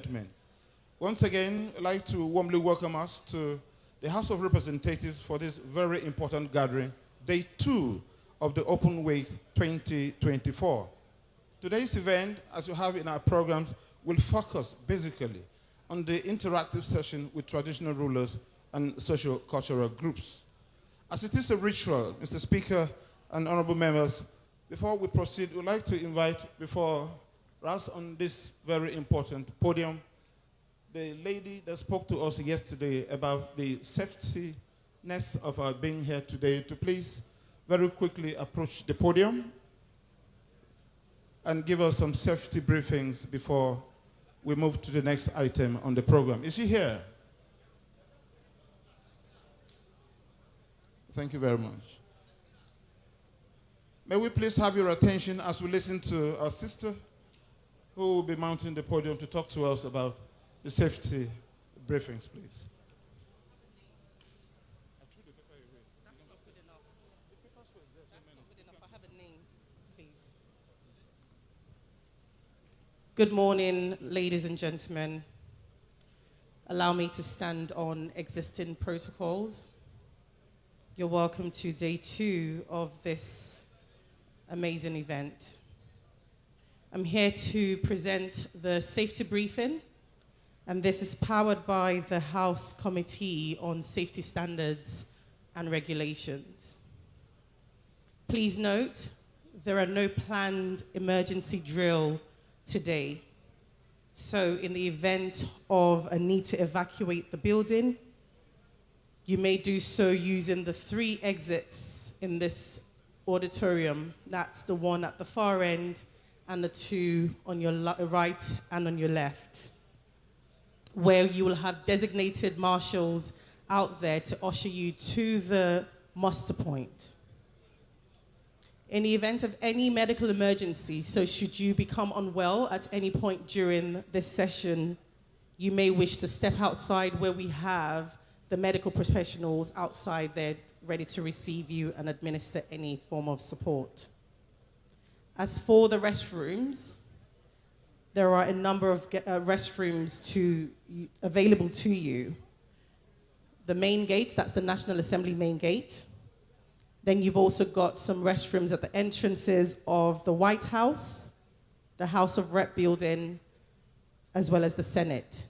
gentlemen, once again, I'd like to warmly welcome us to the House of Representatives for this very important gathering, Day 2 of the Open Week 2024. Today's event, as you have in our programs, will focus basically on the interactive session with traditional rulers and social-cultural groups. As it is a ritual, Mr. Speaker and honorable members, before we proceed, we'd like to invite before us on this very important podium the lady that spoke to us yesterday about the safety-ness of our being here today to please very quickly approach the podium and give us some safety briefings before we move to the next item on the program. Is she here? Thank you very much. May we please have your attention as we listen to our sister who will be mounting the podium to talk to us about the safety briefings, please. That's not good enough. That's not good enough. I have a name, please. Good morning, ladies and gentlemen. Allow me to stand on existing protocols. You're welcome to Day 2 of this amazing event. I'm here to present the safety briefing, and this is powered by the House Committee on Safety Standards and Regulations. Please note, there are no planned emergency drill today. So in the event of a need to evacuate the building, you may do so using the 3 exits in this auditorium. That's the one at the far end and the 2 on your right and on your left, where you will have designated marshals out there to usher you to the muster point. In the event of any medical emergency, so should you become unwell at any point during this session, you may wish to step outside where we have the medical professionals outside there ready to receive you and administer any form of support. As for the restrooms, there are a number of restrooms available to you. The main gate, that's the National Assembly main gate. Then you've also got some restrooms at the entrances of the White House, the House of Rep building, as well as the Senate.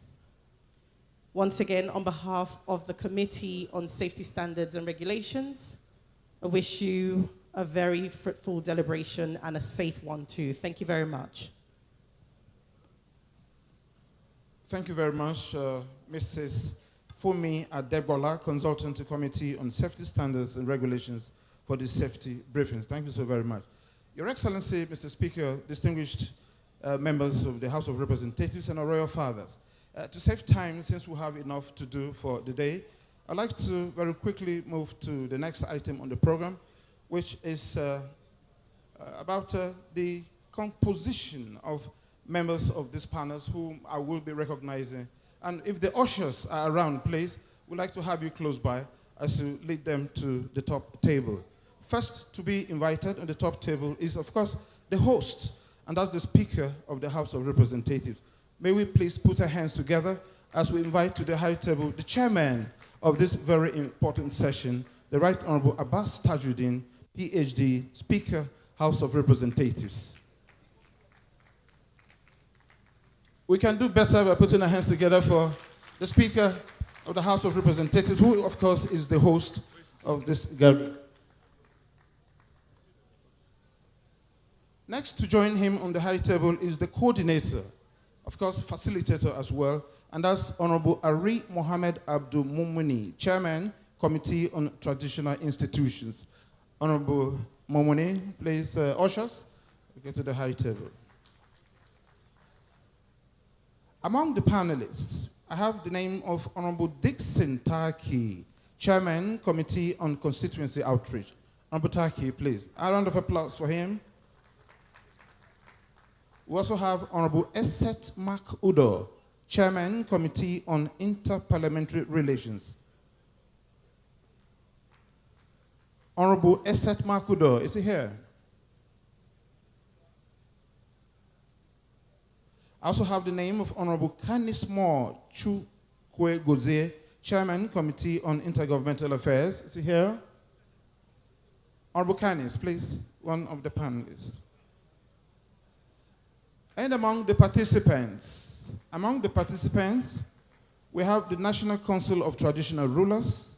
Once again, on behalf of the Committee on Safety Standards and Regulations, I wish you a very fruitful deliberation and a safe one too. Thank you very much. Thank you very much, Mrs. Fumi Adebola, Consultant to Committee on Safety Standards and Regulations for the safety briefings. Thank you so very much. Your Excellency, Mr. Speaker, distinguished members of the House of Representatives and our royal fathers. To save time, since we have enough to do for the day, I'd like to very quickly move to the next item on the program, which is about the composition of members of these panels whom I will be recognizing. And if the ushers are around, please, we'd like to have you close by as you lead them to the top table. First to be invited on the top table is, of course, the host, and that's the Speaker of the House of Representatives. May we please put our hands together as we invite to the high table the chairman of this very important session, the Right Honorable Abbas Tajuddin, PhD, Speaker, House of Representatives. We can do better by putting our hands together for the Speaker of the House of Representatives, who, of course, is the host of this gathering. Next to join him on the high table is the coordinator, of course, facilitator as well, and that's Honorable Ari Mohammed Abdul Mumuni, Chairman, Committee on Traditional Institutions. Honorable Mumuni, please, ushers, get to the high table. Among the panelists, I have the name of Honorable Dixon Taki, Chairman, Committee on Constituency Outreach. Honorable Taki, please. A round of applause for him. We also have Honorable Eset Mark Udo, Chairman, Committee on Interparliamentary Relations. Honorable Eset Mark Udo, is he here? also have the name of Honorable Canis Moore Chukwe Gozie, Chairman, Committee on Intergovernmental Affairs. Is he here? Honorable Canis, please, one of the panelists. And among the participants, we have the National Council of Traditional Rulers,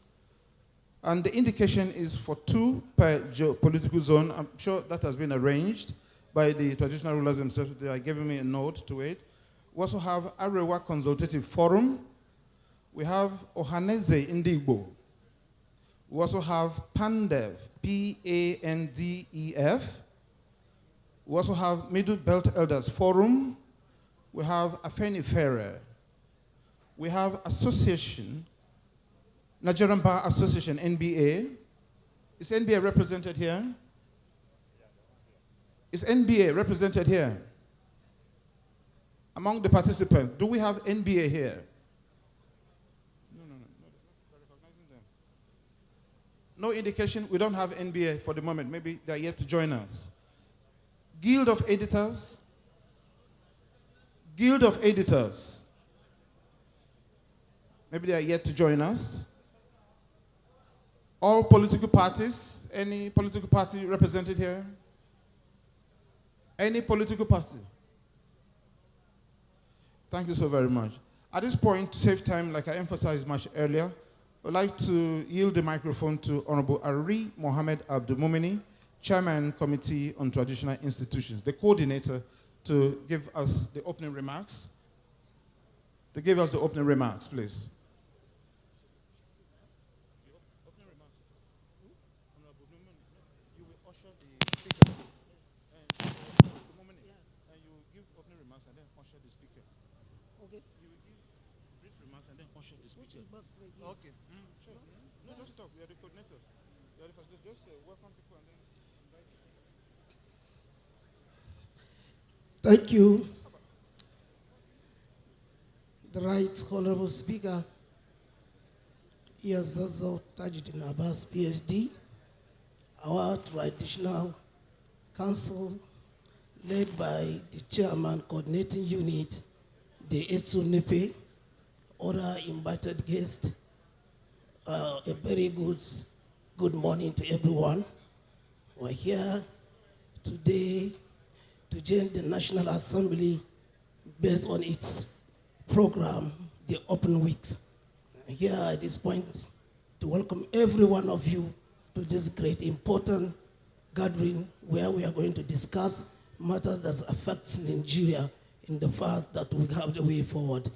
and the indication is for 2 per political zone. I'm sure that has been arranged by the traditional rulers themselves. They are giving me a note to it. We also have Arewa Consultative Forum. We have Ohaneze Indigbo. We also have PANDEF, P-A-N-D-E-F. We also have Middle Belt Elders Forum. We have Afenifere. We have Association, Nigerian Bar Association, NBA. Is NBA represented here? Is NBA represented here? Among the participants, do we have NBA here? No indication, we don't have NBA for the moment. Maybe they're yet to join us. Guild of Editors. Guild of Editors. Maybe they are yet to join us. All political parties. Any political party represented here? Any political party? Thank you so very much. At this point, to save time, like I emphasized much earlier, I'd like to yield the microphone to Honorable Ari Mohammed Abdulmumini, Chairman, Committee on Traditional Institutions, the coordinator, to give us the opening remarks. To give us the opening remarks, please. Opening remarks. Honorable Abdulmumini, you will usher the speaker, and you will give opening remarks and then usher the speaker. Okay. You will give brief remarks and then usher the speaker. Okay. Sure. No, just talk. We are the coordinators. We are the facilitators. Just welcome people and then invite them. Thank you. The Right Honorable Speaker, Yazazo Tajuddin Abbas, PhD, our traditional council, led by the chairman coordinating unit, the Etsu Nepe, other invited guests, a very good morning to everyone. We're here today to join the National Assembly based on its program, the Open Weeks. Here at this point to welcome every one of you to this great important gathering where we are going to discuss matters that affects Nigeria in the fact that we have the way forward.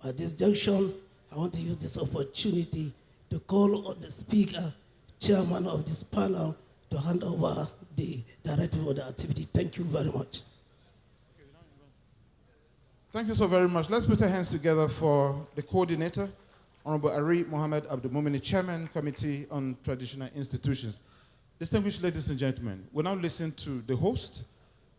At this junction, I want to use this opportunity to call on the speaker, chairman of this panel, to hand over the directive of the activity. Thank you very much. Thank you so very much. Let's put our hands together for the coordinator, Honorable Ari Mohammed Abdulmumini, Chairman, Committee on Traditional Institutions. Distinguished ladies and gentlemen, we'll now listen to the host,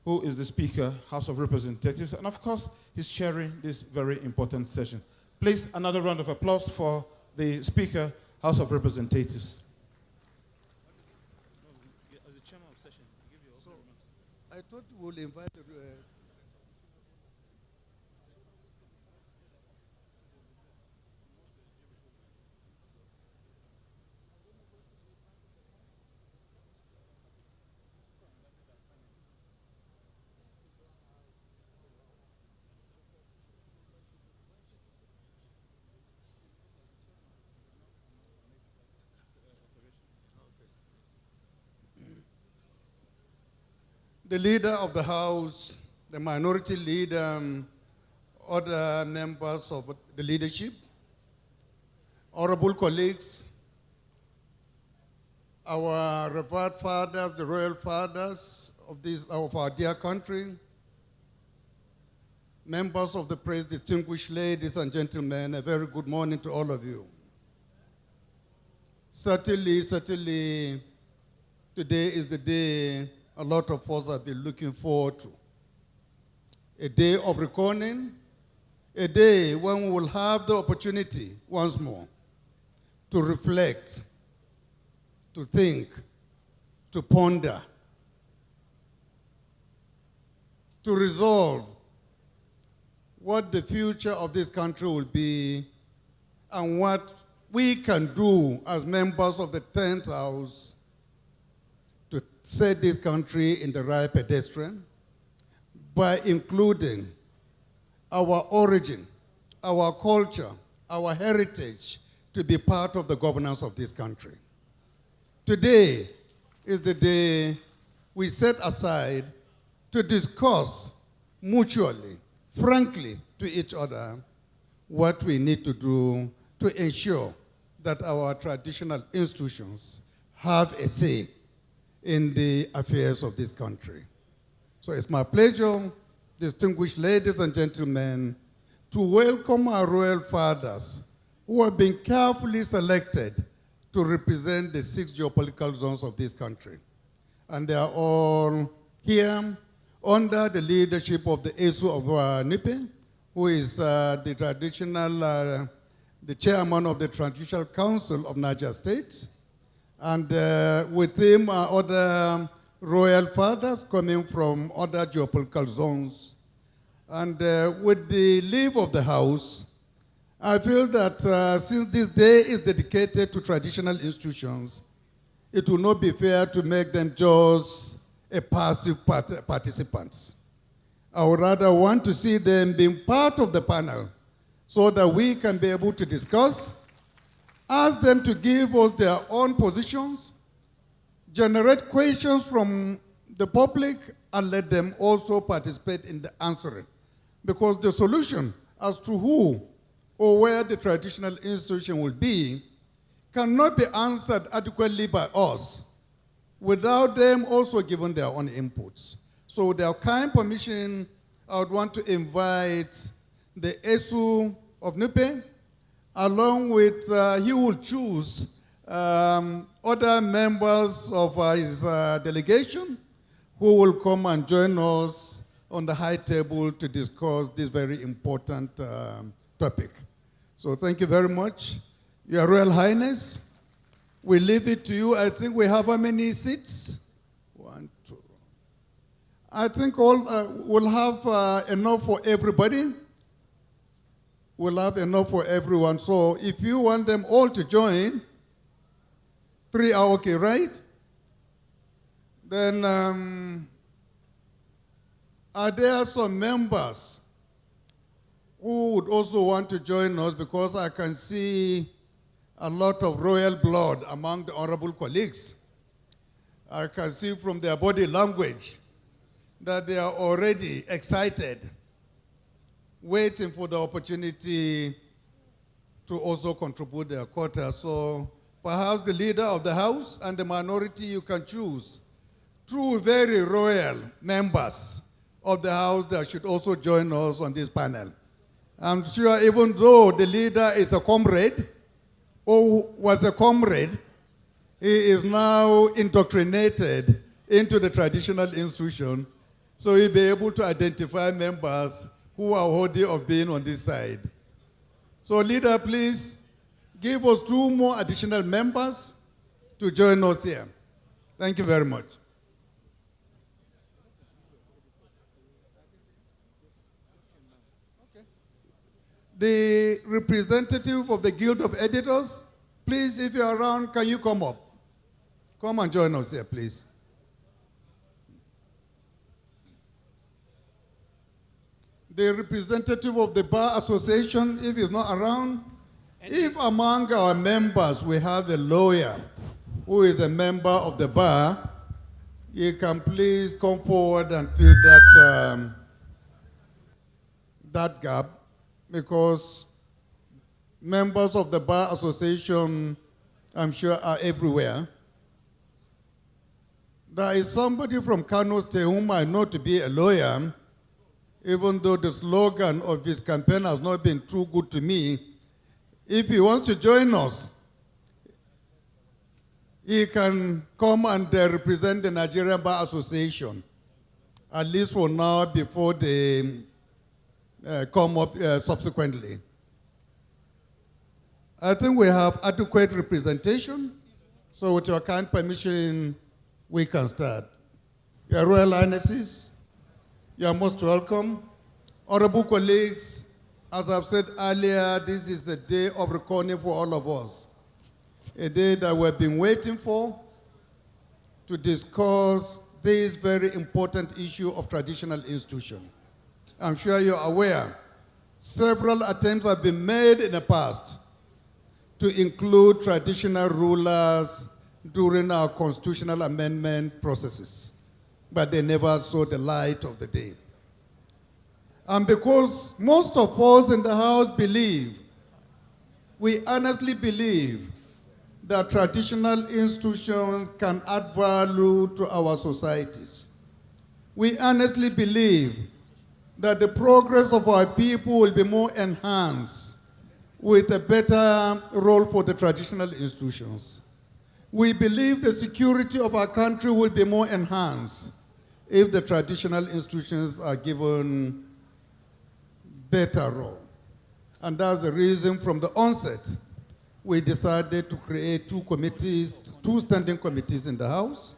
who is the Speaker, House of Representatives, and of course, he's chairing this very important session. Please, another round of applause for the Speaker, House of Representatives. As the chairman of session, give you also I thought we'll invite the leader of the House, the minority leader, other members of the leadership, honorable colleagues, our revered fathers, the royal fathers of our dear country, members of the press, distinguished ladies and gentlemen, a very good morning to all of you. Certainly, today is the day a lot of us have been looking forward to. A day of reckoning, a day when we will have the opportunity once more to reflect, to think, to ponder, to resolve what the future of this country will be and what we can do as members of the 10th House to set this country in the right pedestrian by including our origin, our culture, our heritage to be part of the governance of this country. Today is the day we set aside to discuss mutually, frankly, to each other, what we need to do to ensure that our traditional institutions have a say in the affairs of this country. So it's my pleasure, distinguished ladies and gentlemen, to welcome our royal fathers who have been carefully selected to represent the 6 geopolitical zones of this country. And they are all here under the leadership of the Esu of Nipe, who is the chairman of the Traditional Council of Niger State. And with him are other royal fathers coming from other geopolitical zones. And with the leave of the House, I feel that since this day is dedicated to traditional institutions, it will not be fair to make them just a passive participants. I would rather want to see them being part of the panel so that we can be able to discuss, ask them to give us their own positions, generate questions from the public, and let them also participate in the answering. Because the solution as to who or where the traditional institution will be cannot be answered adequately by us without them also giving their own inputs. So with their kind permission, I would want to invite the Esu of Nipe, along with, he will choose other members of his delegation who will come and join us on the high table to discuss this very important topic. So thank you very much. Your Royal Highness, we leave it to you. I think we have how many seats? 1, 2. I think we'll have enough for everybody. We'll have enough for everyone. So if you want them all to join, 3 are okay, right? Then are there some members who would also want to join us, because I can see a lot of royal blood among the honorable colleagues. I can see from their body language that they are already excited, waiting for the opportunity to also contribute their quota. So perhaps the leader of the House and the minority, you can choose 2 very royal members of the House that should also join us on this panel. I'm sure even though the leader is a comrade, or was a comrade, he is now indoctrinated into the traditional institution, so he'll be able to identify members who are worthy of being on this side. So leader, please give us 2 more additional members to join us here. Thank you very much. The representative of the Guild of Editors, please, if you're around, can you come up? Come and join us here, please. The representative of the Bar Association, if he's not around, if among our members we have a lawyer who is a member of the bar, you can please come forward and fill that gap, because members of the Bar Association, I'm sure, are everywhere. There is somebody from Kano State whom I know to be a lawyer, even though the slogan of his campaign has not been too good to me. If he wants to join us, he can come and represent the Nigerian Bar Association, at least for now, before they come up subsequently. I think we have adequate representation, so with your kind permission, we can start. Your Royal Highnesses, you are most welcome. Honorable colleagues, as I've said earlier, this is a day of reckoning for all of us. A day that we've been waiting for to discuss this very important issue of traditional institution. I'm sure you're aware, several attempts have been made in the past to include traditional rulers during our constitutional amendment processes, but they never saw the light of the day. And because most of us in the House believe, we honestly believe that traditional institutions can add value to our societies. We honestly believe that the progress of our people will be more enhanced with a better role for the traditional institutions. We believe the security of our country will be more enhanced if the traditional institutions are given better role. And that's the reason from the onset we decided to create two committees, two standing committees in the House.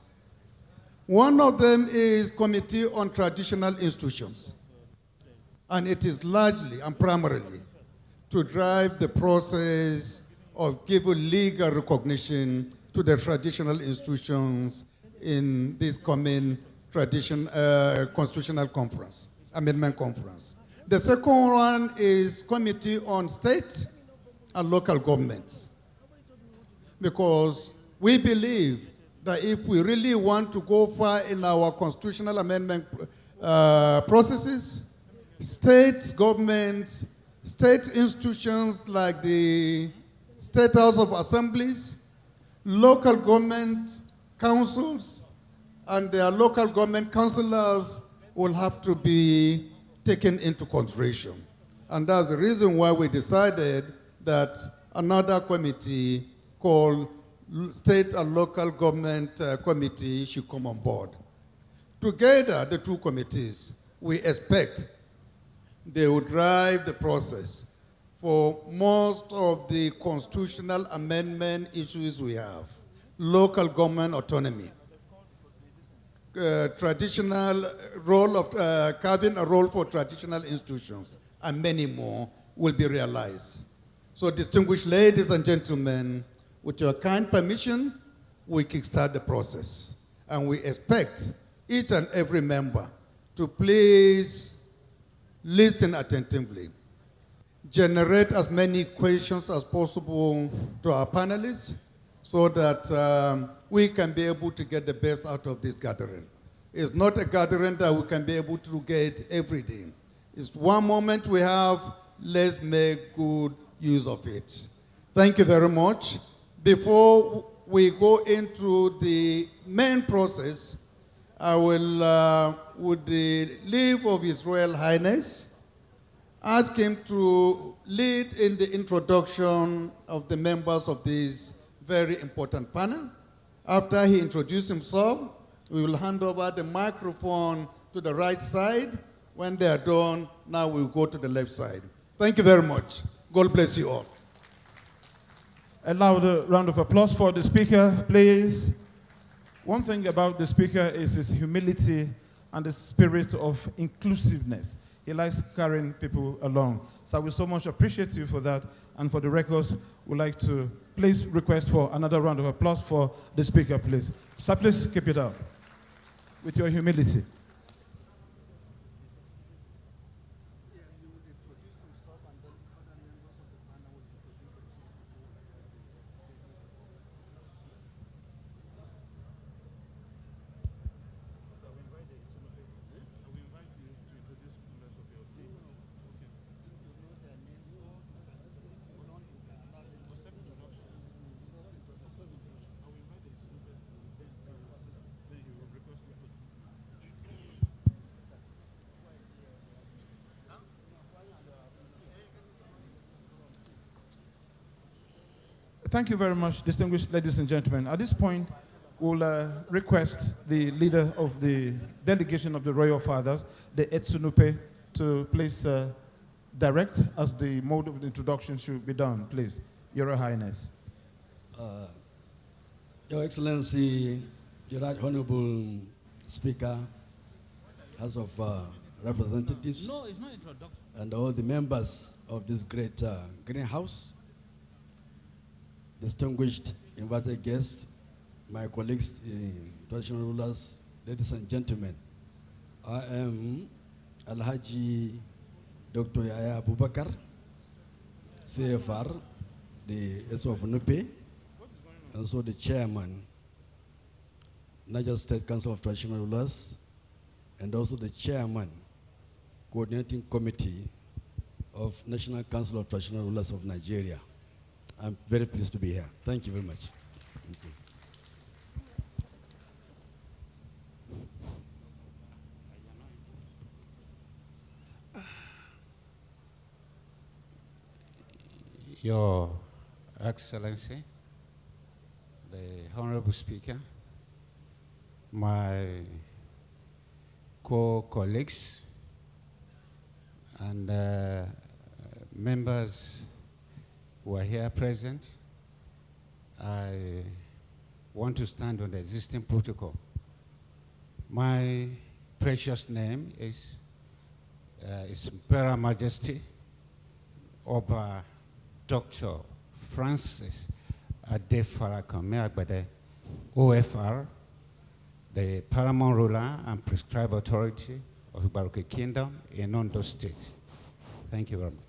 One of them is Committee on Traditional Institutions. And it is largely and primarily to drive the process of giving legal recognition to the traditional institutions in this coming constitutional conference, amendment conference. The second one is Committee on State and Local Governments, because we believe that if we really want to go far in our constitutional amendment processes, state governments, state institutions like the State House of Assemblies, local government councils, and their local government councillors will have to be taken into consideration. And that's the reason why we decided that another committee called State and Local Government Committee should come on board. Together, the two committees, we expect they will drive the process for most of the constitutional amendment issues we have. Local government autonomy, traditional role of carving a role for traditional institutions, and many more will be realized. So distinguished ladies and gentlemen, with your kind permission, we kickstart the process. And we expect each and every member to please listen attentively, generate as many questions as possible to our panelists so that we can be able to get the best out of this gathering. It's not a gathering that we can be able to get every day. It's one moment we have, let's make good use of it. Thank you very much. Before we go into the main process, I will, with the leave of His Royal Highness, ask him to lead in the introduction of the members of this very important panel. After he introduces himself, we will hand over the microphone to the right side. When they are done, now we'll go to the left side. Thank you very much. God bless you all. A loud round of applause for the speaker, please. One thing about the speaker is his humility and the spirit of inclusiveness. He likes carrying people along. So we so much appreciate you for that. And for the records, we'd like to please request for another round of applause for the speaker, please. So please keep it up with your humility. Thank you very much, distinguished ladies and gentlemen. At this point, we'll request the leader of the delegation of the Royal Fathers, the Etsunupe, to please direct as the mode of the introduction should be done, please. Your Royal Highness. Your Excellency, your Right Honorable Speaker, House of representatives, No, it's not introduction. and all the members of this great greenhouse, distinguished invited guests, my colleagues, traditional rulers, ladies and gentlemen. I am Alhaji Dr. Yaya Abubakar, CFR, the SO of Nupe, and also the chairman, Niger State Council of Traditional Rulers, and also the chairman, coordinating committee of National Council of Traditional Rulers of Nigeria. I'm very pleased to be here. Thank you very much. Thank you. Your Excellency, the Honorable Speaker, my co-colleagues, and members who are here present, I want to stand on the existing protocol. My precious name is His Imperial Majesty Oba Dr. Francis Adefarakame Agbade, OFR, the paramount ruler and prescribed authority of Ibaruke Kingdom in Ondo State. Thank you very much.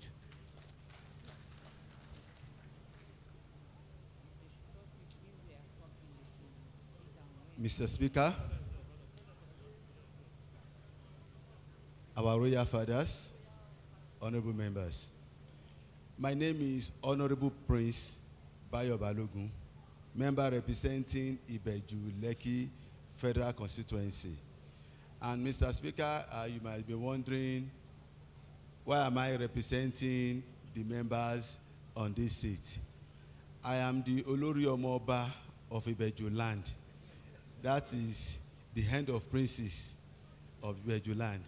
Mr. Speaker, our royal fathers, honorable members, my name is Honorable Prince Bayo Balogun, member representing Ibeju Lekki Federal Constituency. And Mr. Speaker, you might be wondering, why am I representing the members on this seat? I am the Olori Omoba of Ibeju land. That is the hand of princes of Ibeju land.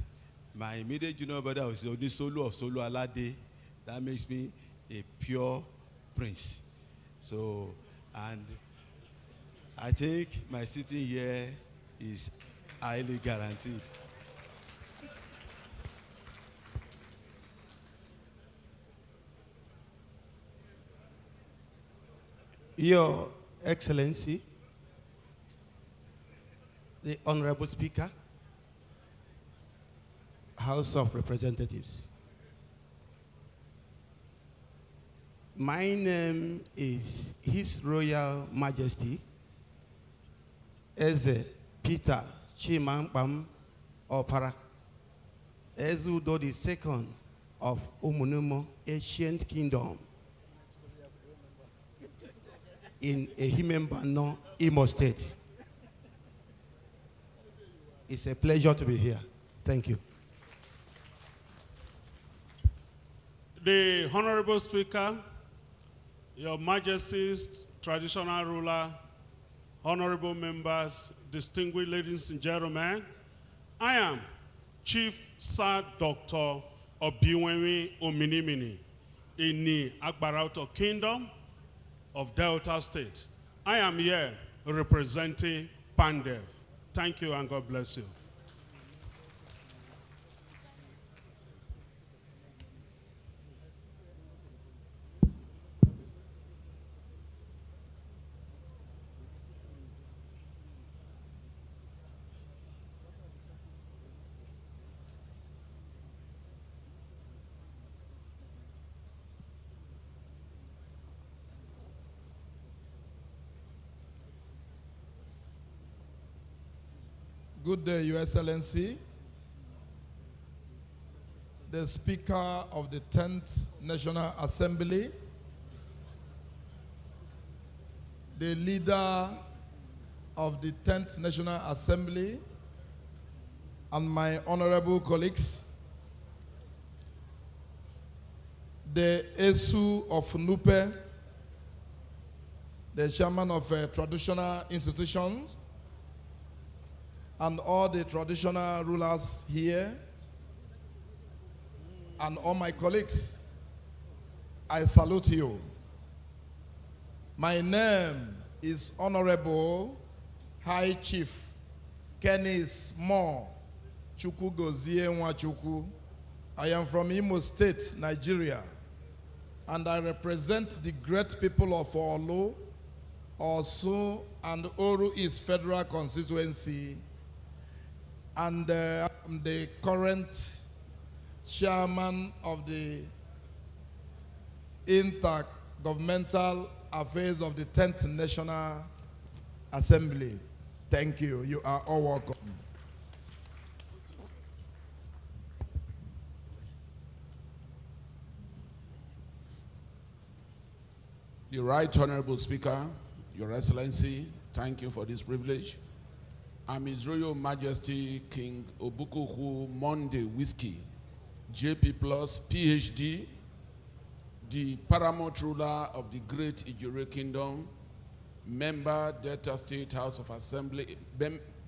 My immediate junior brother was the Solo of Solo Alade. That makes me a pure prince. So, and I think my sitting here is highly guaranteed. Your Excellency, the Honorable Speaker, House of Representatives. My name is His Royal Majesty Eze Peter Chimampam Opara, Ezudo II of Umunumo Ancient Kingdom in Ehimembano, Imo State. It's a pleasure to be here. Thank you. The Honorable Speaker, Your Majesty's traditional ruler, honorable members, distinguished ladies and gentlemen, I am Chief Sir Dr. Obiwemi Ominimini in the Agbarauto Kingdom of Delta State. I am here representing Pandev. Thank you and God bless you. Good day, Your Excellency, the Speaker of the 10th National Assembly, the leader of the 10th National Assembly, and my honorable colleagues, the ESU of Nupe, the chairman of traditional institutions, and all the traditional rulers here, and all my colleagues, I salute you. My name is Honorable High Chief Kenneth Moore Chukwugozie Nwachukwu. I am from Imo State, Nigeria, and I represent the great people of Olu, Osu, and Oru East Federal Constituency, and I'm the current chairman of the Intergovernmental Affairs of the 10th National Assembly. Thank you. You are all welcome. The Right Honorable Speaker, Your Excellency, thank you for this privilege. I'm His Royal Majesty King Obukuku Monday Whiskey, JP Plus, PhD, the paramount ruler of the Great Ijure Kingdom, member Delta State House of Assembly,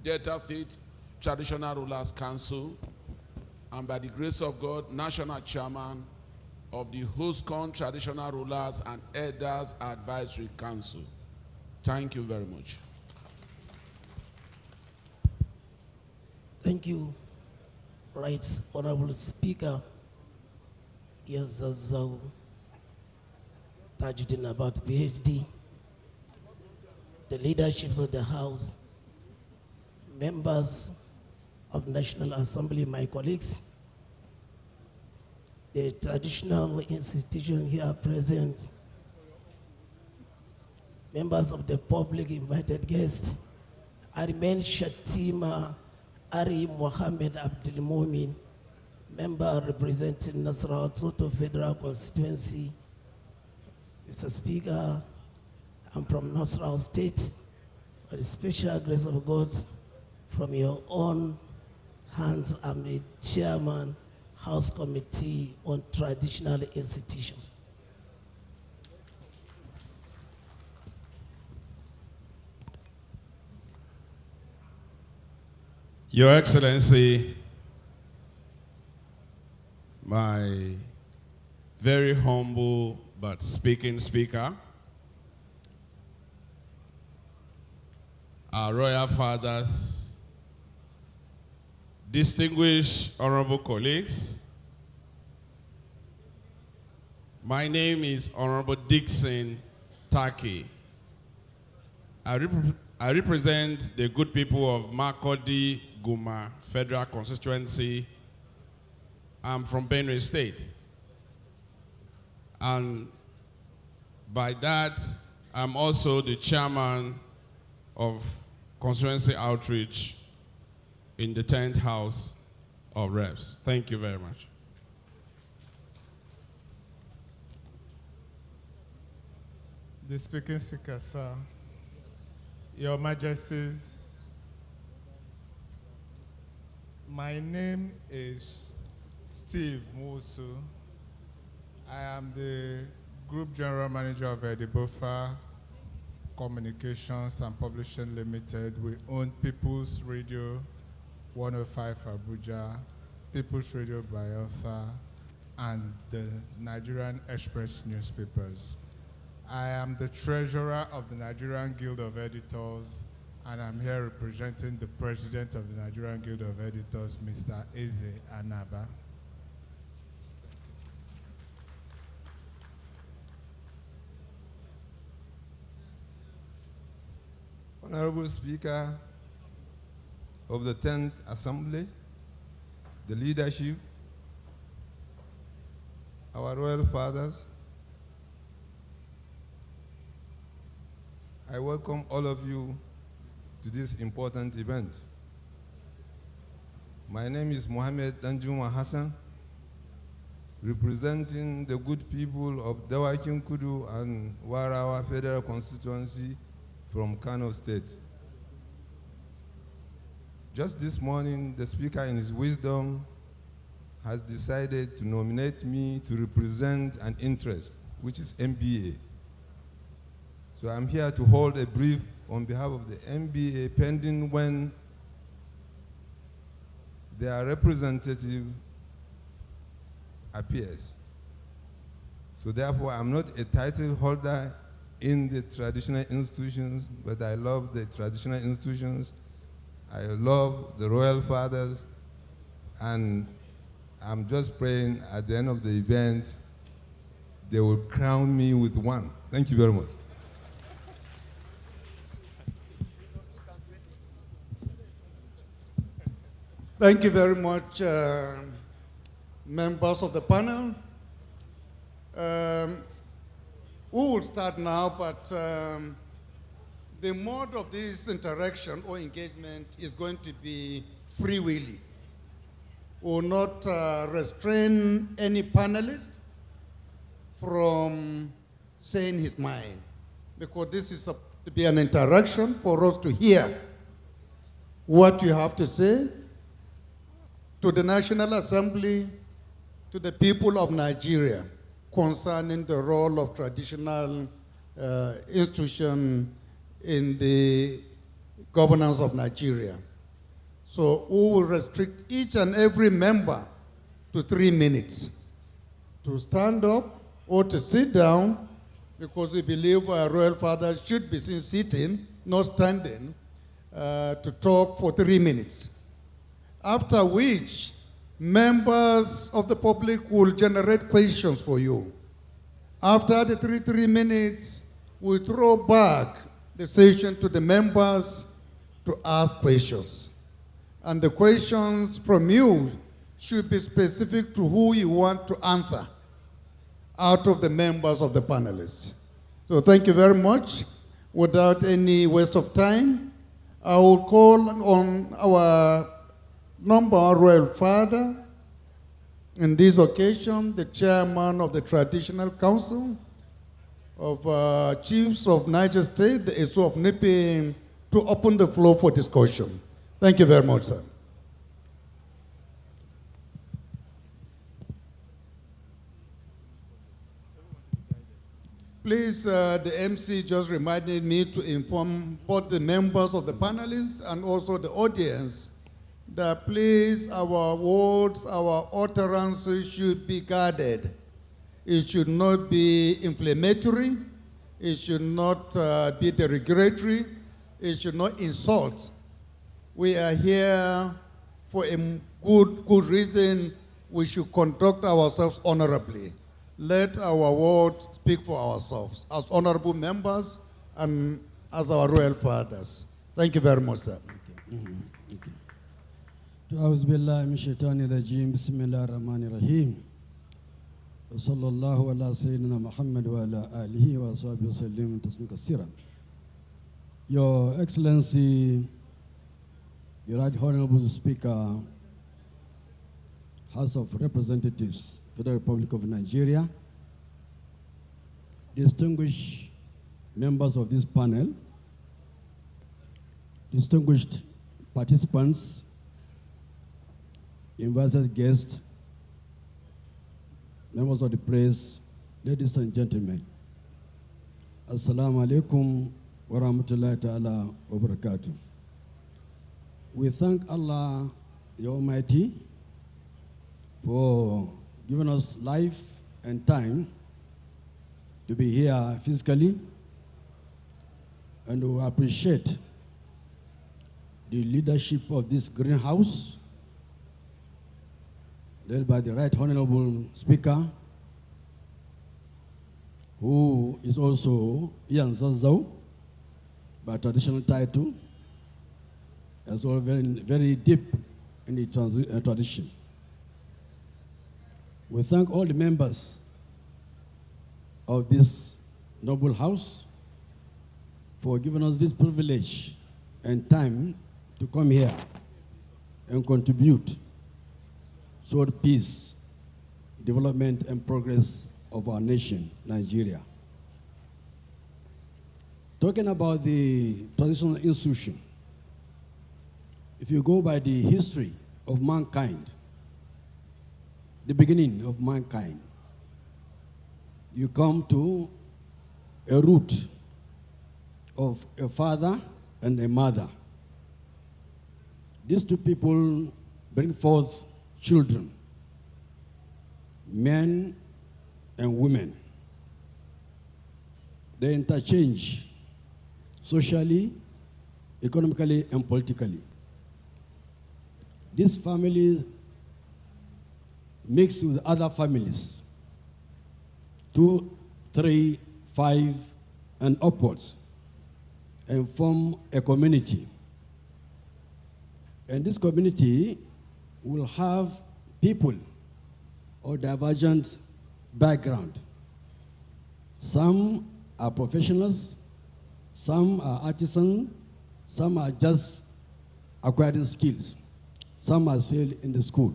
Delta State Traditional Rulers Council, and by the grace of God, National Chairman of the HOSCON Traditional Rulers and Elders Advisory Council. Thank you very much. Thank you, Right Honorable Speaker. Yes, Tajuddin about PhD, the leaderships of the House, members of the National Assembly, my colleagues, the traditional institutions here present, members of the public, invited guests, Arimen Shatima Ari Mohammed Abdul Mumin, member representing Nasarawa Soto Federal Constituency. Mr. Speaker, I'm from Nasarawa State. By the special grace of God, from your own hands, I'm the chairman, House Committee on Traditional Institutions. Your Excellency, my very humble but speaking speaker, our royal fathers, distinguished honorable colleagues, my name is Honorable Dixon Taki. I represent the good people of Makurdi Guma Federal Constituency. I'm from Benue State. And by that, I'm also the chairman of Constituency Outreach in the 10th House of Reps. Thank you very much. The speaking speaker, sir, Your Majesties, my name is Steve Musu. I am the Group General Manager of Edibofa Communications and Publishing Limited. We own People's Radio 105 Abuja, People's Radio Bayelsa, and the Nigerian Express newspapers. I am the treasurer of the Nigerian Guild of Editors, and I'm here representing the president of the Nigerian Guild of Editors, Mr. Eze Anaba. Honorable Speaker of the 10th Assembly, the leadership, our royal fathers, I welcome all of you to this important event. My name is Mohammed Danjuma Hassan, representing the good people of Dawakin Kudu and Warawa Federal Constituency from Kano State. Just this morning, the Speaker in his wisdom has decided to nominate me to represent an interest, which is MBA. So I'm here to hold a brief on behalf of the MBA pending when their representative appears. So therefore, I'm not a title holder in the traditional institutions, but I love the traditional institutions. I love the royal fathers, And I'm just praying at the end of the event, they will crown me with one. Thank you very much. Thank you very much, members of the panel. We will start now, but the mode of this interaction or engagement is going to be freewheeling. We will not restrain any panelist from saying his mind, because this is to be an interaction for us to hear what you have to say to the National Assembly, to the people of Nigeria, concerning the role of traditional institution in the governance of Nigeria. So we will restrict each and every member to 3 minutes to stand up or to sit down, because we believe our royal father should be seen sitting, not standing, to talk for 3 minutes. After which, members of the public will generate questions for you. After the 3 minutes, we throw back the session to the members to ask questions. And the questions from you should be specific to who you want to answer out of the members of the panelists. So thank you very much. Without any waste of time, I will call on our number royal father, in this occasion, the chairman of the Traditional Council of Chiefs of Niger State, the Esu of Nipi, to open the floor for discussion. Thank you very much, sir. Please, the MC just reminded me to inform both the members of the panelists and also the audience that please our words, our utterances should be guarded. It should not be inflammatory. It should not be derogatory. It should not insult. We are here for a good reason. We should conduct ourselves honorably. Let our words speak for ourselves as honorable members and as our royal fathers. Thank you very much, sir. أعوذ بالله من الشيطان الرجيم بسم الله الرحمن الرحيم وصلى الله على سيدنا محمد وعلى آله وصحبه وسلم تسليما كثيرا. Your Excellency, your Right Honorable Speaker, House of Representatives, Federal Republic of Nigeria, distinguished members of this panel, distinguished participants, invited guests, members of the press, ladies and gentlemen. Assalamu alaikum wa rahmatullahi ta'ala wa barakatuh. We thank Allah, the Almighty, for giving us life and time to be here physically, and we appreciate the leadership of this greenhouse led by the Right Honorable Speaker, who is also Ian Zazau, by traditional title, as well very deep in the tradition. We thank all the members of this noble house for giving us this privilege and time to come here and contribute toward peace, development, and progress of our nation, Nigeria. Talking about the traditional institution, if you go by the history of mankind, the beginning of mankind, you come to a root of a father and a mother. These two people bring forth children, men and women. They interchange socially, economically, and politically. This family mix with other families, 2, 3, 5, and upwards, and form a community. And this community will have people of divergent background. Some are professionals, some are artisans, some are just acquiring skills, some are still in the school.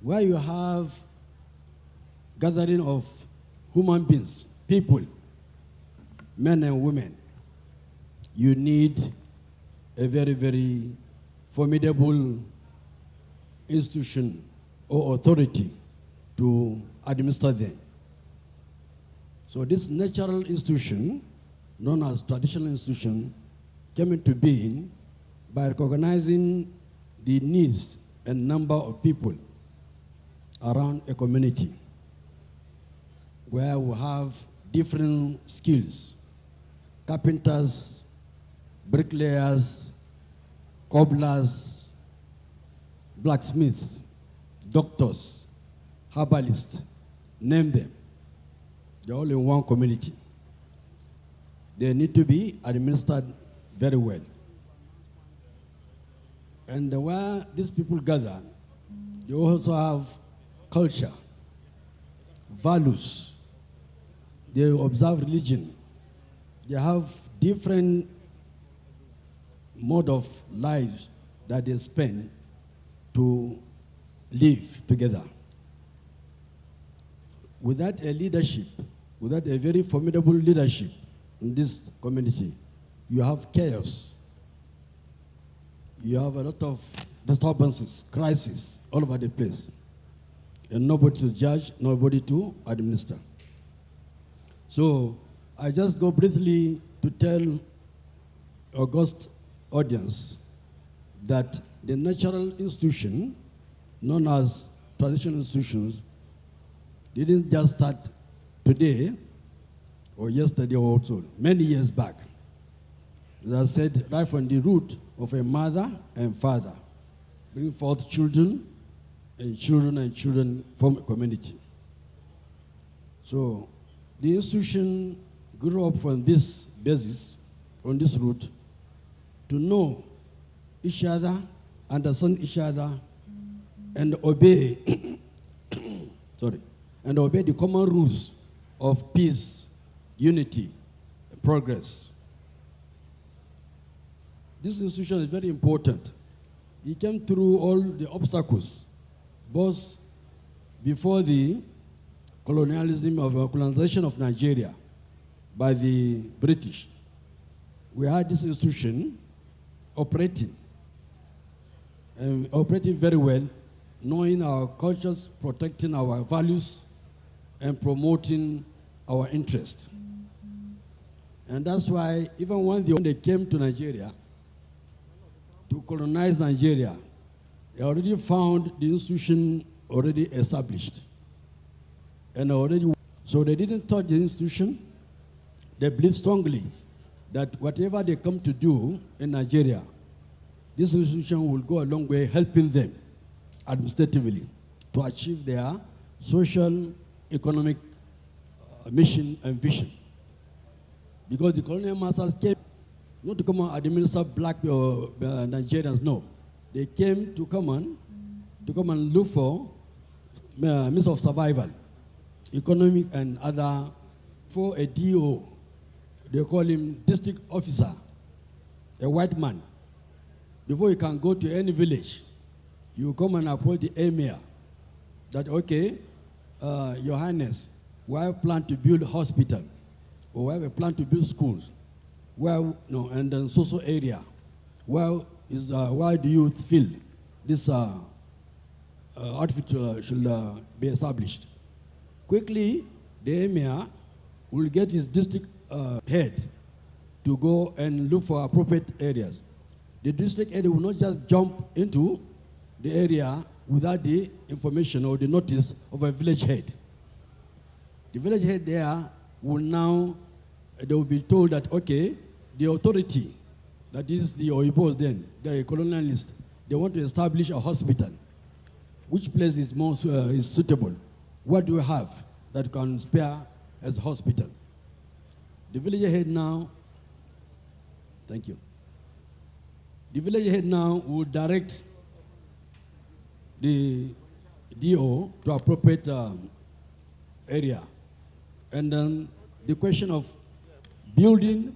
Where you have gathering of human beings, people, men and women, you need a very, very formidable institution or authority to administer them. So this natural institution, known as traditional institution, came into being by recognizing the needs and number of people around a community where we have different skills: carpenters, bricklayers, cobblers, blacksmiths, doctors, herbalists, name them. They're all in one community. They need to be administered very well. And where these people gather, they also have culture, values. They observe religion. They have different mode of lives that they spend to live together. Without a leadership, without a very formidable leadership in this community, you have chaos. You have a lot of disturbances, crises all over the place, and nobody to judge, nobody to administer. So I just go briefly to tell august audience that the natural institution, known as traditional institutions, didn't just start today or yesterday or so, many years back. As I said, right from the root of a mother and father, bring forth children, and children form a community. So the institution grew up from this basis, on this root, to know each other, understand each other, and obey, and obey the common rules of peace, unity, progress. This institution is very important. It came through all the obstacles, both before the colonialism of colonization of Nigeria by the British. We had this institution operating very well, knowing our cultures, protecting our values, and promoting our interests. And that's why even when they came to Nigeria, to colonize Nigeria, they already found the institution already established. So they didn't touch the institution. They believe strongly that whatever they come to do in Nigeria, this institution will go a long way helping them administratively to achieve their social, economic mission and Because the colonial masters came not to come and administer black Nigerians, no. They came to come and look for means of survival, economic and other, for a DO. They call him district officer, a white man. Before you can go to any village, you come and appoint the emir that, okay, Your Highness, we have a plan to build a hospital, or we have a plan to build schools. Well, no, and then social area. Well, why do you feel this outfit should be established? Quickly, the emir will get his district head to go and look for appropriate areas. The district head will not just jump into the area without the information or the notice of a village head. The village head there will now, they will be told that, okay, the authority, that is the Oibos then, the colonialists, they want to establish a hospital. which place is most is suitable? What do we have that can spare as a hospital? The village head now, thank you. The village head now will direct the DO to appropriate area. And then the question of building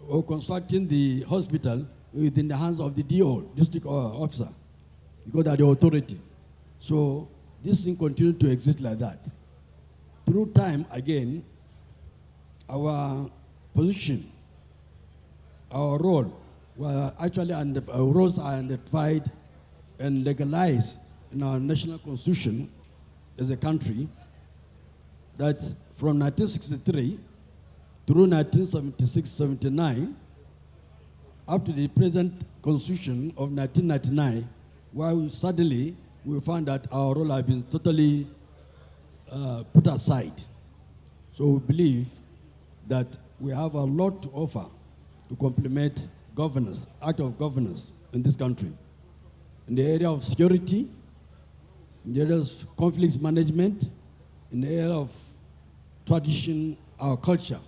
or constructing the hospital within the hands of the DO, district officer, because they are the authority. So this thing continues to exist like that. Through time, again, our position, our role, were actually our roles are identified and legalized in our national constitution as a country, that from 1963 through 1976-79, up to the present constitution of 1999, where suddenly we found that our role has been totally put aside. So we believe that we have a lot to offer to complement governance, act of governance in this country. In the area of security, in the area of conflicts management, in the area of tradition, our culture,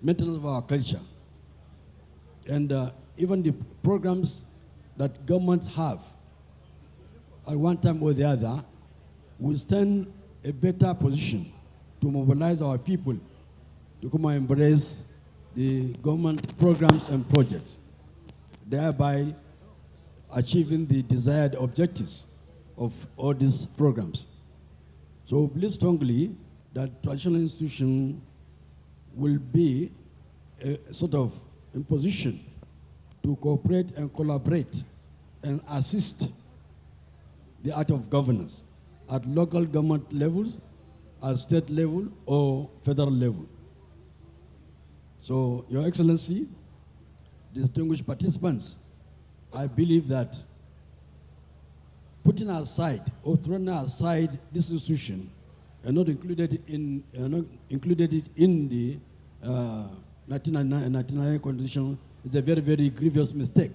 maintenance of our culture. And even the programs that governments have, at one time or the other, will stand a better position to mobilize our people to come and embrace the government programs and projects, thereby achieving the desired objectives of all these programs. So we believe strongly that traditional institution will be a sort of in position to cooperate and collaborate and assist the art of governance at local government levels, at state level, or federal level. So, Your Excellency, distinguished participants, I believe that putting aside or throwing aside this institution and not included it in the 1999 constitution is a very, very grievous mistake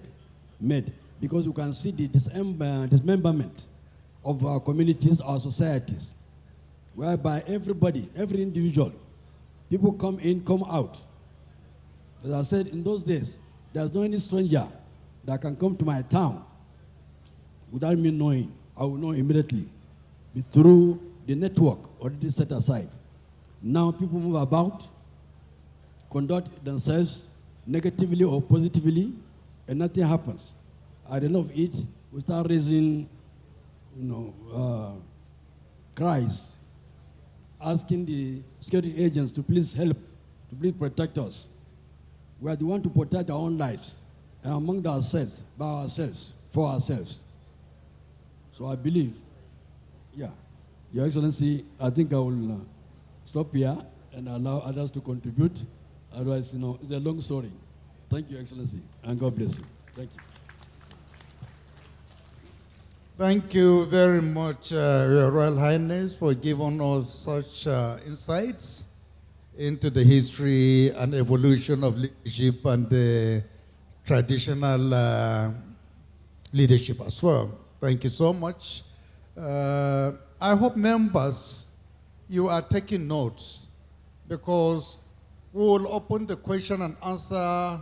made, because you can see the dismemberment of our communities, our societies, whereby everybody, every individual, people come in, come out. As I said, in those days, there's no any stranger that can come to my town without me knowing. I will know immediately through the network already set aside. Now people move about, conduct themselves negatively or positively, and nothing happens. At the end of it, we start raising, cries, asking the security agents to please help, to please protect us. We are the one to protect our own lives, and among ourselves, by ourselves, for ourselves. So I believe, Your Excellency, I think I will stop here and allow others to contribute. Otherwise, it's a long story. Thank you, Excellency, and God bless you. Thank you. Thank you very much, Your Royal Highness, for giving us such insights into the history and evolution of leadership and the traditional leadership as well. Thank you so much. I hope members, you are taking notes, because we will open the question and answer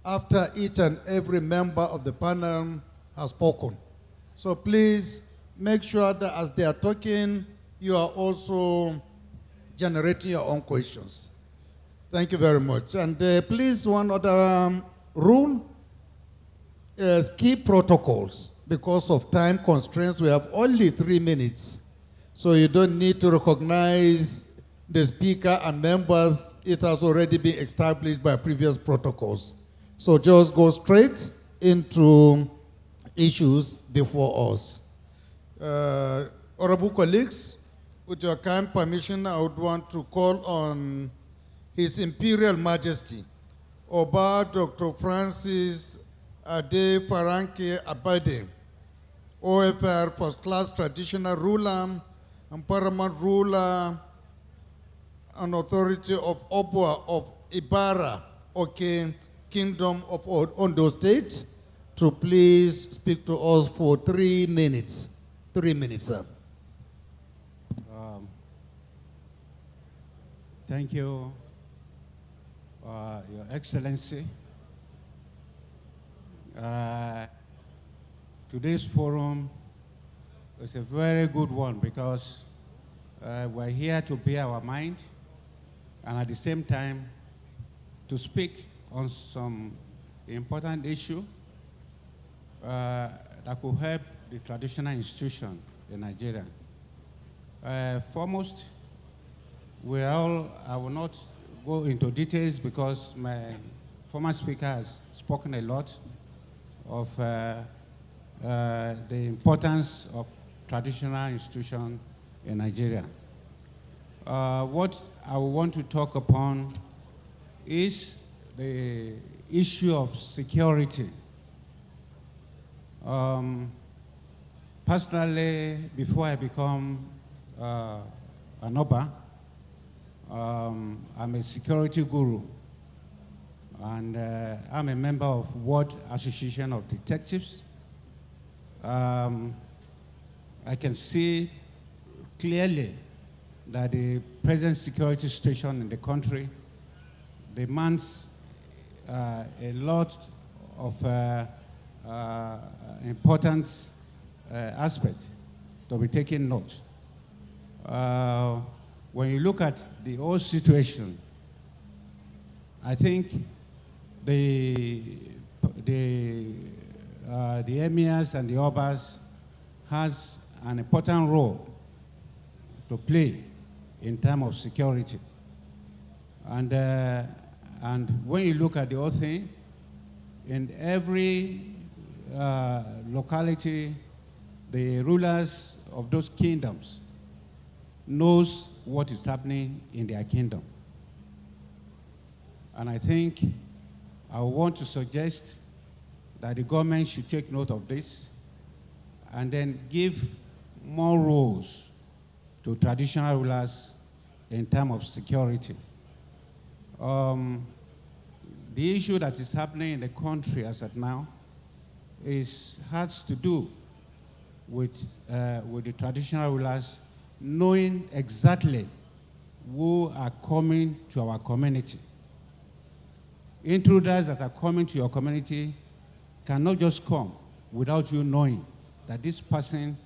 after each and every member of the panel has spoken. So please make sure that as they are talking, you are also generating your own questions. Thank you very much. And please, one other rule is keep protocols. Because of time constraints, we have only 3 minutes. So you don't need to recognize the speaker and members. It has already been established by previous protocols. So just go straight into issues before us. Honorable colleagues, with your kind permission, I would want to call on His Imperial Majesty, Oba Dr. Francis Ade Faranke Abade, OFR First Class Traditional Ruler and Paramount Ruler and Authority of Obwa of Ibara, Kingdom of Ondo State, to please speak to us for 3 minutes. 3 minutes, sir. Thank you, Your Excellency. Today's forum is a very good one because we're here to bear our mind and at the same time to speak on some important issue that could help the traditional institution in Nigeria. Foremost, I will not go into details because my former speaker has spoken a lot of the importance of traditional institution in Nigeria. What I want to talk upon is the issue of security. Personally, before I become an Oba, I'm a security guru, and I'm a member of World Association of Detectives. I can see clearly that the present security situation in the country demands a lot of important aspects to be taken note. When you look at the whole situation, I think the emirs and the obas has an important role to play in terms of security. And when you look at the whole thing, in every locality, the rulers of those kingdoms knows what is happening in their kingdom. And I think I want to suggest that the government should take note of this and then give more roles to traditional rulers in terms of security. The issue that is happening in the country as of now has to do with the traditional rulers knowing exactly who are coming to our community. Intruders that are coming to your community cannot just come without you knowing that this person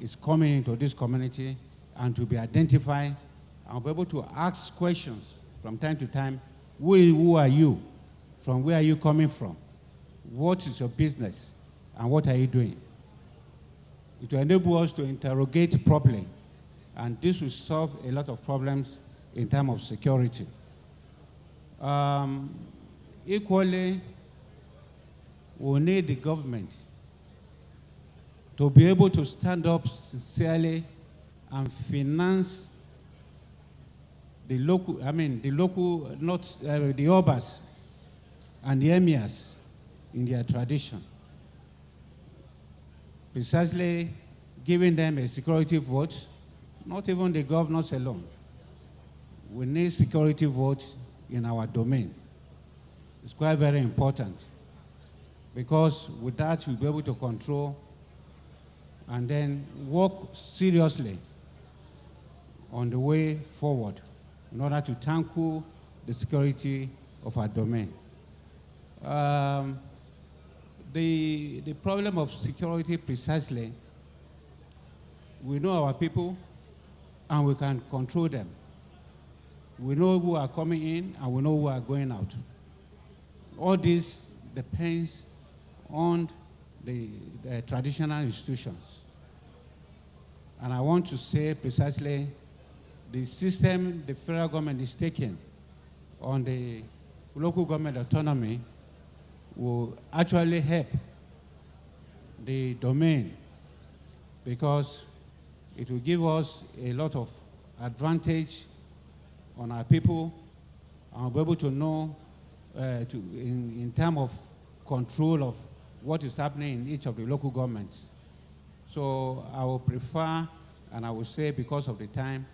is coming into this community, and to be identified and be able to ask questions from time to time. Who are you? From where are you coming from? What is your business? And what are you doing? It will enable us to interrogate properly, and this will solve a lot of problems in terms of security. Equally, we need the government to be able to stand up sincerely and finance the local, not the obas and the emirs in their tradition. Precisely giving them a security vote, not even the governors alone. We need security votes in our domain. It's quite very important, because with that we'll be able to control and then work seriously on the way forward in order to tackle the security of our domain. The problem of security precisely, we know our people and we can control them. We know who are coming in and we know who are going out. All this depends on the traditional institutions. And I want to say precisely the system the federal government is taking on the local government autonomy will actually help the domain, because it will give us a lot of advantage on our people, and we'll be able to know in terms of control of what is happening in each of the local governments. So I will prefer, and I will say because of the time,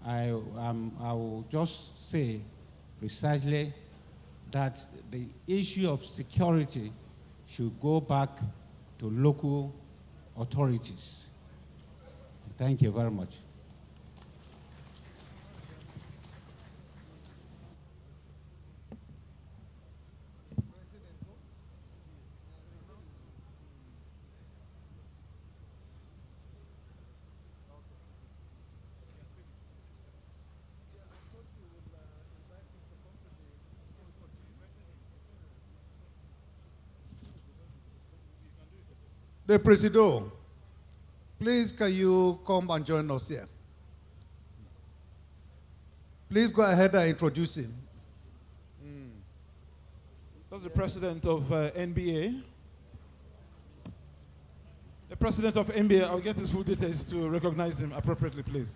I will just say precisely that the issue of security should go back to local authorities. Thank you very much. The Presido, please can you come and join us here? Please go ahead and introduce him. That's the president of NBA. The president of NBA, I'll get his full details to recognize him appropriately, please.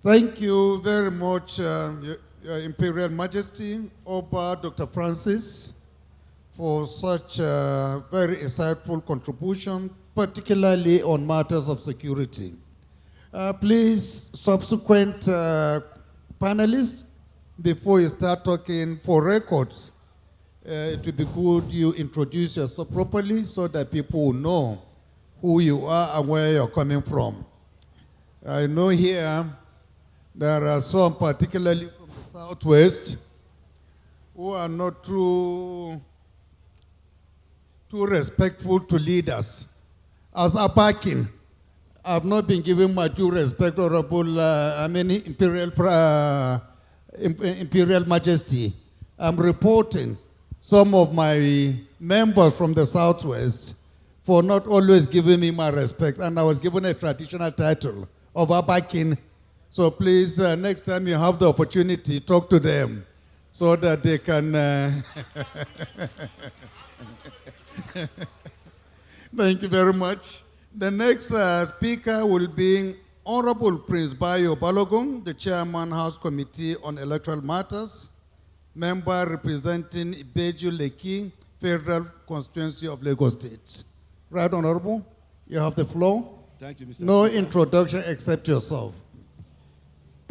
Thank you very much, Your Imperial Majesty, Oba Dr. Francis, for such a very insightful contribution, particularly on matters of security. Please, subsequent panelists, before you start talking for records, it would be good you introduce yourself properly so that people will know who you are and where you're coming from. I know here there are some, particularly from the Southwest, who are not too respectful to leaders. As a backing, I've not been given my due respect, Honorable Imperial Majesty. I'm reporting some of my members from the Southwest for not always giving me my respect, and I was given a traditional title of a backing. So please, next time you have the opportunity, talk to them so that they can... Thank you very much. The next speaker will be Honorable Prince Bayo Balogun, the Chairman, House Committee on Electoral Matters, member representing Ibeju Lekki, Federal Constituency of Lagos State. Right, Honorable? You have the floor. Thank you, Mr. No Speaker. introduction except yourself.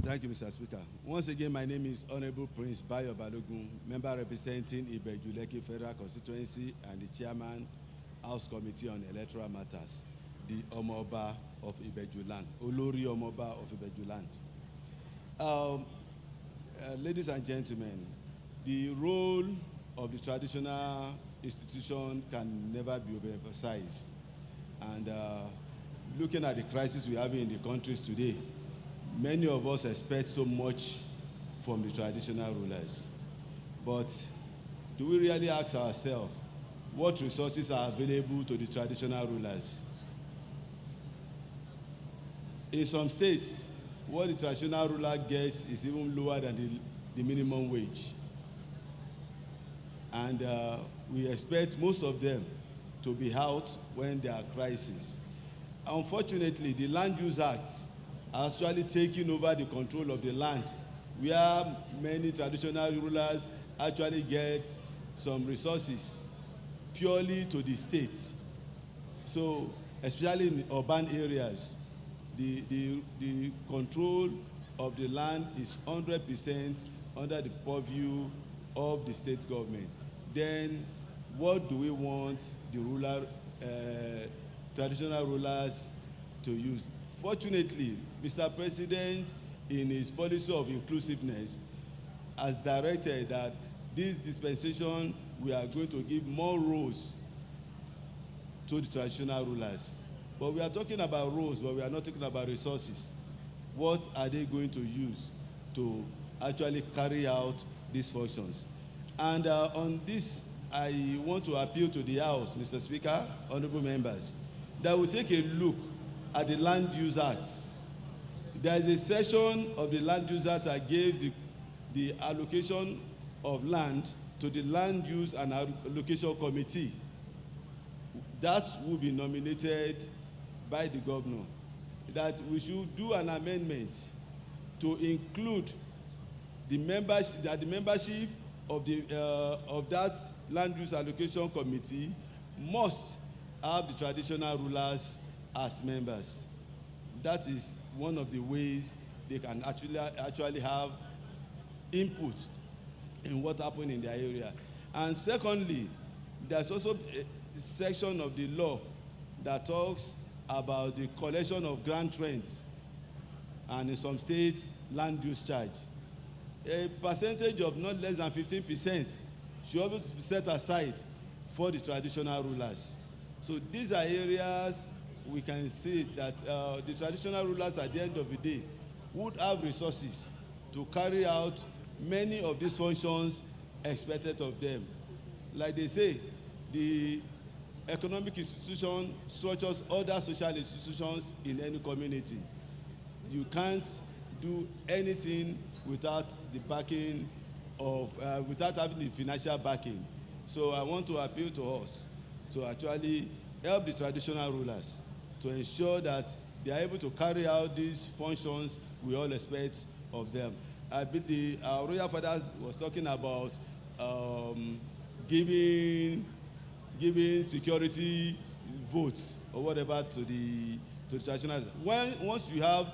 Thank you, Mr. Speaker. Once again, my name is Honorable Prince Bayo Balogun, member representing Ibeju Lekki Federal Constituency and the Chairman, House Committee on Electoral Matters, the Omoba of Ibeju Land, Olori Omoba of Ibeju Land. Ladies and gentlemen, the role of the traditional institution can never be overemphasized. And looking at the crisis we have in the countries today, many of us expect so much from the traditional rulers. But do we really ask ourselves what resources are available to the traditional rulers? In some states, what the traditional ruler gets is even lower than the minimum wage. And we expect most of them to be out when there are crises. Unfortunately, the Land Use Act has actually taken over the control of the land, where many traditional rulers actually get some resources purely to the states. So, especially in urban areas, the control of the land is 100% under the purview of the state government. Then, what do we want the traditional rulers to use? Fortunately, Mr. President, in his policy of inclusiveness, has directed that this dispensation, we are going to give more roles to the traditional rulers. But we are talking about roles, but we are not talking about resources. What are they going to use to actually carry out these functions? And on this, I want to appeal to the House, Mr. Speaker, honorable members, that we take a look at the Land Use Act. There is a section of the Land Use Act that gives the allocation of land to the Land Use and Allocation Committee. That will be nominated by the governor. That we should do an amendment to include the membership of that Land Use Allocation Committee must have the traditional rulers as members. That is one of the ways they can actually have input in what happened in their area. And secondly, there's also a section of the law that talks about the collection of grant rents and in some states land use charge. A percentage of not less than 15% should always be set aside for the traditional rulers. So these are areas we can see that the traditional rulers at the end of the day would have resources to carry out many of these functions expected of them. Like they say, the economic institution structures other social institutions in any community. You can't do anything without the backing of, without having the financial backing. So I want to appeal to us to actually help the traditional rulers to ensure that they are able to carry out these functions we all expect of them. Our royal fathers was talking about giving security votes or whatever to the traditional. Once you have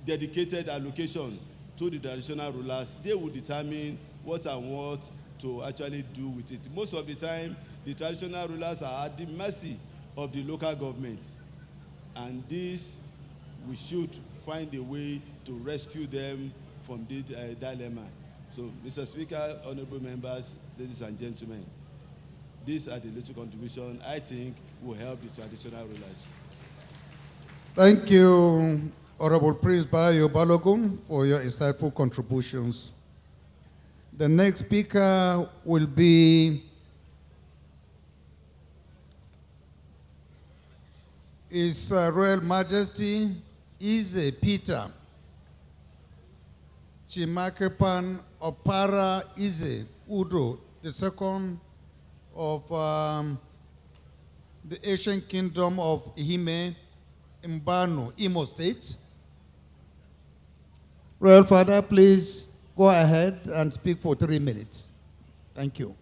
dedicated allocation to the traditional rulers, they will determine what and what to actually do with it. Most of the time, the traditional rulers are at the mercy of the local governments, and this, we should find a way to rescue them from this dilemma. So, Mr. Speaker, honorable members, ladies and gentlemen, these are the little contributions I think will help the traditional rulers. Thank you, Honorable Prince Bayo Balogun, for your insightful contributions. The next speaker will be His Royal Majesty Ize Peter Chimakepan Opara Ize Udo, the second of the ancient kingdom of Ihime, Mbano, Imo State. Royal Father, please go ahead and speak for 3 minutes. Thank you.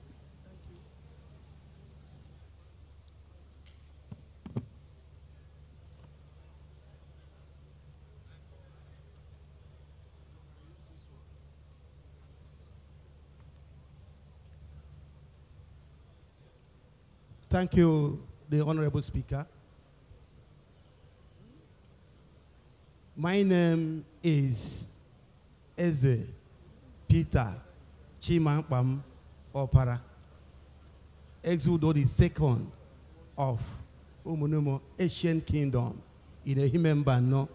Thank you, the Honorable Speaker. My name is Eze Peter Chimankpam Opara, Exudo the second of Umunumo Ancient Kingdom in the Himembano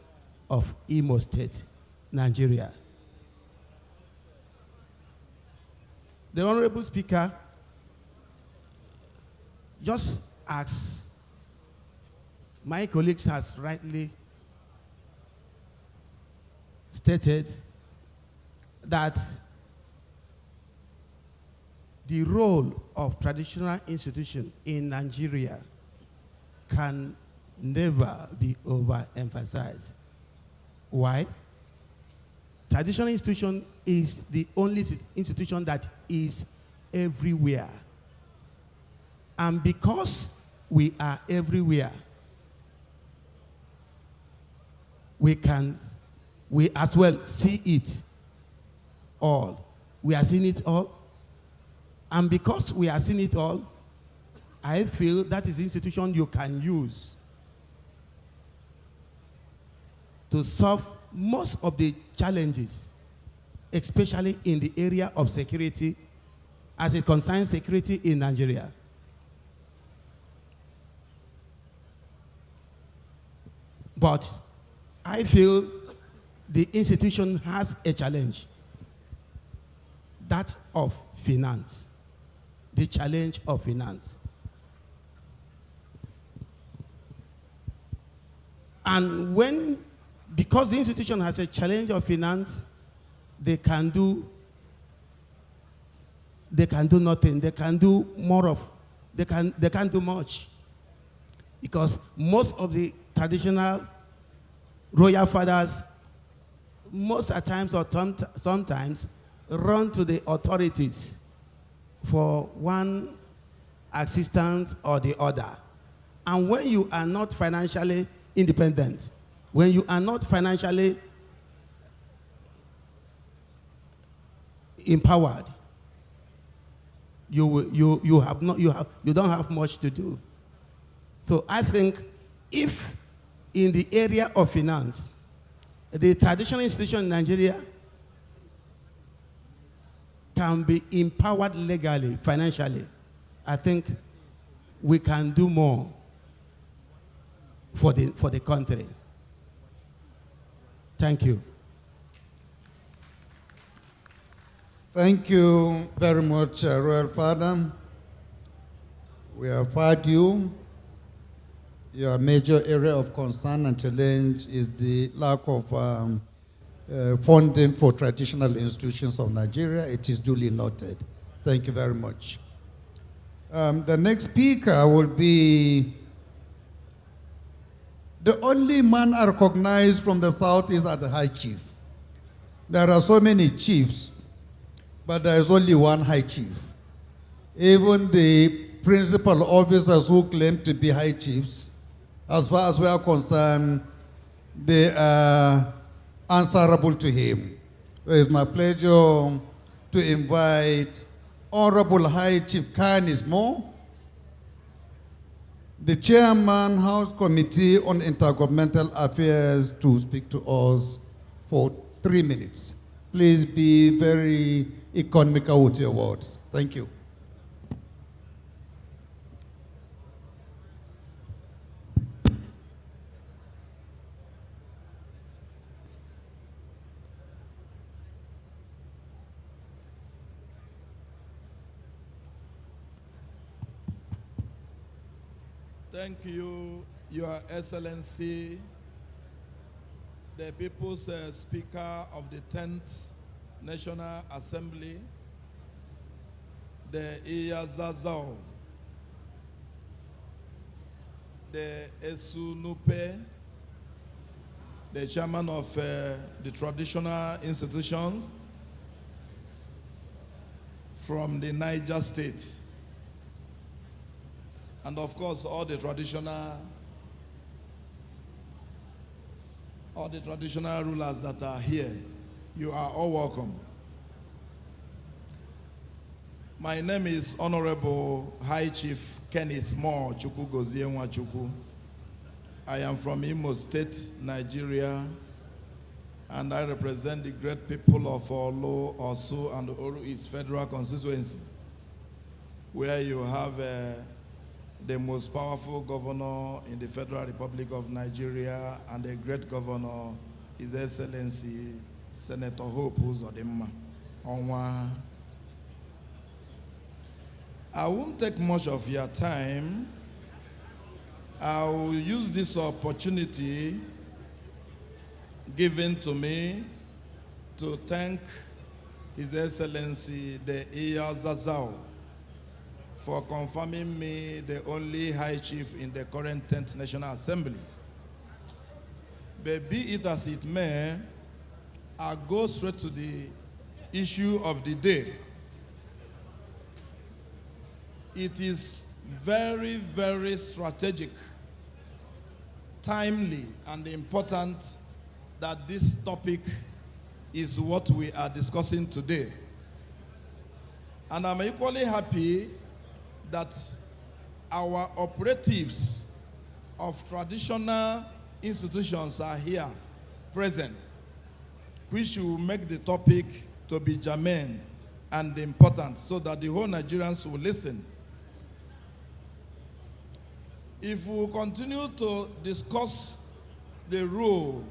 of Imo State, Nigeria. The Honorable Speaker, just as my colleagues has rightly stated, that the role of traditional institution in Nigeria can never be overemphasized. Why? Traditional institution is the only institution that is everywhere. And because we are everywhere, we as well see it all. We are seeing it all. And because we are seeing it all, I feel that is the institution you can use to solve most of the challenges, especially in the area of security, as it concerns security in Nigeria. But I feel the institution has a challenge, that of finance, the challenge of finance. And because the institution has a challenge of finance, they can do nothing. They can do they can't do much. Because most of the traditional royal fathers, most at times or sometimes, run to the authorities for one assistance or the other. And when you are not financially independent, when you are not financially empowered, you don't have much to do. So I think if in the area of finance, the traditional institution in Nigeria can be empowered legally, financially, I think we can do more for the country. Thank you. Thank you very much, Royal Father. We have heard you. Your major area of concern and challenge is the lack of funding for traditional institutions of Nigeria. It is duly noted. Thank you very much. The next speaker will be the only man I recognize from the South is as the High Chief. There are so many chiefs, but there is only one High Chief. Even the principal officers who claim to be High Chiefs, as far as we are concerned, they are answerable to him. So it's my pleasure to invite Honorable High Chief Kanis Mo, the Chairman, House Committee on Intergovernmental Affairs, to speak to us for 3 minutes. Please be very economical with your words. Thank you. Thank you, Your Excellency, the People's Speaker of the 10th National Assembly, the Iyazazao, the Esunupe, the Chairman of the Traditional Institutions from the Niger State, and of course, all the traditional rulers that are here. You are all welcome. My name is Honorable High Chief Kenneth Moore Chukwu Gozienwa Chukwu. I am from Imo State, Nigeria, and I represent the great people of Olo, Osu, and Oru East Federal Constituency, where you have the most powerful governor in the Federal Republic of Nigeria and a great governor, His Excellency Senator Hope Uzodimma Onwa. I won't take much of your time. I will use this opportunity given to me to thank His Excellency the Iyazazao for confirming me the only High Chief in the current 10th National Assembly. But be it as it may, I'll go straight to the issue of the day. It is very, very strategic, timely, and important that this topic is what we are discussing today. And I'm equally happy that our operatives of traditional institutions are here present, which will make the topic to be germane and important so that the whole Nigerians will listen. If we continue to discuss the role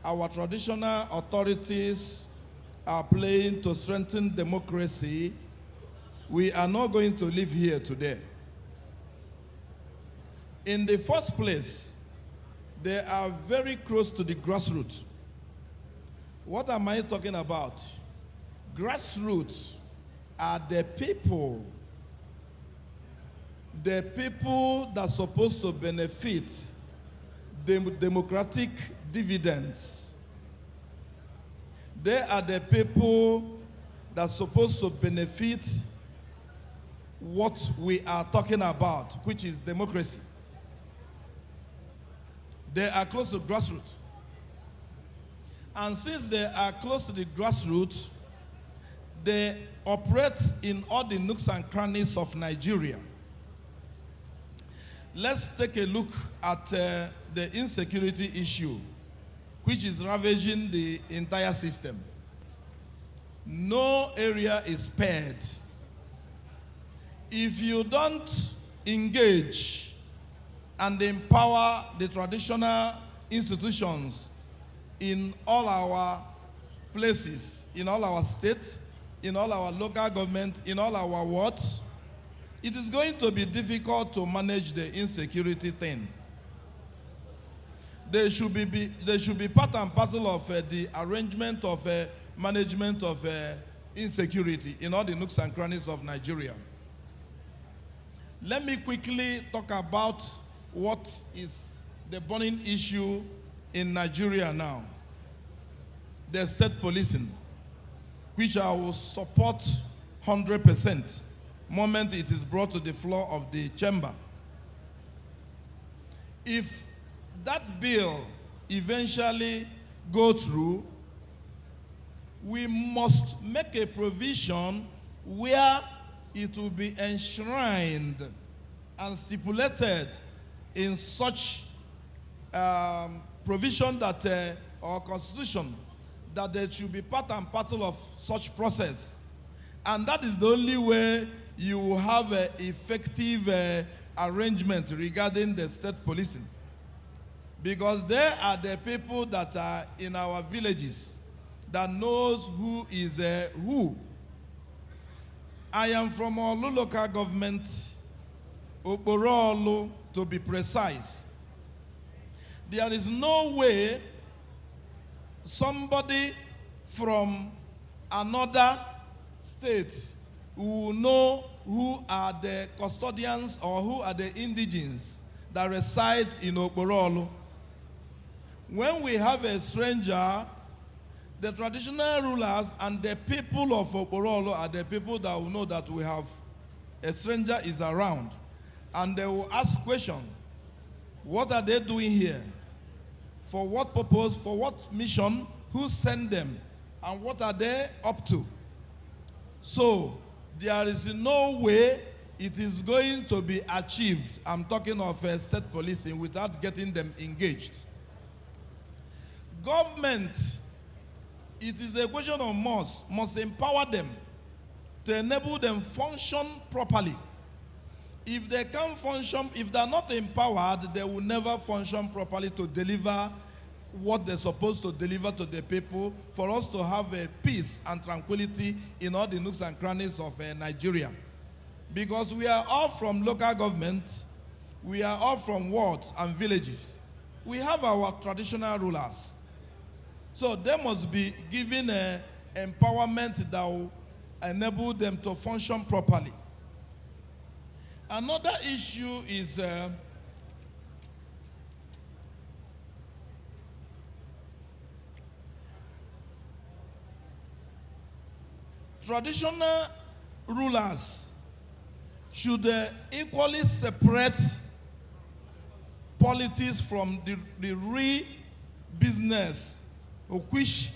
our traditional authorities are playing to strengthen democracy, we are not going to live here today. In the first place, they are very close to the grassroots. What am I talking about? Grassroots are the people that are supposed to benefit the democratic dividends. They are the people that are supposed to benefit what we are talking about, which is democracy. They are close to grassroots. And since they are close to the grassroots, they operate in all the nooks and crannies of Nigeria. let's take a look at the insecurity issue, which is ravaging the entire system. No area is spared. If you don't engage and empower the traditional institutions in all our places, in all our states, in all our local government, in all our wards, it is going to be difficult to manage the insecurity thing. They should be part and parcel of the arrangement of management of insecurity in all the nooks and crannies of Nigeria. Let me quickly talk about what is the burning issue in Nigeria now. The state policing, which I will support 100%. Moment it is brought to the floor of the chamber. If that bill eventually goes through, we must make a provision where it will be enshrined and stipulated in such provision that, or constitution, that there should be part and parcel of such process. And that is the only way you will have an effective arrangement regarding the state policing. Because they are the people that are in our villages that knows who is who. I am from Olu local government, Oporolo to be precise. There is no way somebody from another state who know who are the custodians or who are the indigenes that reside in Oporolo. When we have a stranger, the traditional rulers and the people of Oporolo are the people that will know that we have a stranger is around. And they will ask questions. What are they doing here? For what purpose? For what mission? Who sent them? And what are they up to? So, there is no way it is going to be achieved. I'm talking of state policing without getting them engaged. Government, it is a question of must empower them to enable them function properly. If they can't function, if they're not empowered, they will never function properly to deliver what they're supposed to deliver to the people for us to have a peace and tranquility in all the nooks and crannies of Nigeria. Because we are all from local government, we are all from wards and villages. We have our traditional rulers. So they must be given empowerment that will enable them to function properly. Another issue is traditional rulers should equally separate politics from the real business of which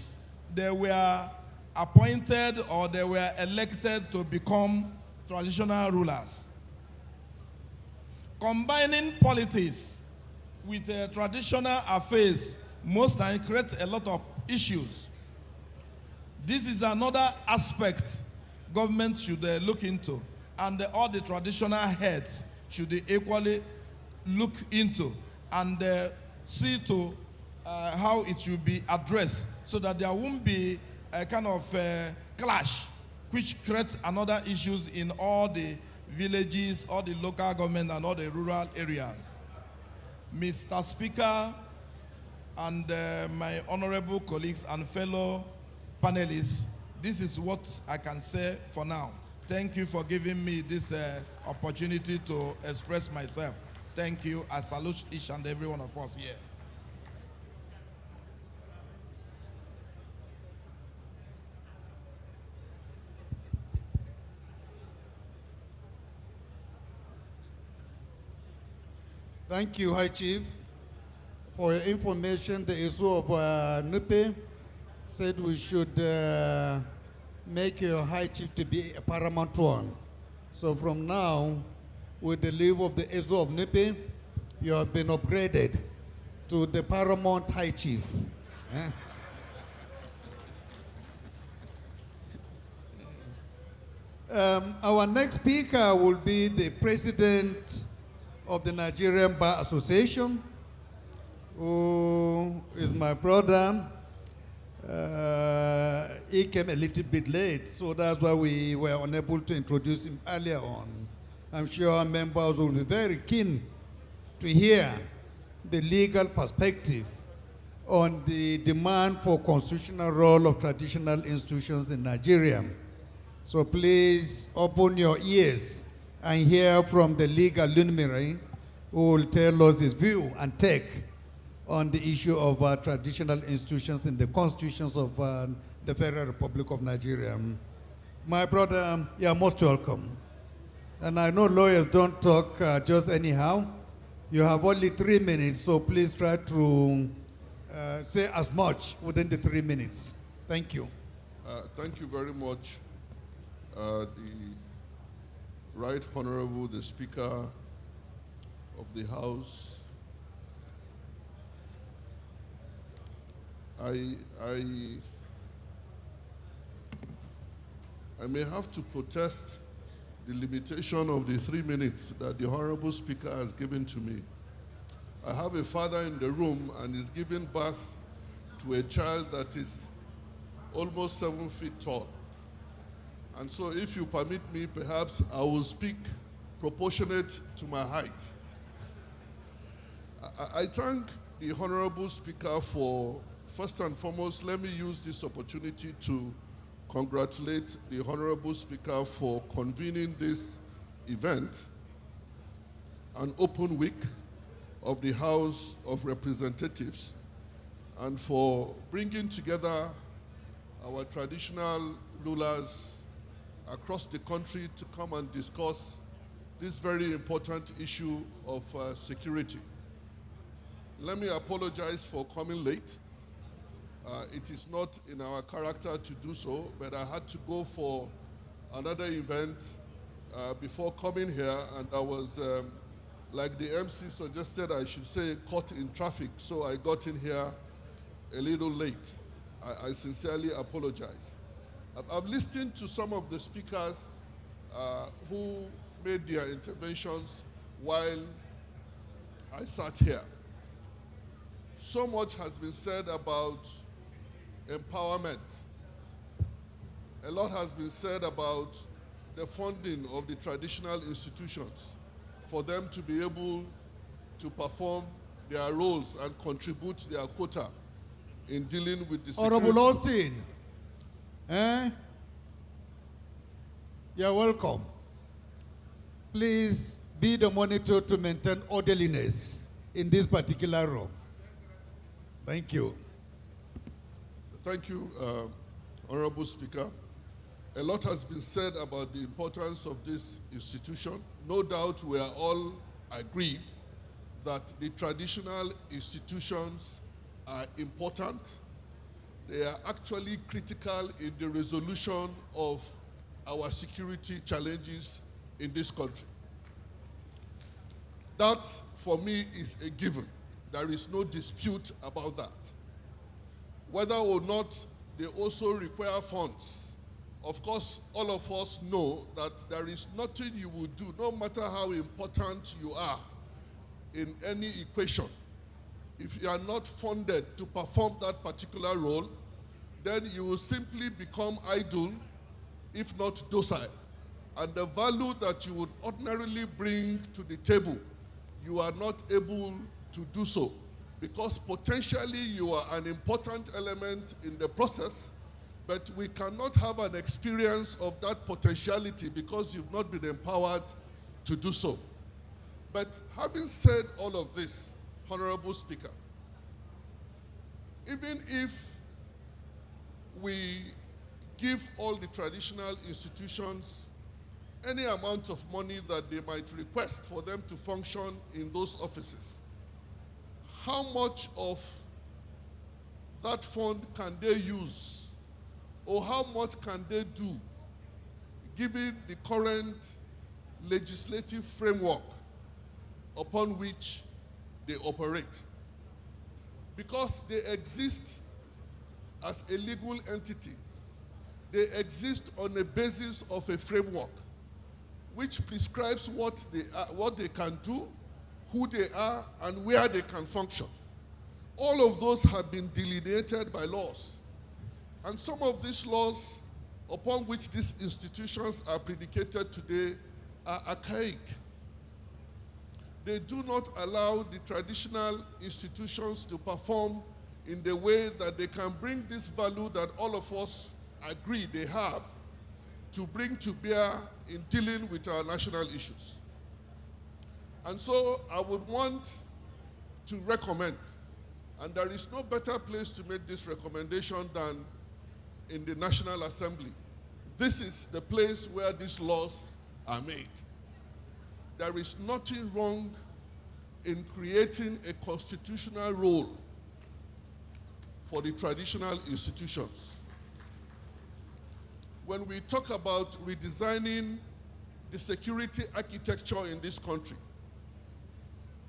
they were appointed or they were elected to become traditional rulers. Combining politics with traditional affairs most times creates a lot of issues. This is another aspect government should look into, and all the traditional heads should equally look into and see to how it should be addressed so that there won't be a kind of clash which creates another issues in all the villages, all the local government and all the rural areas. Mr. Speaker and my honorable colleagues and fellow panelists, this is what I can say for now. Thank you for giving me this opportunity to express myself. Thank you. I salute each and every one of us here. Thank you, High Chief. For your information, the issue of Nupe said we should make your High Chief to be a paramount one. So from now, with the leave of the Ezo of Nipe, you have been upgraded to the Paramount High Chief. Eh? Our next speaker will be the president of the Nigerian Bar Association, who is my brother. He came a little bit late, so that's why we were unable to introduce him earlier on. I'm sure members will be very keen to hear the legal perspective on the demand for constitutional role of traditional institutions in Nigeria. So please open your ears and hear from the legal luminary who will tell us his view and take on the issue of traditional institutions in the constitutions of the Federal Republic of Nigeria. My brother, you are most welcome. And I know lawyers don't talk just anyhow. You have only 3 minutes, so please try to say as much within the 3 minutes. Thank you. Thank you very much. The Right Honorable, the Speaker of the House. I may have to protest the limitation of the 3 minutes that the Honorable Speaker has given to me. I have a father in the room and is giving birth to a child that is almost 7 feet tall. And so if you permit me, perhaps I will speak proportionate to my height. I thank the Honorable Speaker for, first and foremost, let me use this opportunity to congratulate the Honorable Speaker for convening this event, an open week of the House of Representatives, and for bringing together our traditional rulers across the country to come and discuss this very important issue of security. Let me apologize for coming late. It is not in our character to do so, but I had to go for another event before coming here, and I was, like the MC suggested, I should say, caught in traffic, so I got in here a little late. I sincerely apologize. I've listened to some of the speakers who made their interventions while I sat here. So much has been said about empowerment. A lot has been said about the funding of the traditional institutions for them to be able to perform their roles and contribute their quota in dealing with the security. Honorable Austin, you're welcome. Please be the monitor to maintain orderliness in this particular room. Thank you. Thank you, Honorable Speaker. A lot has been said about the importance of this institution. No doubt we are all agreed that the traditional institutions are important. They are actually critical in the resolution of our security challenges in this country. That, for me, is a given. There is no dispute about that. Whether or not they also require funds, of course, all of us know that there is nothing you will do, no matter how important you are in any equation. If you are not funded to perform that particular role, then you will simply become idle, if not docile. And the value that you would ordinarily bring to the table, you are not able to do so, because potentially you are an important element in the process, but we cannot have an experience of that potentiality because you've not been empowered to do so. But having said all of this, Honorable Speaker, even if we give all the traditional institutions any amount of money that they might request for them to function in those offices, how much of that fund can they use, or how much can they do, given the current legislative framework upon which they operate. Because they exist as a legal entity, they exist on the basis of a framework which prescribes what they can do, who they are, and where they can function. All of those have been delineated by laws. And some of these laws upon which these institutions are predicated today are archaic. They do not allow the traditional institutions to perform in the way that they can bring this value that all of us agree they have to bring to bear in dealing with our national issues. And so I would want to recommend, and there is no better place to make this recommendation than in the National Assembly. This is the place where these laws are made. There is nothing wrong in creating a constitutional role for the traditional institutions. When we talk about redesigning the security architecture in this country,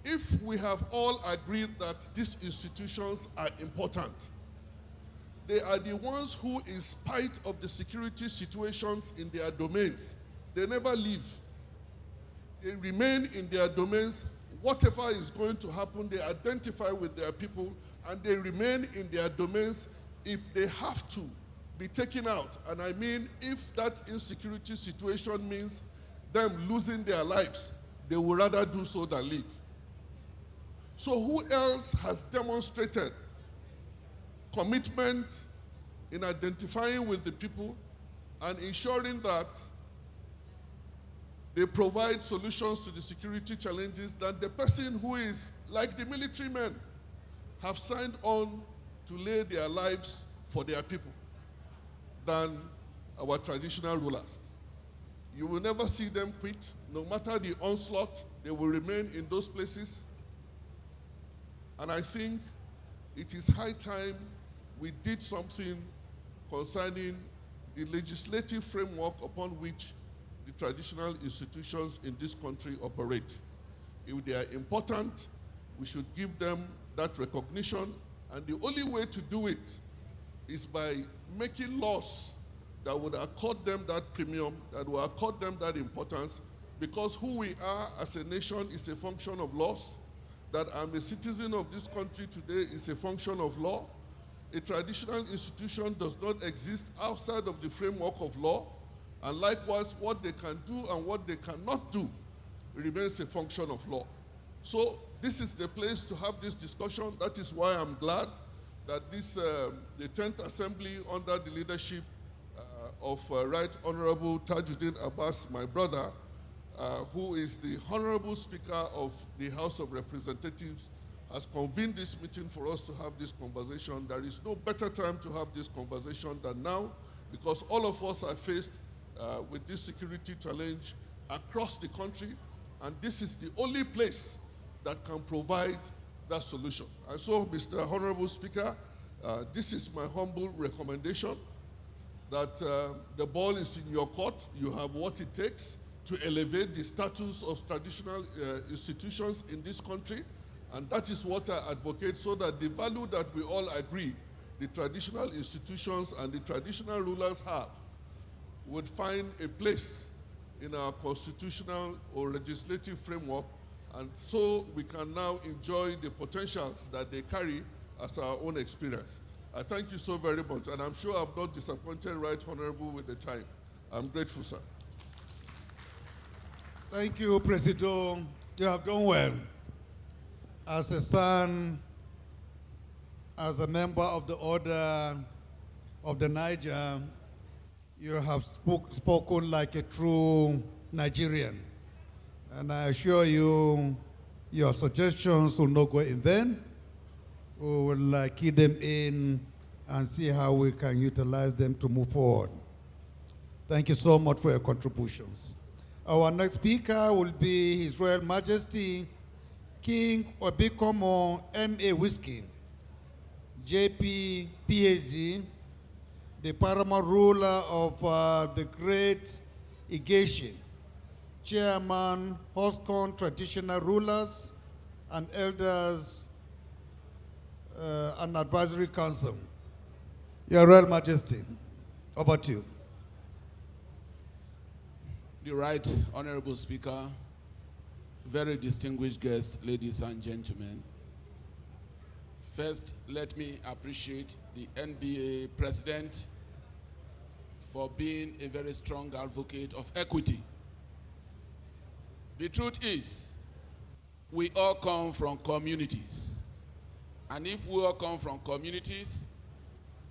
if we have all agreed that these institutions are important, they are the ones who, in spite of the security situations in their domains, they never leave. They remain in their domains. Whatever is going to happen, they identify with their people, and they remain in their domains if they have to be taken out. And I mean, if that insecurity situation means them losing their lives, they would rather do so than leave. So who else has demonstrated commitment in identifying with the people and ensuring that they provide solutions to the security challenges than the person who is, like the military men, have signed on to lay their lives for their people than our traditional rulers? You will never see them quit. No matter the onslaught, they will remain in those places. And I think it is high time we did something concerning the legislative framework upon which the traditional institutions in this country operate. If they are important, we should give them that recognition, and the only way to do it is by making laws that would accord them that premium, that will accord them that importance, because who we are as a nation is a function of laws. That I'm a citizen of this country today is a function of law. A traditional institution does not exist outside of the framework of law, and likewise, what they can do and what they cannot do remains a function of law. So this is the place to have this discussion. That is why I'm glad that this, the 10th Assembly under the leadership of Right Honorable Tajuddin Abbas, my brother, who is the Honorable Speaker of the House of Representatives, has convened this meeting for us to have this conversation. There is no better time to have this conversation than now, because all of us are faced with this security challenge across the country, and this is the only place that can provide that solution. And so, Mr. Honorable Speaker, this is my humble recommendation, that the ball is in your court. You have what it takes to elevate the status of traditional institutions in this country, and that is what I advocate, so that the value that we all agree the traditional institutions and the traditional rulers have would find a place in our constitutional or legislative framework, and so we can now enjoy the potentials that they carry as our own experience. I thank you so very much, and I'm sure I've not disappointed Right Honorable with the time. I'm grateful, sir. Thank you, Presido. You have done well. As a son, as a member of the Order of the Niger, you have spoken like a true Nigerian. And I assure you, your suggestions will not go in vain. We will key them in and see how we can utilize them to move forward. Thank you so much for your contributions. Our next speaker will be His Royal Majesty, King Obikomo M.A. Whiskey, JP, PhD, the paramount ruler of the Great Igation, Chairman, Hoscon Traditional Rulers and Elders and Advisory Council. Your Royal Majesty, over to you. The Right Honorable Speaker, very distinguished guests, ladies and gentlemen. First, let me appreciate the NBA President for being a very strong advocate of equity. The truth is, we all come from communities. And if we all come from communities,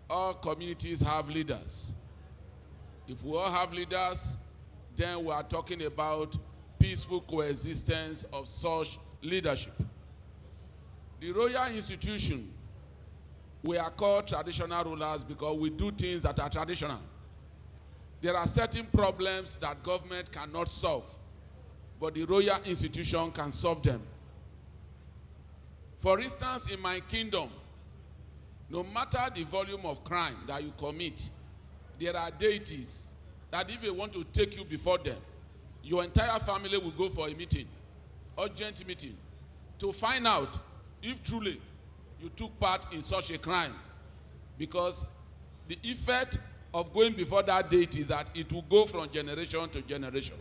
all communities have leaders. If we all have leaders, then we are talking about peaceful coexistence of such leadership. The royal institution, we are called traditional rulers because we do things that are traditional. There are certain problems that government cannot solve, but the royal institution can solve them. For instance, in my kingdom, no matter the volume of crime that you commit, there are deities that if they want to take you before them, your entire family will go for a meeting, urgent meeting, to find out if truly you took part in such a crime. Because the effect of going before that deity is that it will go from generation to generation.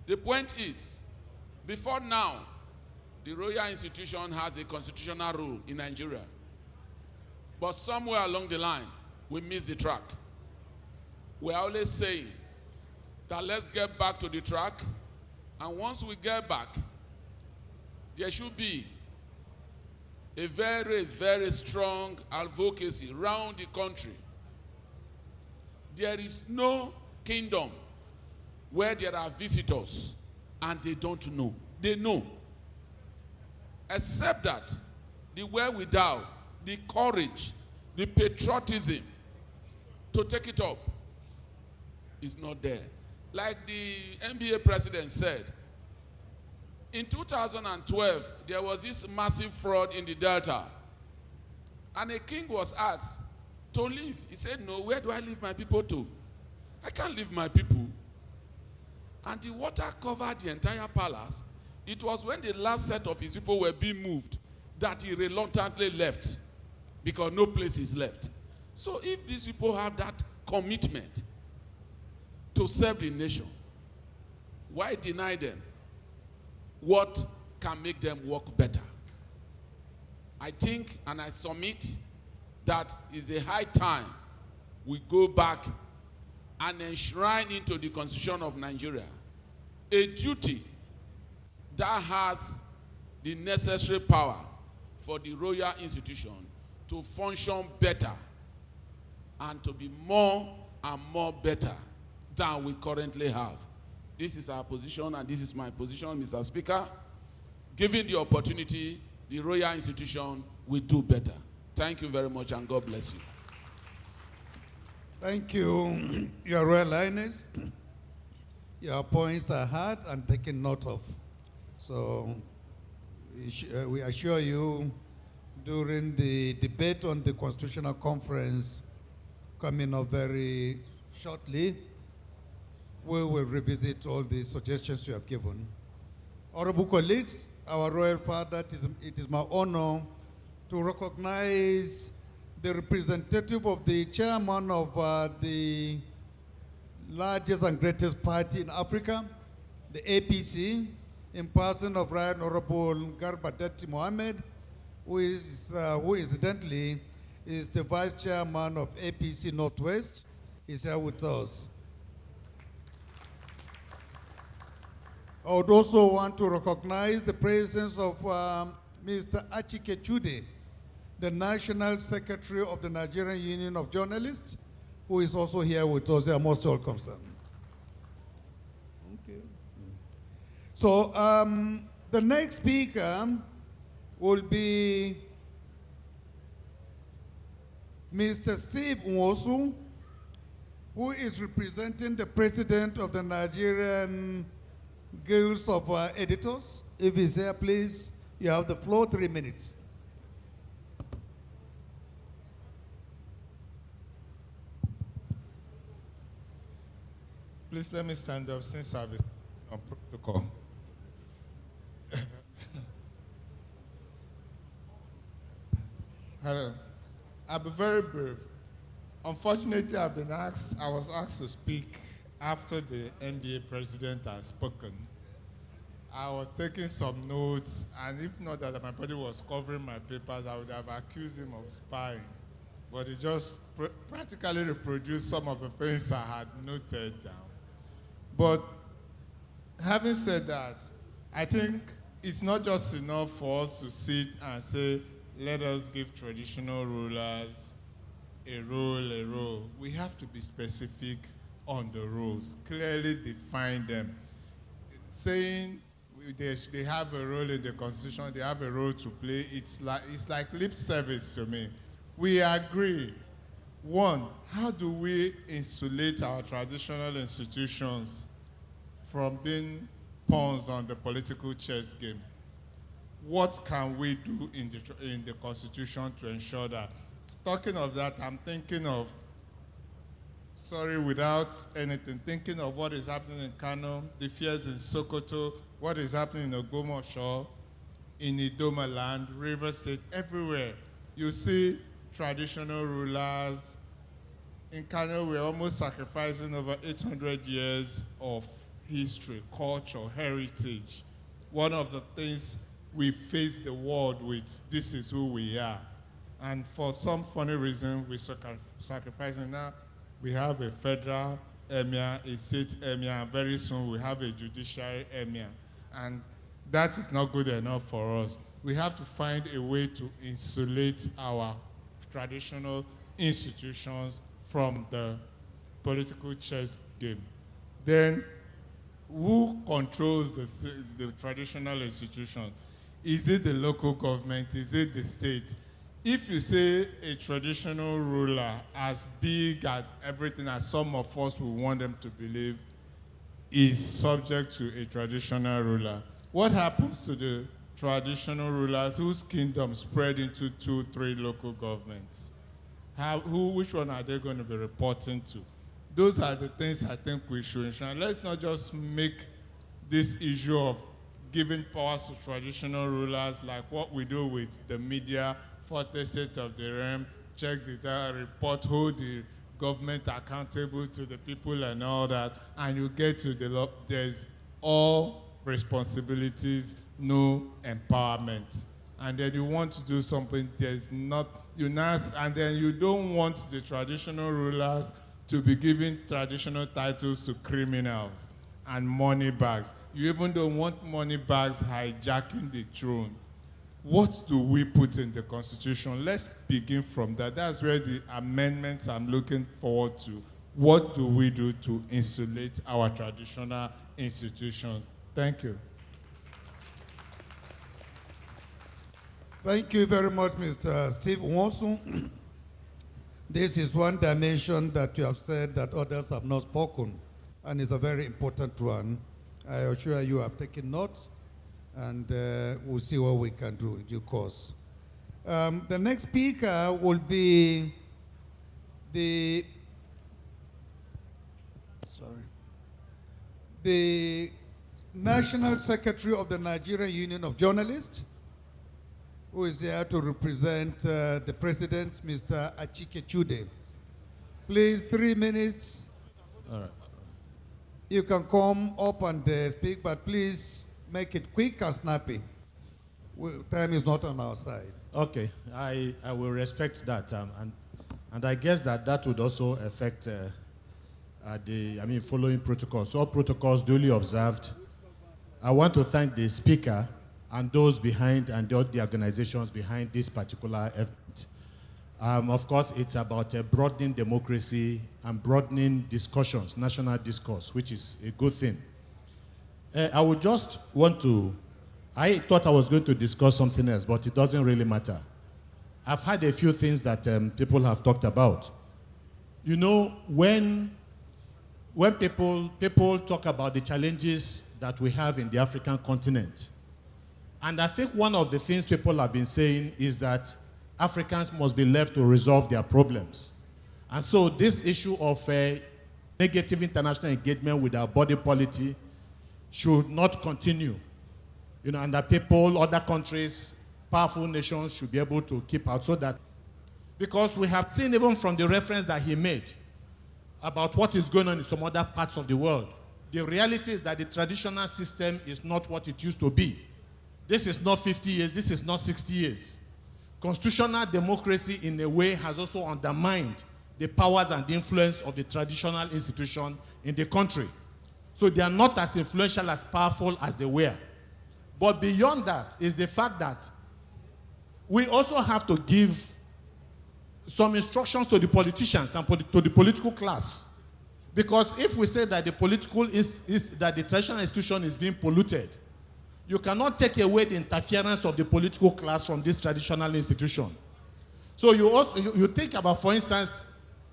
The point is, before now, the royal institution has a constitutional rule in Nigeria. But somewhere along the line, we missed the track. We're always saying that let's get back to the track, and once we get back, there should be a very, very strong advocacy around the country. There is no kingdom where there are visitors and they don't know. They know. Except that the wherewithal, the courage, the patriotism to take it up is not there. Like the NBA president said, in 2012, there was this massive fraud in the Delta. And a king was asked to leave. He said, no, where do I leave my people to? I can't leave my people. And the water covered the entire palace. It was when the last set of his people were being moved that he reluctantly left, because no place is left. So if these people have that commitment to serve the nation, why deny them what can make them work better? I think, and I submit, that is a high time we go back and enshrine into the Constitution of Nigeria a duty that has the necessary power for the royal institution to function better and to be more and more better than we currently have. This is our position, and this is my position, Mr. Speaker. Given the opportunity, the royal institution will do better. Thank you very much, and God bless you. Thank you, Your Royal Highness. Your points are heard and taken note of. So we assure you, during the debate on the Constitutional Conference coming up very shortly, we will revisit all the suggestions you have given. Honorable colleagues, our Royal Father, it is my honor to recognize the representative of the chairman of the largest and greatest party in Africa, the APC, in person of Right Honorable Garbadetti Mohammed, who incidentally is the vice chairman of APC Northwest. He's here with us. I would also want to recognize the presence of Mr. Achike Chude, the National Secretary of the Nigerian Union of Journalists, who is also here with us. They are most welcome, sir. Okay. So the next speaker will be Mr. Steve Nwosu, who is representing the president of the Nigerian Guilds of Editors. If he's here, please, you have the floor, 3 minutes. Please let me stand up since I've been on protocol. Hello. I'll be very brief. Unfortunately, I was asked to speak after the NBA president has spoken. I was taking some notes, and if not that my body was covering my papers, I would have accused him of spying. But he just practically reproduced some of the things I had noted down. But having said that, I think it's not just enough for us to sit and say, let us give traditional rulers a role. We have to be specific on the rules, clearly define them. Saying they have a role in the Constitution, they have a role to play, it's like lip service to me. We agree. One, how do we insulate our traditional institutions from being pawns on the political chess game? What can we do in the Constitution to ensure that? Talking of that, I'm thinking of, without anything, thinking of what is happening in Kano, the fears in Sokoto, what is happening in Ogbomoso, in Idoma land, River State, everywhere. You see traditional rulers. In Kano, we're almost sacrificing over 800 years of history, culture, heritage. One of the things we face the world with, this is who we are. And for some funny reason, we're sacrificing now. We have a federal emir, a state emir, and very soon we have a judiciary emir. And that is not good enough for us. We have to find a way to insulate our traditional institutions from the political chess game. Then, who controls the traditional institutions? Is it the local government? Is it the state? If you say a traditional ruler as big at everything as some of us would want them to believe is subject to a traditional ruler, what happens to the traditional rulers whose kingdom spread into 2, 3 local governments? Which one are they going to be reporting to? Those are the things I think we should ensure. Let's not just make this issue of giving powers to traditional rulers like what we do with the media, 40 state of the realm, check the data, report, hold the government accountable to the people and all that, and you get to there's all responsibilities, no empowerment. And then you want to do something, there's not, and then you don't want the traditional rulers to be giving traditional titles to criminals and money bags. You even don't want money bags hijacking the throne. What do we put in the Constitution? Let's begin from that. That's where the amendments I'm looking forward to. What do we do to insulate our traditional institutions? Thank you. Thank you very much, Mr. Steve Wonson. This is one dimension that you have said that others have not spoken, and it's a very important one. I assure you have taken notes, and we'll see what we can do in due course. The next speaker will be the National Secretary of the Nigerian Union of Journalists, who is here to represent the President, Mr. Achike Chude. Please, 3 minutes. All right. You can come up and speak, but please make it quick and snappy. Time is not on our side. Okay, I will respect that, and I guess that would also affect following protocols. All protocols duly observed. I want to thank the speaker and those behind and all the organizations behind this particular effort. Of course, it's about broadening democracy and broadening discussions, national discourse, which is a good thing. I would just want to, I thought I was going to discuss something else, but it doesn't really matter. I've had a few things that people have talked about. You know, when people talk about the challenges that we have in the African continent, and I think one of the things people have been saying is that Africans must be left to resolve their problems. And so this issue of negative international engagement with our body policy should not continue. You know, and that people, other countries, powerful nations should be able to keep out so that, because we have seen even from the reference that he made about what is going on in some other parts of the world, the reality is that the traditional system is not what it used to be. This is not 50 years, this is not 60 years. Constitutional democracy in a way has also undermined the powers and the influence of the traditional institution in the country. So they are not as influential, as powerful as they were. But beyond that is the fact that we also have to give some instructions to the politicians and to the political class. Because if we say that the that the traditional institution is being polluted, you cannot take away the interference of the political class from this traditional institution. So you think about, for instance,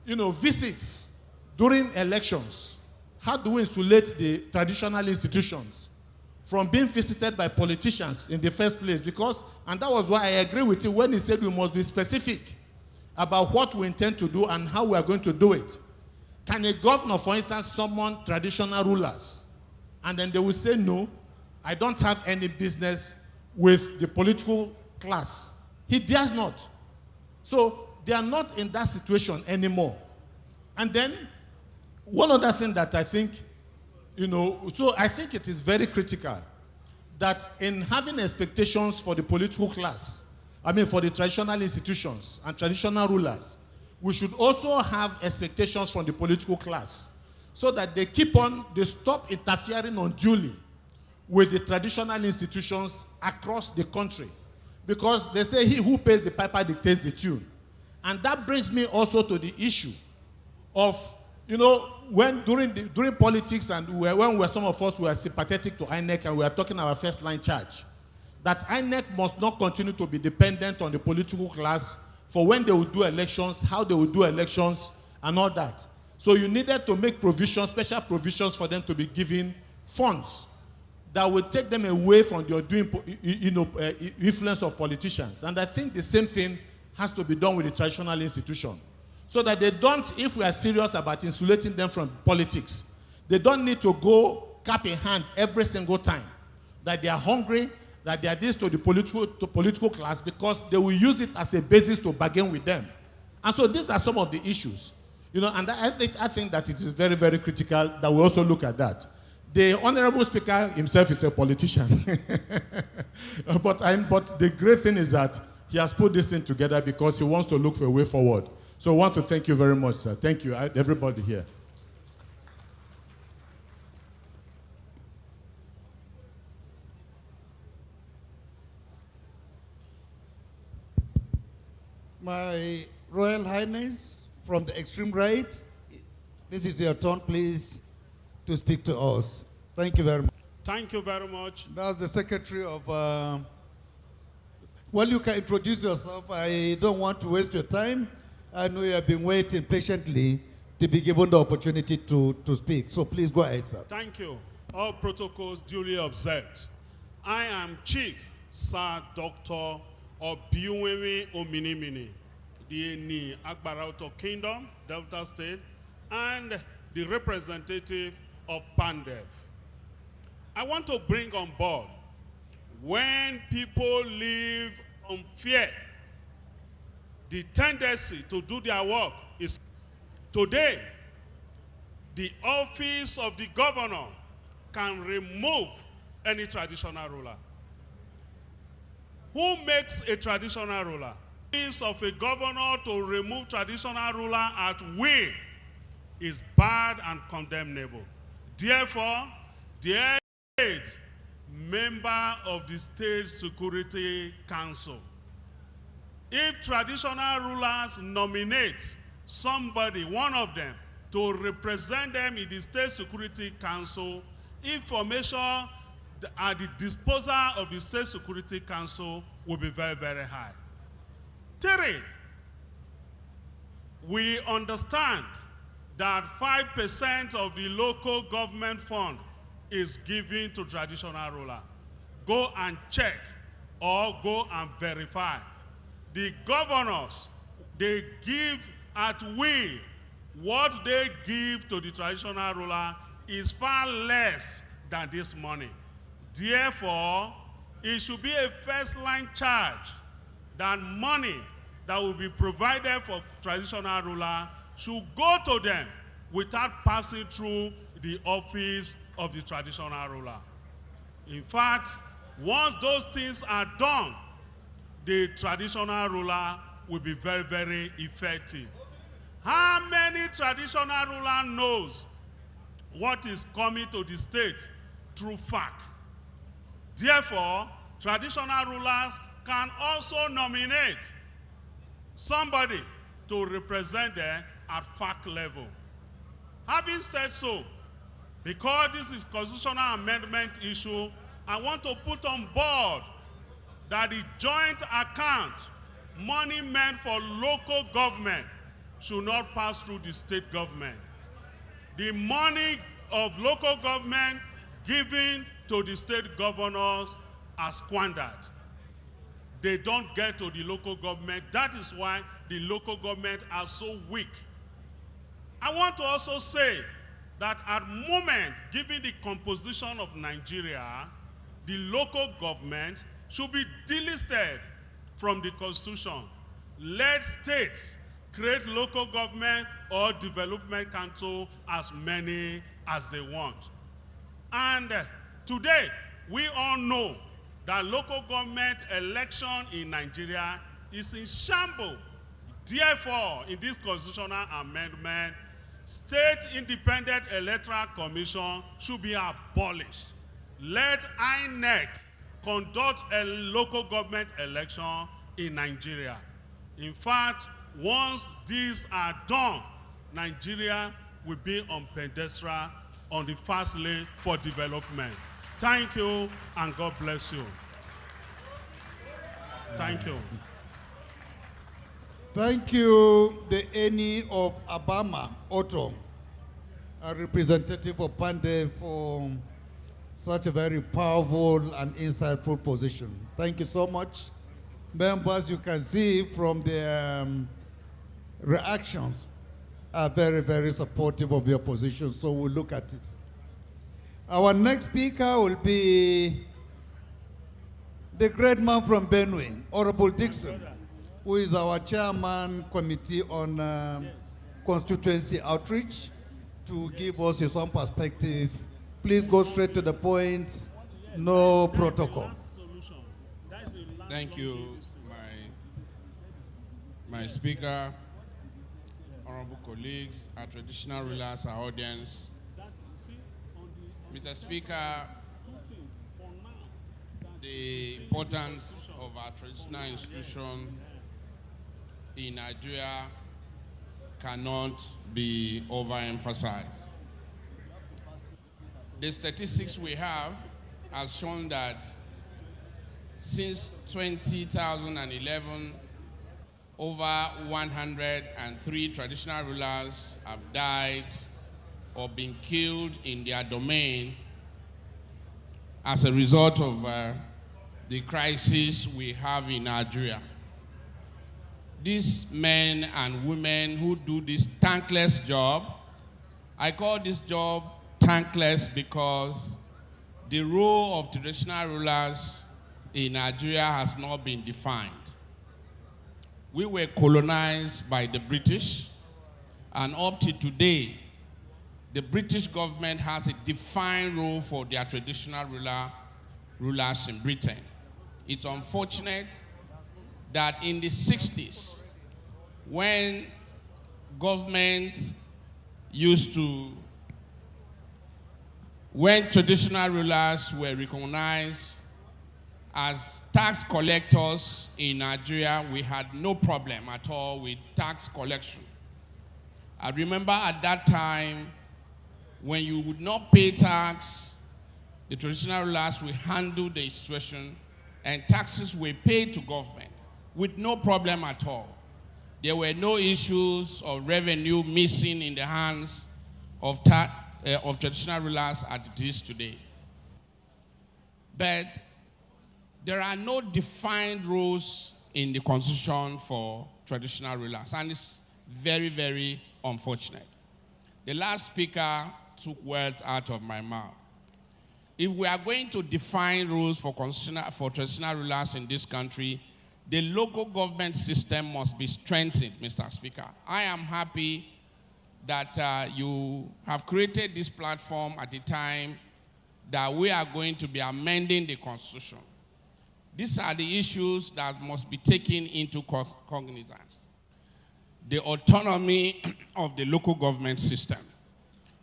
you know, visits during elections. How do we insulate the traditional institutions from being visited by politicians in the first place? Because, and that was why I agree with you when he said we must be specific about what we intend to do and how we are going to do it. Can a governor, for instance, summon traditional rulers and then they will say, no, I don't have any business with the political class? He dares not. So they are not in that situation anymore. And then one other thing that I think, you know, so I think it is very critical that in having expectations for the political class, I mean for the traditional institutions and traditional rulers, we should also have expectations from the political class so that they stop interfering unduly with the traditional institutions across the country. Because they say he who pays the piper dictates the tune. And that brings me also to the issue of, you know, when during politics and when some of us were sympathetic to INEC and we are talking our first line charge, that INEC must not continue to be dependent on the political class for when they will do elections, how they will do elections, and all that. So you needed to make provisions, special provisions for them to be given funds that will take them away from the influence of politicians. And I think the same thing has to be done with the traditional institution. So that they don't, if we are serious about insulating them from politics, they don't need to go cap in hand every single time that they are hungry, that they are this to the political class, because they will use it as a basis to bargain with them. And so these are some of the issues. You know, and I think that it is very, very critical that we also look at that. The Honorable Speaker himself is a politician. but the great thing is that he has put this thing together because he wants to look for a way forward. So I want to thank you very much, sir. Thank you, everybody here. My Royal Highness, from the extreme right, this is your turn, please, to speak to us. Thank you very much. Thank you very much. That's the Secretary of... well, you can introduce yourself. I don't want to waste your time. I know you have been waiting patiently to be given the opportunity to speak. So please go ahead, sir. Thank you. All protocols duly observed. I am Chief Sir Dr. Obiuwemi Ominimini, the Ni Agbarauto Kingdom, Delta State, and the representative of PANDEF. I want to bring on board, when people live on fear, the tendency to do their work is today, the office of the governor can remove any traditional ruler. Who makes a traditional ruler? The office of a governor to remove traditional ruler at will is bad and condemnable. Therefore, the head member of the State Security Council, if traditional rulers nominate somebody, one of them, to represent them in the State Security Council, information at the disposal of the State Security Council will be very, very high. 3, we understand that 5% of the local government fund is given to traditional ruler. Go and check or go and verify. The governors, they give at will what they give to the traditional ruler is far less than this money. Therefore, it should be a first-line charge that money that will be provided for traditional ruler should go to them without passing through the office of the traditional ruler. In fact, once those things are done, the traditional ruler will be very, very effective. How many traditional ruler knows what is coming to the state through FAC? Therefore, traditional rulers can also nominate somebody to represent them at FAC level. Having said so, because this is constitutional amendment issue, I want to put on board that the joint account, money meant for local government, should not pass through the state government. The money of local government given to the state governors are squandered. They don't get to the local government. That is why the local government are so weak. I want to also say that at the moment, given the composition of Nigeria, the local government should be delisted from the constitution. Let states create local government or development council as many as they want. And today, we all know that local government election in Nigeria is in shambles. Therefore, in this constitutional amendment, State Independent Electoral Commission should be abolished. Let INEC conduct a local government election in Nigeria. In fact, once these are done, Nigeria will be on pedestal on the fast lane for development. Thank you, and God bless you. Thank you. Thank you, the Eni of Abama, Otto, a representative of Pande, for such a very powerful and insightful position. Thank you so much. Members, you can see from the reactions, are very, very supportive of your position, so we'll look at it. Our next speaker will be the great man from Benue, Honorable Dixon, who is our chairman committee on constituency outreach, to give us his own perspective. Please go straight to the point, no protocol. Thank you, my speaker, honorable colleagues, our traditional rulers, our audience. Mr. Speaker, the importance of our traditional institution in Nigeria cannot be overemphasized. The statistics we have has shown that since 2011, over 103 traditional rulers have died or been killed in their domain as a result of the crisis we have in Nigeria. These men and women who do this thankless job, I call this job thankless because the role of traditional rulers in Nigeria has not been defined. We were colonized by the British, and up to today, the British government has a defined role for their traditional rulers in Britain. It's unfortunate that in the 60s, when when traditional rulers were recognized as tax collectors in Nigeria, we had no problem at all with tax collection. I remember at that time, when you would not pay tax, the traditional rulers will handle the situation, and taxes were paid to government with no problem at all. There were no issues of revenue missing in the hands of traditional rulers as it is today. But there are no defined rules in the Constitution for traditional rulers, and it's very, very unfortunate. The last speaker took words out of my mouth. If we are going to define rules for traditional rulers in this country, the local government system must be strengthened, Mr. Speaker. I am happy that you have created this platform at a time that we are going to be amending the Constitution. These are the issues that must be taken into cognizance. The autonomy of the local government system.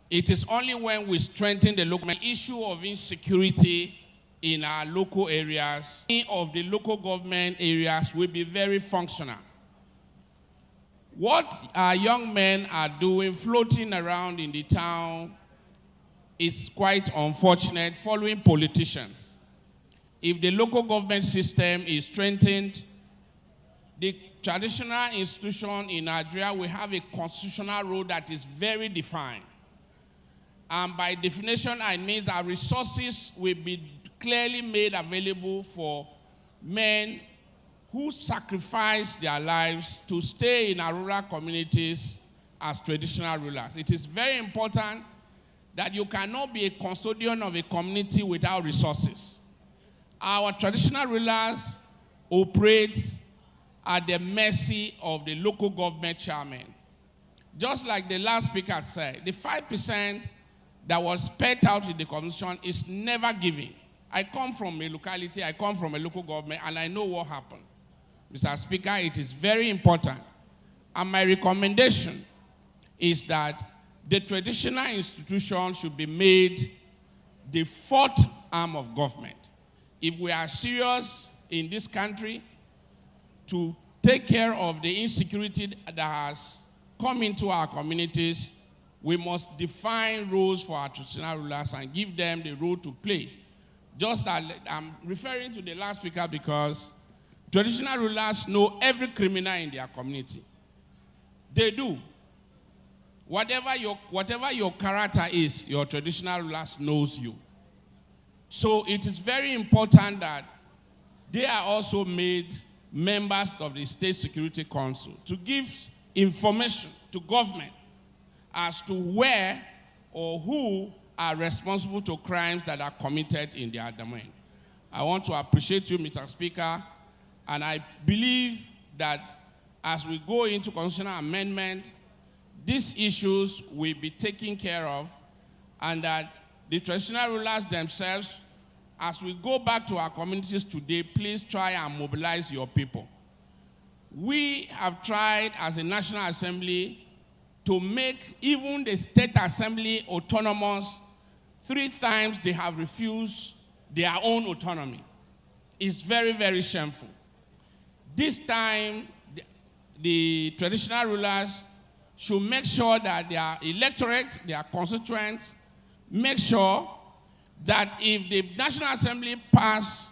It is only when we strengthen the local issue of insecurity in our local areas, of the local government areas will be very functional. What our young men are doing, floating around in the town, is quite unfortunate, following politicians. If the local government system is strengthened, the traditional institution in Nigeria will have a constitutional role that is very defined. And by definition, I mean that resources will be clearly made available for men who sacrifice their lives to stay in our rural communities as traditional rulers. It is very important that you cannot be a custodian of a community without resources. Our traditional rulers operate at the mercy of the local government chairman. Just like the last speaker said, the 5% that was spent out in the Constitution is never given. I come from a locality, I come from a local government, and I know what happened. Mr. Speaker, it is very important. And my recommendation is that the traditional institution should be made the fourth arm of government. If we are serious in this country to take care of the insecurity that has come into our communities, we must define rules for our traditional rulers and give them the role to play. Just that I'm referring to the last speaker because traditional rulers know every criminal in their community. They do. Whatever your character is, your traditional rulers knows you. So it is very important that they are also made members of the State Security Council to give information to government as to where or who are responsible to crimes that are committed in their domain. I want to appreciate you, Mr. Speaker, and I believe that as we go into constitutional amendment, these issues will be taken care of, and that the traditional rulers themselves, as we go back to our communities today, please try and mobilize your people. We have tried as a National Assembly to make even the State Assembly autonomous. 3 times they have refused their own autonomy. It's very, very shameful. This time, the traditional rulers should make sure that their electorate, their constituents, make sure that if the National Assembly pass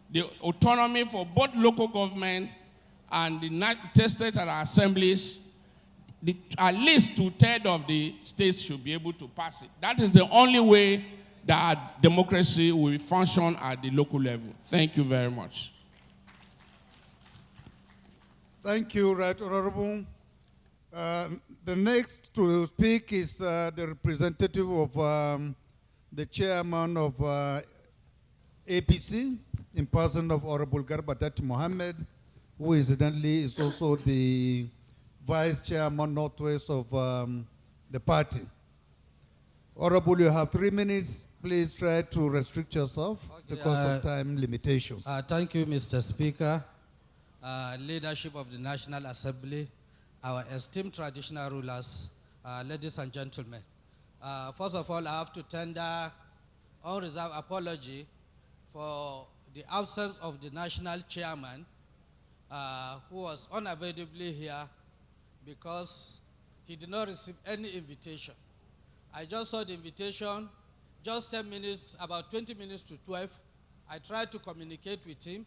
the autonomy for both local government and the state assemblies, at least 2/3 of the states should be able to pass it. That is the only way that our democracy will function at the local level. Thank you very much. Thank you, Right Honorable. The next to speak is the representative of the chairman of APC, in person of Honorable Garbadat Mohammed, who incidentally is also the vice chairman Northwest of the party. Honorable, you have 3 minutes. Please try to restrict yourself because of time limitations. Thank you, Mr. Speaker. Leadership of the National Assembly, our esteemed traditional rulers, ladies and gentlemen. First of all, I have to tender unreserved apology for the absence of the national chairman, who was unavoidably here because he did not receive any invitation. I just saw the invitation, just 10 minutes, about 20 minutes to 12. I tried to communicate with him,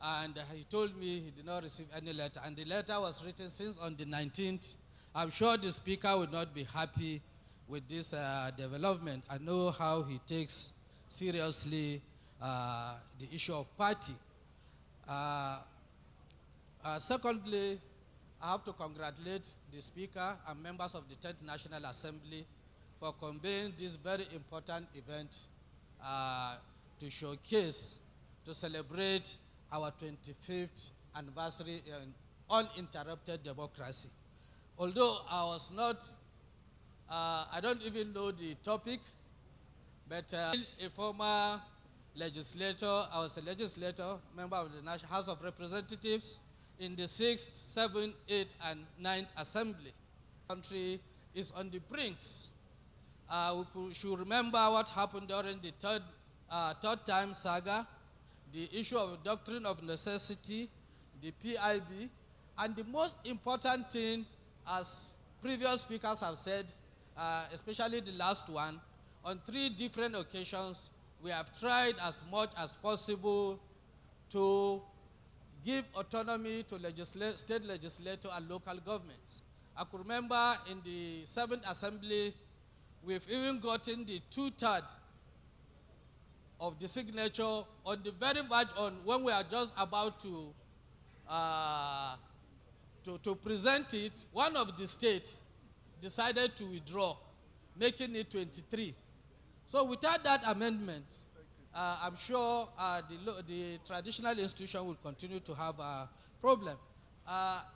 and he told me he did not receive any letter. And the letter was written since on the 19th. I'm sure the speaker would not be happy with this development. I know how he takes seriously the issue of party. Secondly, I have to congratulate the Speaker and members of the 10th National Assembly for convening this very important event to showcase, to celebrate our 25th anniversary in uninterrupted democracy. Although I was not, I don't even know the topic, but a former legislator, I was a legislator, member of the National House of Representatives in the 6th, 7th, 8th, and 9th Assembly. The country is on the brinks. We should remember what happened during the third time saga, the issue of doctrine of necessity, the PIB, and the most important thing, as previous speakers have said, especially the last one, on 3 different occasions, we have tried as much as possible to give autonomy to state legislature and local governments. I could remember in the 7th Assembly, we've even gotten the 2/3 of the signature on the very verge on when we are just about to present it. One of the states decided to withdraw, making it 23. So without that amendment, I'm sure the traditional institution will continue to have a problem.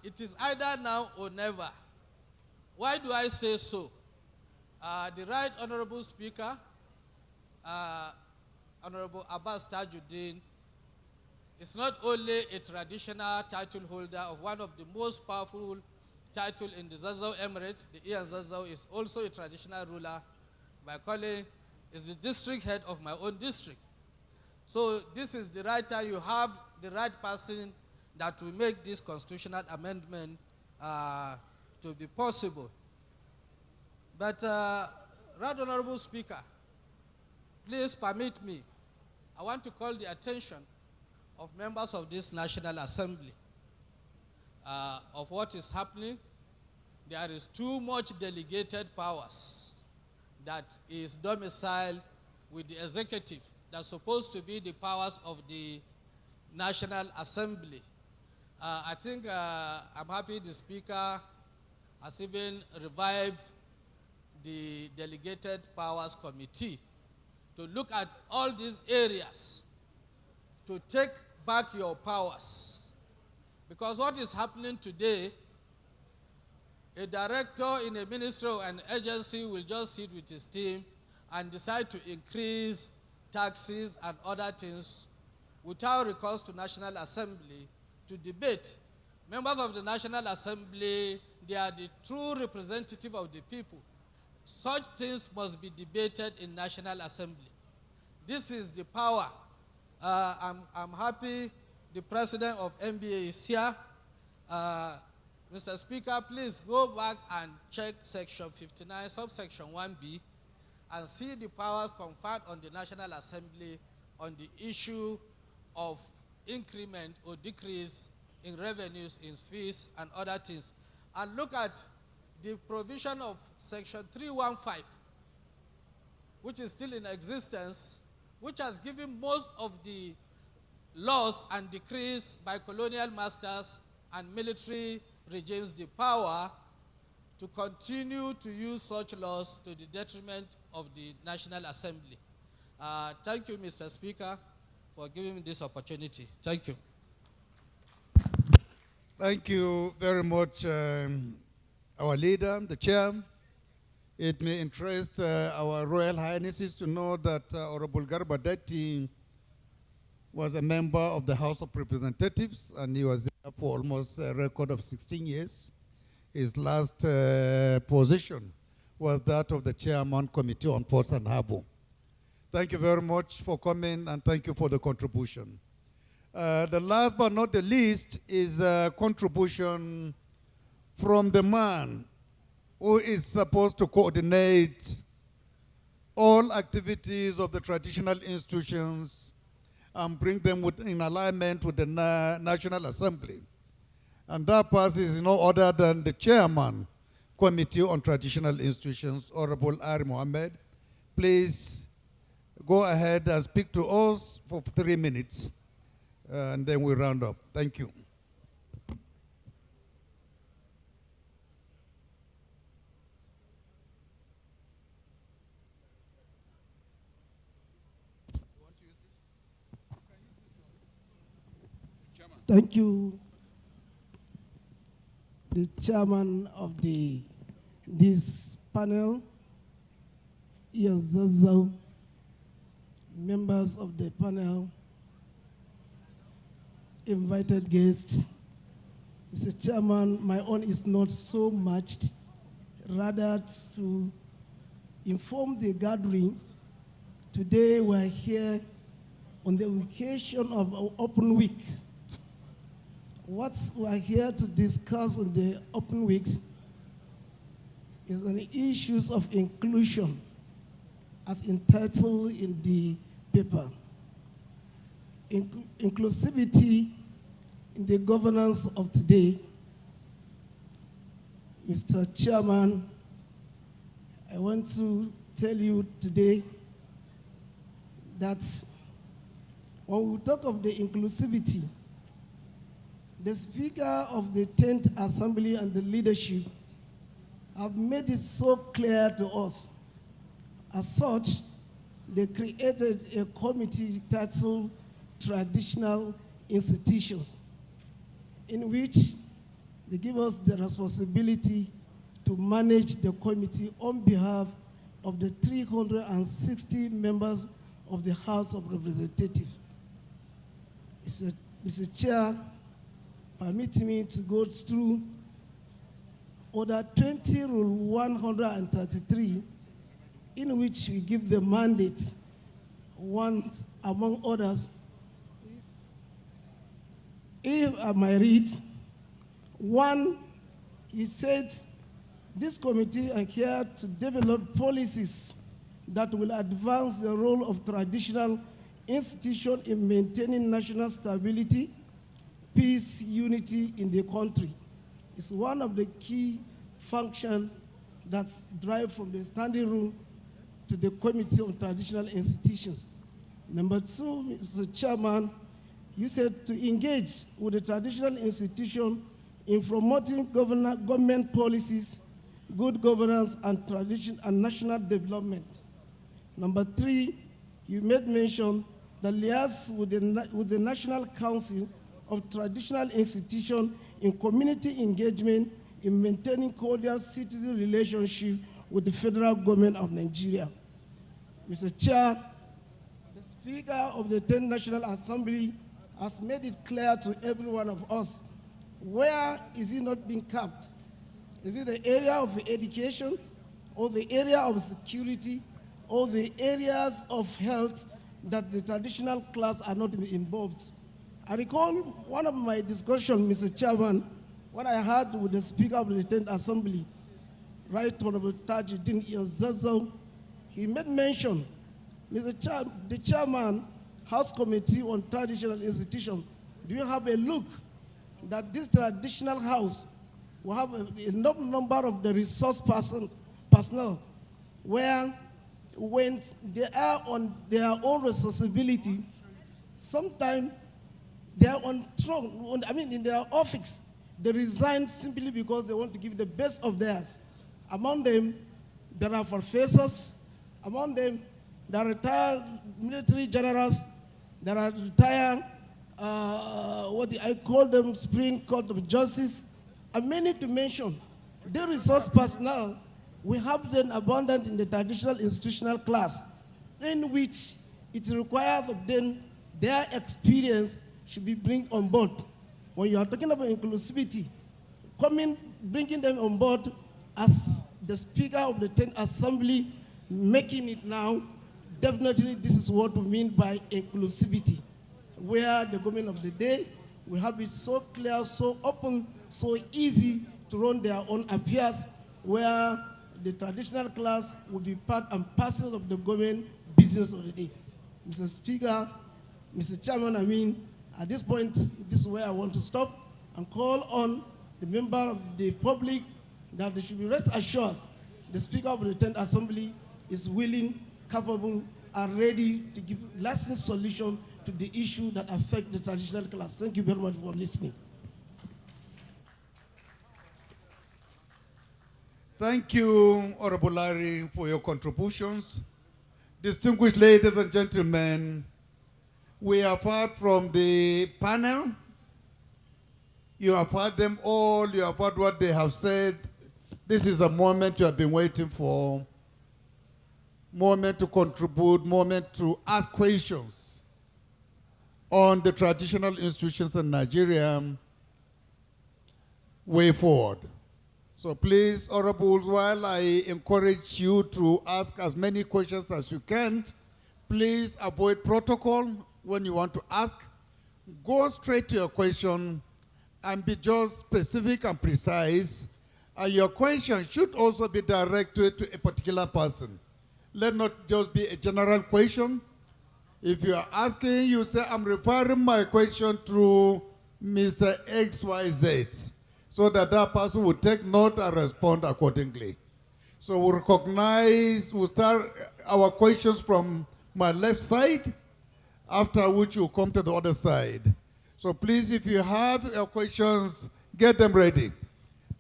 It is either now or never. Why do I say so? The Right Honorable Speaker, Honorable Abbas Tajuddin, is not only a traditional title holder of one of the most powerful titles in the Zazzau Emirates, the Ian Zazzau, is also a traditional ruler. My colleague is the district head of my own district. So this is the right time. You have the right person that will make this constitutional amendment to be possible. But Right Honorable Speaker, please permit me. I want to call the attention of members of this National Assembly of what is happening. There is too much delegated powers that is domiciled with the executive. That's supposed to be the powers of the National Assembly. I think I'm happy the Speaker has even revived the Delegated Powers Committee to look at all these areas, to take back your powers. Because what is happening today, a director in a ministry or an agency will just sit with his team and decide to increase taxes and other things without recourse to National Assembly to debate. Members of the National Assembly, they are the true representative of the people. Such things must be debated in National Assembly. This is the power. I'm happy the president of NBA is here. Mr. Speaker, please go back and check section 59, subsection 1B, and see the powers conferred on the National Assembly on the issue of increment or decrease in revenues, in fees, and other things. And look at the provision of section 315, which is still in existence, which has given most of the laws and decrees by colonial masters and military regimes the power to continue to use such laws to the detriment of the National Assembly. Thank you, Mr. Speaker, for giving me this opportunity. Thank you. Thank you very much, our leader, the chair. It may interest our Royal Highnesses to know that Honorable Garba Datti was a member of the House of Representatives, and he was there for almost a record of 16 years. His last position was that of the Chairman Committee on Ports and Harbor. Thank you very much for coming, and thank you for the contribution. The last but not the least is a contribution from the man who is supposed to coordinate all activities of the traditional institutions and bring them in alignment with the National Assembly. And that person is no other than the Chairman, Committee on Traditional Institutions, Honorable Ari Mohammed. Please go ahead and speak to us for 3 minutes, and then we round up. Thank you. Thank you, the chairman of this panel, Yazazo, members of the panel, invited guests. Mr. Chairman, my own is not so much, rather to inform the gathering. Today we're here on the occasion of our open week. What we're here to discuss on the open weeks is on the issues of inclusion, as entitled in the paper. Inclusivity in the governance of today. Mr. Chairman, I want to tell you today that when we talk of the inclusivity, the Speaker of the 10th Assembly and the leadership have made it so clear to us. As such, they created a committee titled Traditional Institutions, in which they give us the responsibility to manage the committee on behalf of the 360 members of the House of Representatives. Mr. Chair, permit me to go through Order 20, Rule 133, in which we give the mandate, one among others. If I might read, one, he said, this committee are here to develop policies that will advance the role of traditional institutions in maintaining national stability, peace, unity in the country. It's one of the key functions that's derived from the standing rule to the Committee on Traditional Institutions. Number two, Mr. Chairman, you said to engage with the traditional institution in promoting government policies, good governance, and tradition and national development. Number three, you made mention that liaise with the National Council of Traditional Institutions in community engagement in maintaining cordial citizen relationship with the federal government of Nigeria. Mr. Chair, the Speaker of the 10th National Assembly has made it clear to every one of us, where is it not being capped? Is it the area of education, or the area of security, or the areas of health that the traditional class are not involved? I recall one of my discussions, Mr. Chairman, what I had with the Speaker of the 10th Assembly, Right Honorable Tajuddin Yazazo. He made mention, the Chairman, House Committee on Traditional Institutions, do you have a look that this traditional house will have enough number of the resource personnel where when they are on their own responsibility, sometimes they are in their office, they resign simply because they want to give the best of theirs. Among them, there are professors. Among them, there are retired military generals. There are retired, what I call them, Supreme Court of Justice, and many to mention. The resource personnel, we have them abundant in the traditional institutional class, in which it requires of them, their experience should be brought on board. When you are talking about inclusivity, bringing them on board as the Speaker of the 10th Assembly, making it now, definitely this is what we mean by inclusivity, where the government of the day, we have it so clear, so open, so easy to run their own affairs, where the traditional class will be part and parcel of the government business of the day. Mr. Speaker, Mr. Chairman, at this point, this is where I want to stop and call on the member of the public that they should be rest assured the Speaker of the 10th Assembly is willing, capable, and ready to give lasting solution to the issue that affect the traditional class. Thank you very much for listening. Thank you, Honorable Larry, for your contributions. Distinguished ladies and gentlemen, we have heard from the panel You have heard them all. You have heard what they have said. This is a moment you have been waiting for. Moment to contribute, moment to ask questions on the traditional institutions in Nigeria way forward. So please, honorables, while I encourage you to ask as many questions as you can, please avoid protocol when you want to ask. Go straight to your question and be just specific and precise. And your question should also be directed to a particular person. Let not just be a general question. If you are asking, you say, I'm referring my question to Mr. XYZ, so that that person will take note and respond accordingly. So we'll start our questions from my left side, after which we'll come to the other side. So please, if you have your questions, get them ready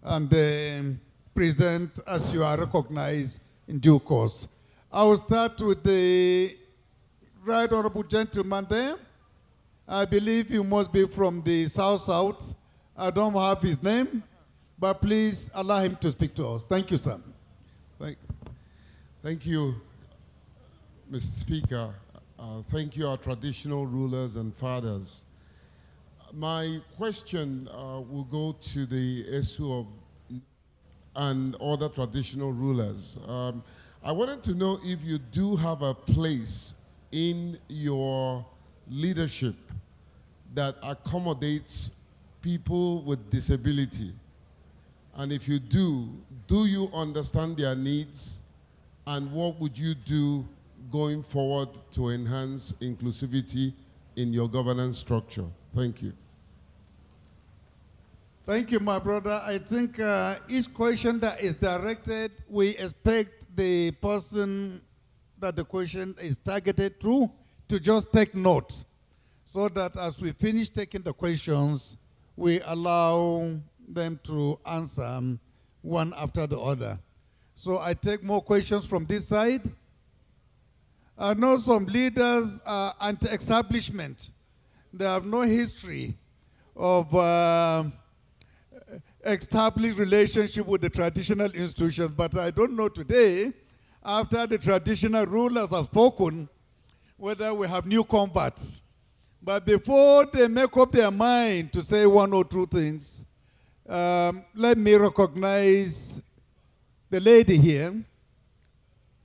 and present as you are recognized in due course. I will start with the right honorable gentleman there. I believe you must be from the South. I don't have his name, but please allow him to speak to us. Thank you, sir. Thank you, Mr. Speaker. Thank you, our traditional rulers and fathers. My question will go to the issue of and other traditional rulers. I wanted to know if you do have a place in your leadership that accommodates people with disability. And if you do you understand their needs? And what would you do going forward to enhance inclusivity in your governance structure? Thank you. Thank you, my brother. I think each question that is directed, we expect the person that the question is targeted to just take notes, so that as we finish taking the questions, we allow them to answer one after the other. So I take more questions from this side. I know some leaders are anti-establishment. They have no history of established relationship with the traditional institutions, but I don't know today, after the traditional rulers have spoken, whether we have new converts. But before they make up their mind to say one or two things, let me recognize the lady here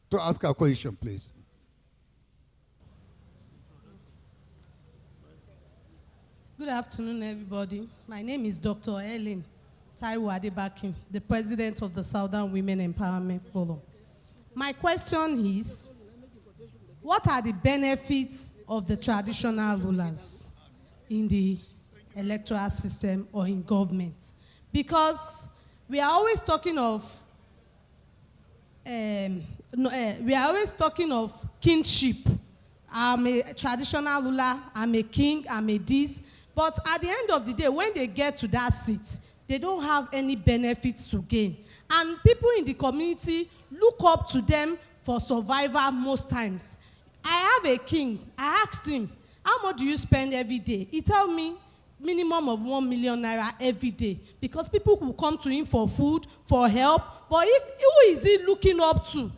to ask a question, please. Good afternoon, everybody. My name is Dr. Ellen Taiwo Adebakin, the president of the Southern Women Empowerment Forum. My question is, what are the benefits of the traditional rulers in the electoral system or in government? Because we are always talking of kinship. I'm a traditional ruler, I'm a king, I'm a this. But at the end of the day, when they get to that seat, they don't have any benefits to gain. And people in the community look up to them for survival most times. I have a king. I asked him, how much do you spend every day? He told me, minimum of 1 million naira every day. Because people will come to him for food, for help. But who is he looking up to?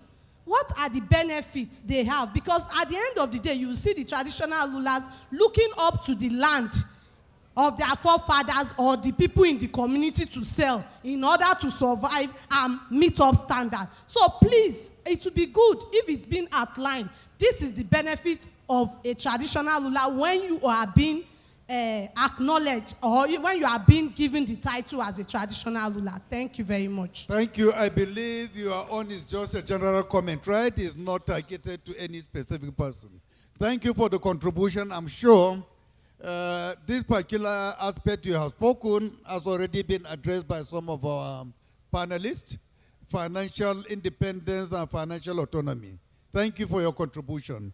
What are the benefits they have? Because at the end of the day, you will see the traditional rulers looking up to the land of their forefathers or the people in the community to sell in order to survive and meet up standard. So please, it would be good if it's been outlined. This is the benefit of a traditional ruler when you are being acknowledged or when you are being given the title as a traditional ruler. Thank you very much. Thank you. I believe your own is just a general comment, right? It's not targeted to any specific person. Thank you for the contribution. I'm sure this particular aspect you have spoken has already been addressed by some of our panelists, financial independence and financial autonomy. Thank you for your contribution.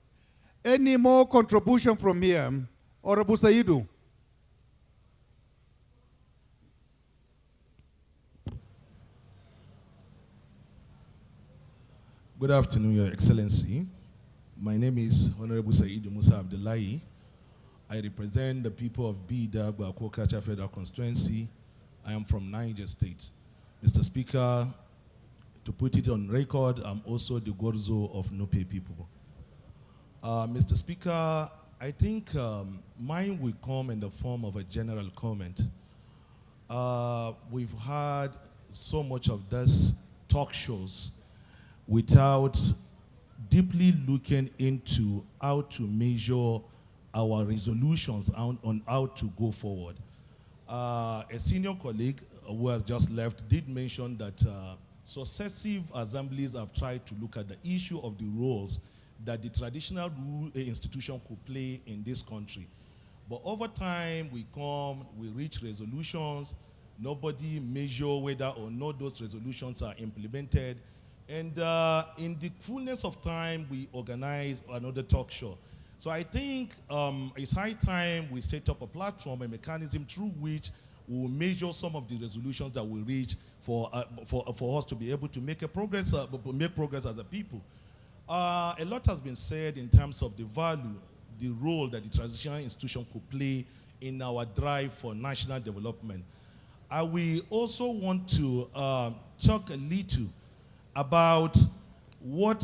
Any more contribution from here? Honorable Saidu. Good afternoon, Your Excellency. My name is Honorable Saidu Musa Abdullahi. I represent the people of Bida, Agriculture Federal Constituency. I am from Niger State. Mr. Speaker, to put it on record, I'm also the Gorzo of Nupe people. Mr. Speaker, I think mine will come in the form of a general comment. We've had so much of this talk shows without deeply looking into how to measure our resolutions on how to go forward. A senior colleague who has just left did mention that successive assemblies have tried to look at the issue of the roles that the traditional institution could play in this country. But over time, we reach resolutions, nobody measure whether or not those resolutions are implemented. And in the fullness of time, we organize another talk show. So I think it's high time we set up a platform, a mechanism through which we'll measure some of the resolutions that we reach for us to be able to make progress as a people. A lot has been said in terms of the value, the role that the transitional institution could play in our drive for national development. We also want to talk a little about what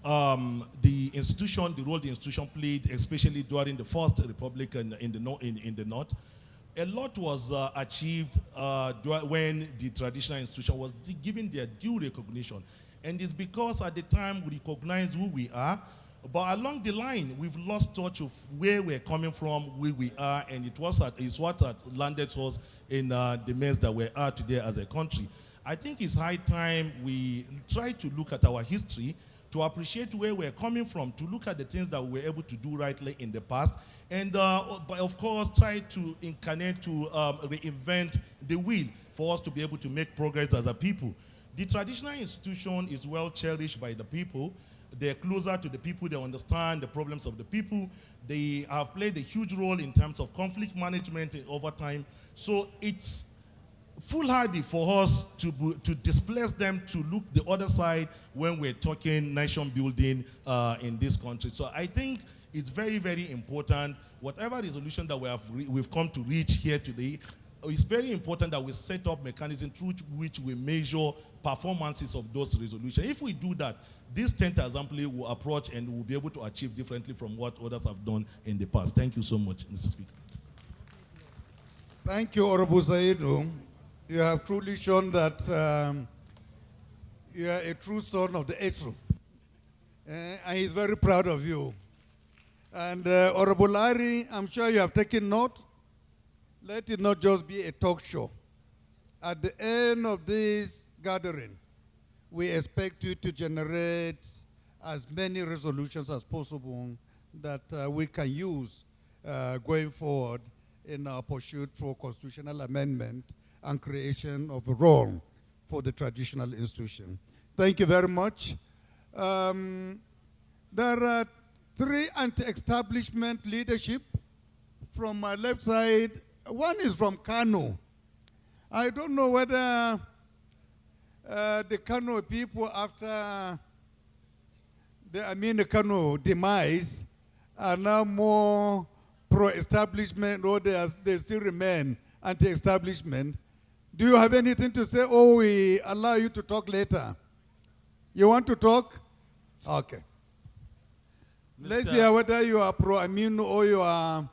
the role the institution played, especially during the First Republic in the North. A lot was achieved when the traditional institution was given their due recognition. And it's because at the time we recognized who we are, but along the line, we've lost touch of where we're coming from, where we are, and it's what landed us in the mess that we are today as a country. I think it's high time we try to look at our history, to appreciate where we're coming from, to look at the things that we were able to do rightly in the past, and but of course try to incarnate, to reinvent the wheel for us to be able to make progress as a people. The traditional institution is well cherished by the people. They're closer to the people, they understand the problems of the people. They have played a huge role in terms of conflict management over time. So it's foolhardy for us to displace them, to look the other side when we're talking nation building in this country. So I think it's very, very important, whatever resolution that we've come to reach here today, it's very important that we set up mechanisms through which we measure performances of those resolutions. If we do that, this 10th assembly will approach and will be able to achieve differently from what others have done in the past. Thank you so much, Mr. Speaker. Thank you, Honorable Zaidu. You have truly shown that you are a true son of the Etru. And he's very proud of you. And Honorable Larry, I'm sure you have taken note. Let it not just be a talk show. At the end of this gathering, we expect you to generate as many resolutions as possible that we can use going forward in our pursuit for constitutional amendment and creation of a role for the traditional institution. Thank you very much. There are 3 anti-establishment leadership from my left side. One is from Kano. I don't know whether the Kano people, after the Kano demise, are now more pro-establishment, or they still remain anti-establishment. Do you have anything to say, or we allow you to talk later? You want to talk? Okay. Let's hear whether you are pro-Aminu or you are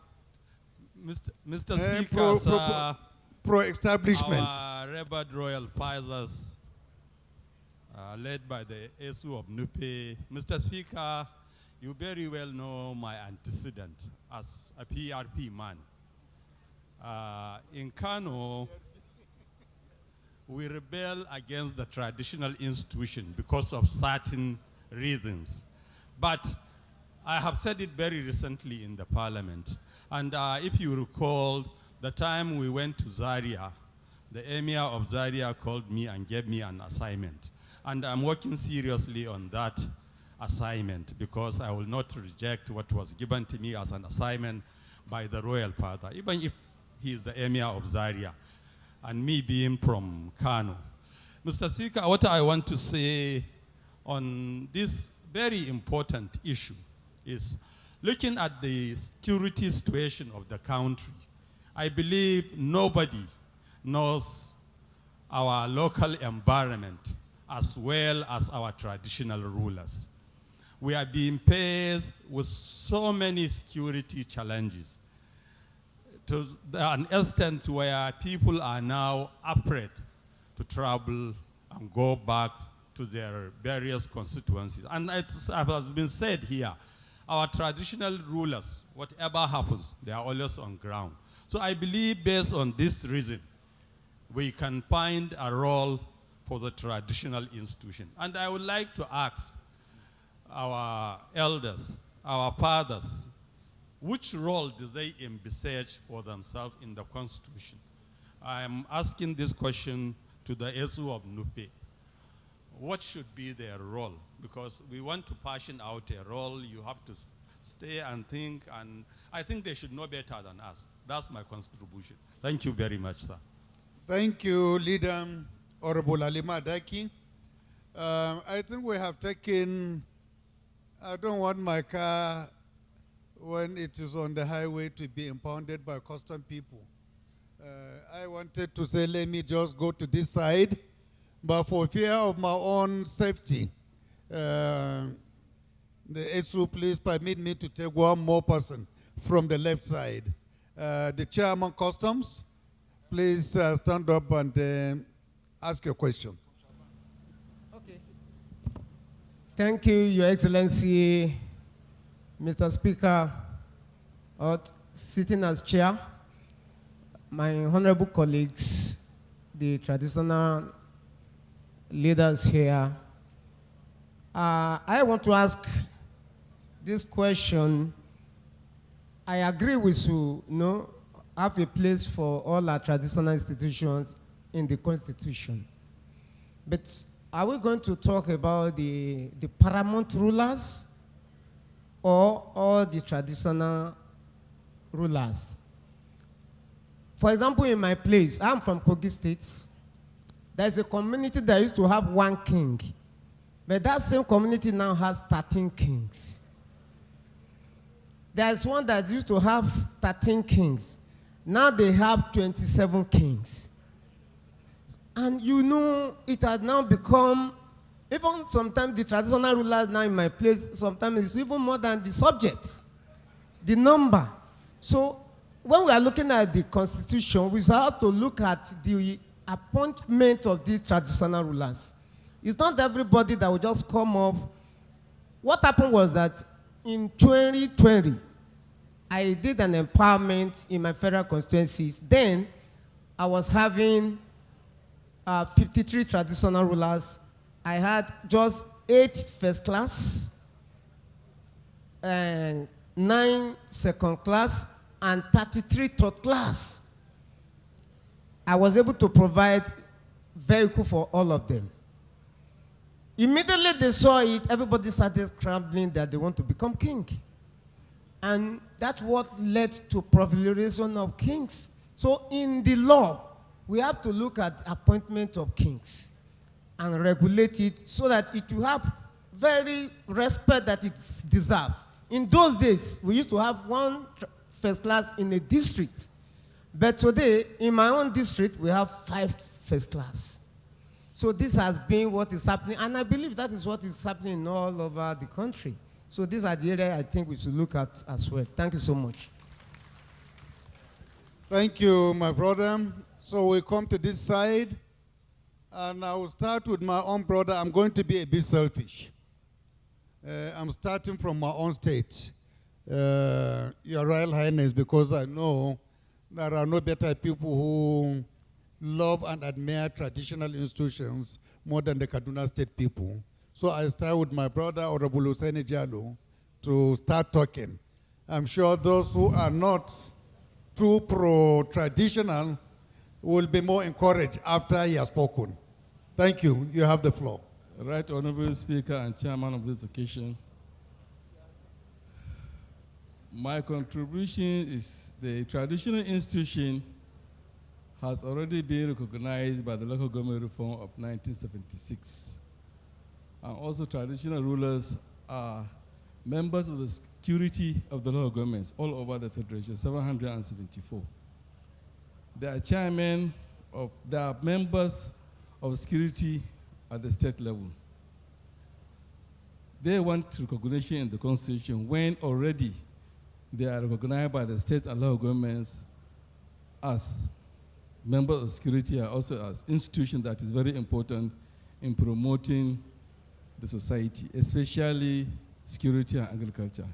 Mr. Speaker, pro-establishment. Our Rebel Royal Fathers, led by the Esu of Nupe. Mr. Speaker, you very well know my antecedent as a PRP man. In Kano, we rebel against the traditional institution because of certain reasons. But I have said it very recently in the parliament. And if you recall, the time we went to Zaria, the emir of Zaria called me and gave me an assignment. And I'm working seriously on that assignment because I will not reject what was given to me as an assignment by the royal father, even if he is the emir of Zaria, and me being from Kano. Mr. Speaker, what I want to say on this very important issue is looking at the security situation of the country, I believe nobody knows our local environment as well as our traditional rulers. We are being faced with so many security challenges to an extent where people are now afraid to travel and go back to their various constituencies. And it has been said here, our traditional rulers, whatever happens, they are always on ground. So I believe based on this reason, we can find a role for the traditional institution. And I would like to ask our elders, our fathers, which role do they envisage for themselves in the Constitution? I am asking this question to the Esu of Nupe. What should be their role? Because we want to fashion out a role. You have to stay and think, and I think they should know better than us. That's my contribution. Thank you very much, sir. Thank you, Leader Honorable Alima Daki. I think we have taken, I don't want my car when it is on the highway to be impounded by custom people. I wanted to say, let me just go to this side, but for fear of my own safety, the SU, please permit me to take one more person from the left side. The Chairman Customs, please stand up and ask your question. Okay. Thank you, Your Excellency, Mr. Speaker, sitting as chair, my honorable colleagues, the traditional leaders here. I want to ask this question. I agree with you, have a place for all our traditional institutions in the Constitution. But are we going to talk about the paramount rulers or all the traditional rulers? For example, in my place, I'm from Kogi State. There's a community that used to have one king, but that same community now has 13 kings. There's one that used to have 13 kings. Now they have 27 kings. And it has now become, even sometimes the traditional rulers now in my place, sometimes it's even more than the subjects, the number. So when we are looking at the Constitution, we have to look at the appointment of these traditional rulers. It's not everybody that will just come up. What happened was that in 2020, I did an empowerment in my federal constituencies. Then I was having 53 traditional rulers. I had just 8 first class, and 9 second class, and 33 third class. I was able to provide vehicle for all of them. Immediately they saw it, everybody started scrambling that they want to become king. And that's what led to proliferation of kings. So in the law, we have to look at appointment of kings and regulate it so that it will have very respect that it deserves. In those days, we used to have 1 first class in a district. But today, in my own district, we have 5 first class. So this has been what is happening, and I believe that is what is happening all over the country. So these are the areas I think we should look at as well. Thank you so much. Thank you, my brother. So we come to this side, and I will start with my own brother. I'm going to be a bit selfish. I'm starting from my own state. Your Royal Highness, because I know there are no better people who love and admire traditional institutions more than the Kaduna State people. So I start with my brother, Honorable Hussaini Jallo, to start talking. I'm sure those who are not too pro-traditional will be more encouraged after he has spoken. Thank you. You have the floor. Right Honorable Speaker and Chairman of this occasion, my contribution is the traditional institution has already been recognized by the local government reform of 1976. And also traditional rulers are members of the security of the local governments all over the Federation, 774. There are members of security at the state level. They want recognition in the Constitution when already they are recognized by the state and local governments as members of security, and also as institution that is very important in promoting the society, especially security and agriculture.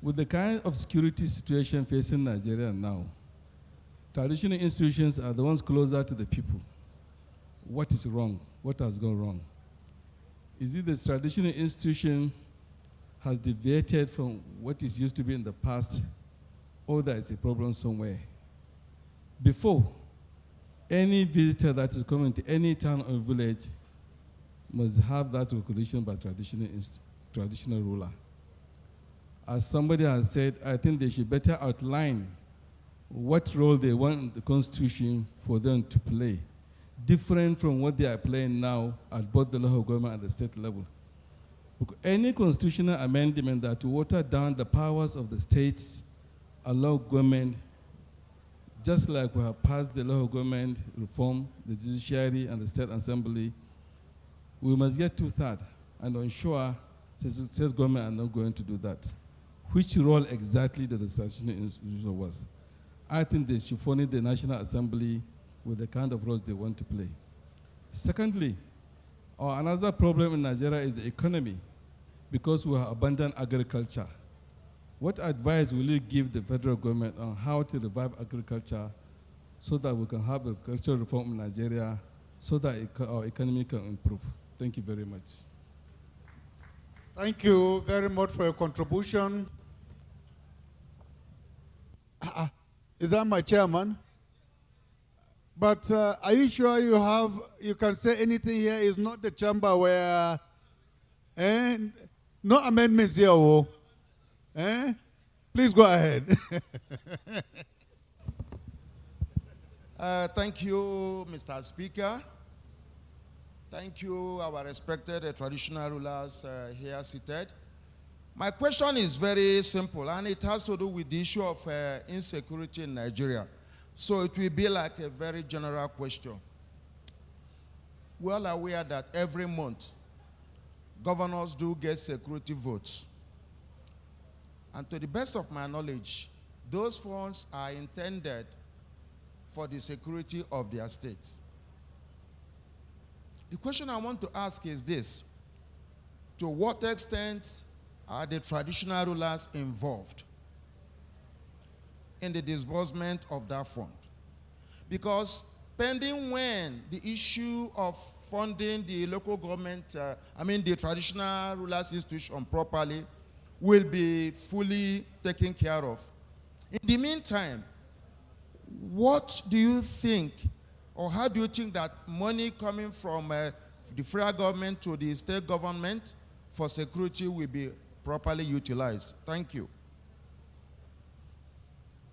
With the kind of security situation facing Nigeria now, traditional institutions are the ones closer to the people. What is wrong? What has gone wrong? Is it the traditional institution has deviated from what is used to be in the past, or there is a problem somewhere? Before, any visitor that is coming to any town or village must have that recognition by traditional ruler. As somebody has said, I think they should better outline what role they want in the Constitution for them to play, different from what they are playing now at both the local government and the state level. Any constitutional amendment that will water down the powers of the states and local government, just like we have passed the local government reform, the judiciary and the state assembly, we must get 2/3 and ensure the state government are not going to do that. Which role exactly does the traditional institution was? I think they should furnish the National Assembly with the kind of roles they want to play. Secondly, another problem in Nigeria is the economy, because we have abandoned agriculture. What advice will you give the federal government on how to revive agriculture so that we can have agricultural reform in Nigeria so that our economy can improve? Thank you very much. Thank you very much for your contribution. Is that my chairman? But are you sure you can say anything here? It's not the chamber where, no amendments here, oh. Please go ahead. Thank you, Mr. Speaker. Thank you, our respected traditional rulers here seated. My question is very simple, and it has to do with the issue of insecurity in Nigeria. So it will be like a very general question. We are aware that every month, governors do get security votes. And to the best of my knowledge, those funds are intended for the security of their states. The question I want to ask is this: to what extent are the traditional rulers involved in the disbursement of that fund? Because pending when the issue of funding the local government, the traditional rulers institution properly will be fully taken care of. In the meantime, what do you think, or how do you think that money coming from the federal government to the state government for security will be properly utilized? Thank you.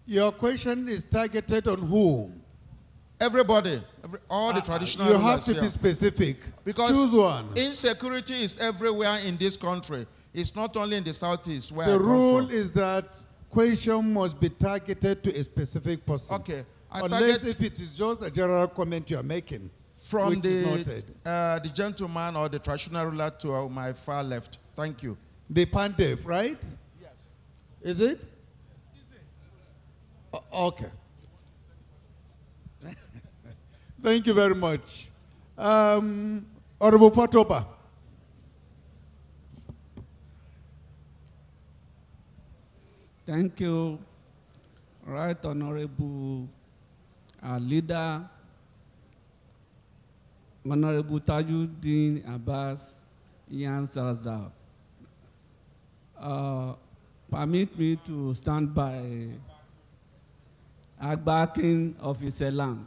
Your question is targeted on whom? Everybody, all the traditional you rulers. have to be specific. Because choose one. Insecurity is everywhere in this country. It's not only in the southeast where the I come rule from. is that question must be targeted to a specific person. Okay. Unless if it is just a general comment you are making. From which is noted. the gentleman or the traditional ruler to my far left. Thank you. The Pandev, right? Yes. Is it? Okay. Thank you very much. Honorable Patoba. Thank you, Right Honorable Leader, Honorable Tajuddin Abbas Yan Salazar. Permit me to stand by Agbakin of Iselam.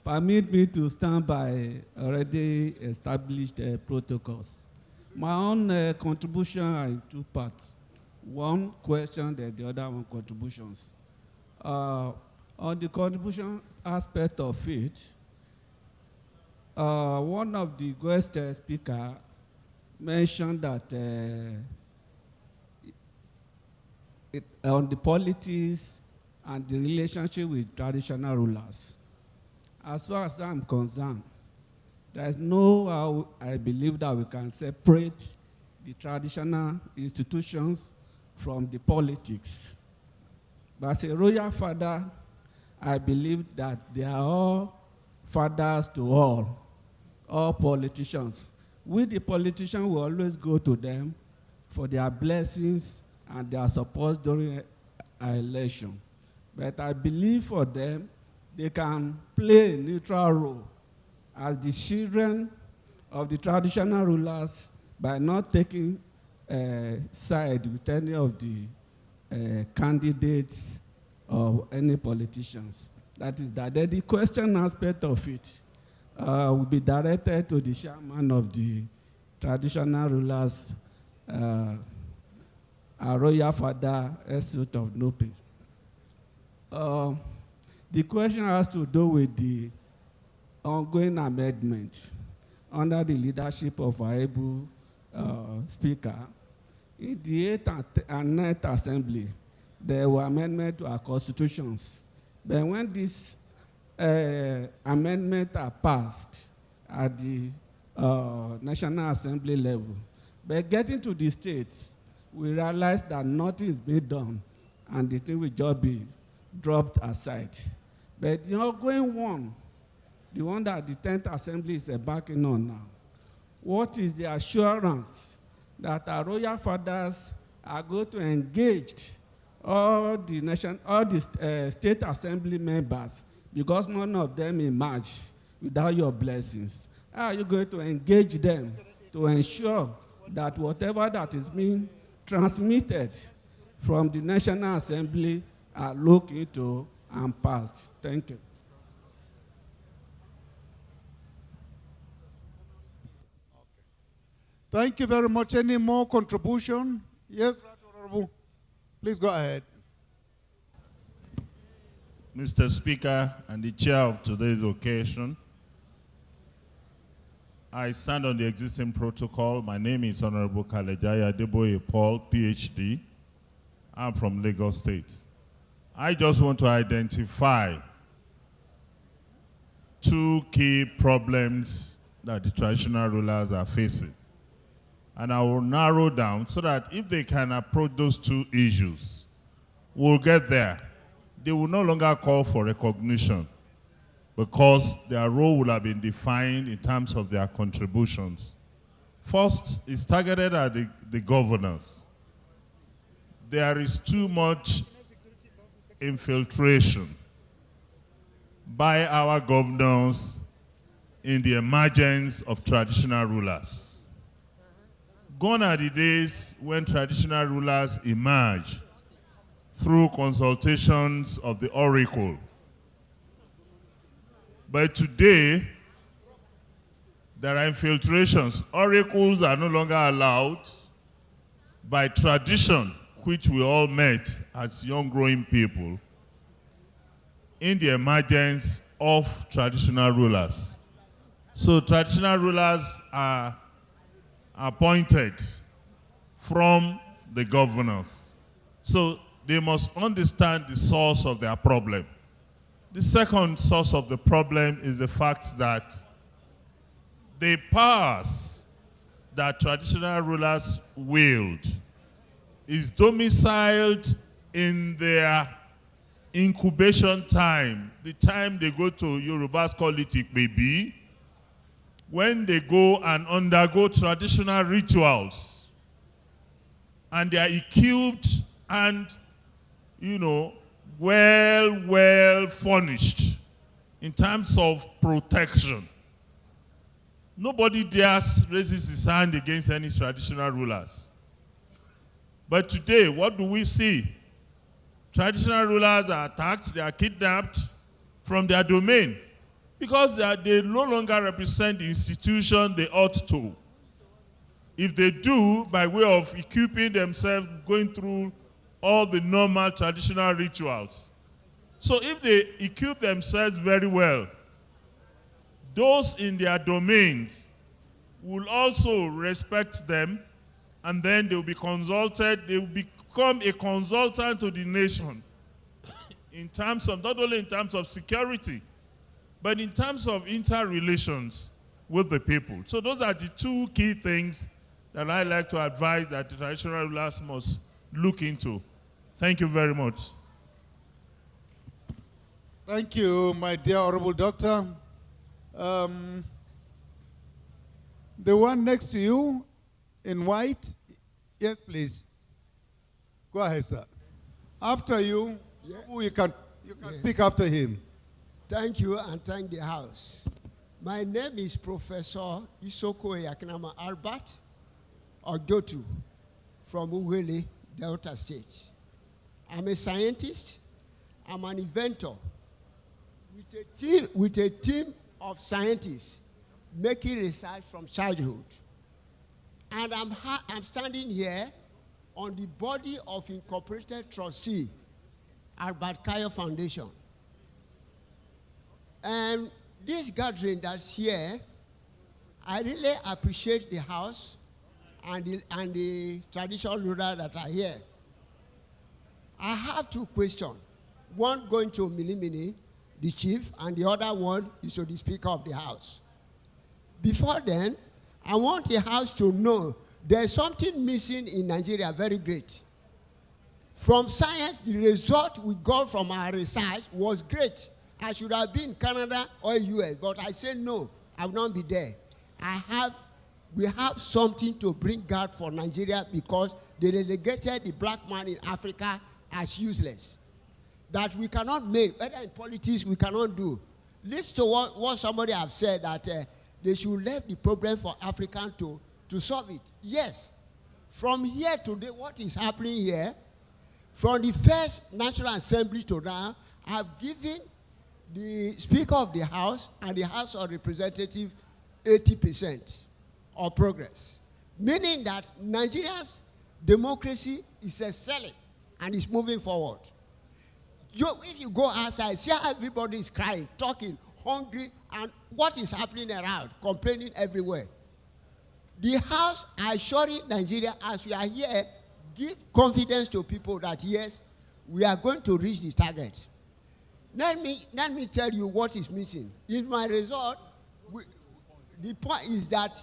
Permit me to stand by already established protocols. My own contribution are in two parts. One question, then the other one contributions. On the contribution aspect of it, one of the guest speakers mentioned that on the politics and the relationship with traditional rulers. As far as I'm concerned, there is no how I believe that we can separate the traditional institutions from the politics. But as a royal father, I believe that they are all fathers to all politicians. We, the politicians, will always go to them for their blessings and their support during an election. But I believe for them, they can play a neutral role as the children of the traditional rulers by not taking side with any of the candidates or any politicians. That is that. Then the question aspect of it will be directed to the chairman of the traditional rulers, our royal father, Esut of Nope. The question has to do with the ongoing amendment under the leadership of our able speaker. In the 8th and 9th Assembly, there were amendments to our constitutions. But when these amendments are passed at the National Assembly level, but getting to the states, we realize that nothing is being done, and the thing will just be dropped aside. But the ongoing one, the one that the 10th Assembly is embarking on now, what is the assurance that our royal fathers are going to engage all the state assembly members, because none of them emerge without your blessings? How are you going to engage them to ensure that whatever that is being transmitted from the National Assembly are looked into and passed? Thank you. Thank you very much. Any more contribution? Yes, Right Honorable. Please go ahead. Mr. Speaker and the chair of today's occasion, I stand on the existing protocol. My name is Honorable Kalejaya Deboye Paul, PhD. I'm from Lagos State. I just want to identify two key problems that the traditional rulers are facing. And I will narrow down so that if they can approach those two issues, we'll get there. They will no longer call for recognition because their role will have been defined in terms of their contributions. First is targeted at the governors. There is too much infiltration by our governors in the emergence of traditional rulers. Gone are the days when traditional rulers emerge through consultations of the oracle. But today, there are infiltrations. Oracles are no longer allowed by tradition, which we all met as young growing people, in the emergence of traditional rulers. So traditional rulers are appointed from the governors. So they must understand the source of their problem. The second source of the problem is the fact that the powers that traditional rulers wield is domiciled in their incubation time, the time they go to, Yorubas call it Ikpebi, when they go and undergo traditional rituals, and they are equipped and, well furnished in terms of protection. Nobody dares raises his hand against any traditional rulers. But today, what do we see? Traditional rulers are attacked, they are kidnapped from their domain because they no longer represent the institution they ought to. If they do, by way of equipping themselves, going through all the normal traditional rituals. So if they equip themselves very well, those in their domains will also respect them, and then they will be consulted. They will become a consultant to the nation in terms of, not only in terms of security, but in terms of interrelations with the people. So those are the two key things that I like to advise that the traditional rulers must look into. Thank you very much. Thank you, my dear Honorable Doctor. The one next to you in white. Yes, please. Go ahead, sir. After you, you can speak after him. Thank you, and thank the House. My name is Professor Isoko Yakinama Albert Ogotu from Uwele, Delta State. I'm a scientist. I'm an inventor with a team of scientists making research from childhood. And I'm standing here on the body of Incorporated Trustee, Albert Kayo Foundation. And this gathering that's here, I really appreciate the House and the traditional rulers that are here. I have two questions. One going to Milimini, the chief, and the other one is to the Speaker of the House. Before then, I want the House to know there's something missing in Nigeria very great. From science, the result we got from our research was great. I should have been in Canada or US, but I said no, I will not be there. We have something to bring out for Nigeria because they relegated the black man in Africa as useless. That we cannot make, whether in politics, we cannot do. Listen to what somebody have said, that they should leave the problem for Africans to solve it. Yes. From here today, what is happening here, from the first National Assembly to now, I've given the Speaker of the House and the House of Representatives 80% of progress. Meaning that Nigeria's democracy is excelling and is moving forward. If you go outside, see how everybody is crying, talking, hungry, and what is happening around, complaining everywhere. The House, assuring Nigeria, as we are here, give confidence to people that yes, we are going to reach the target. Let me tell you what is missing. In my result, the point is that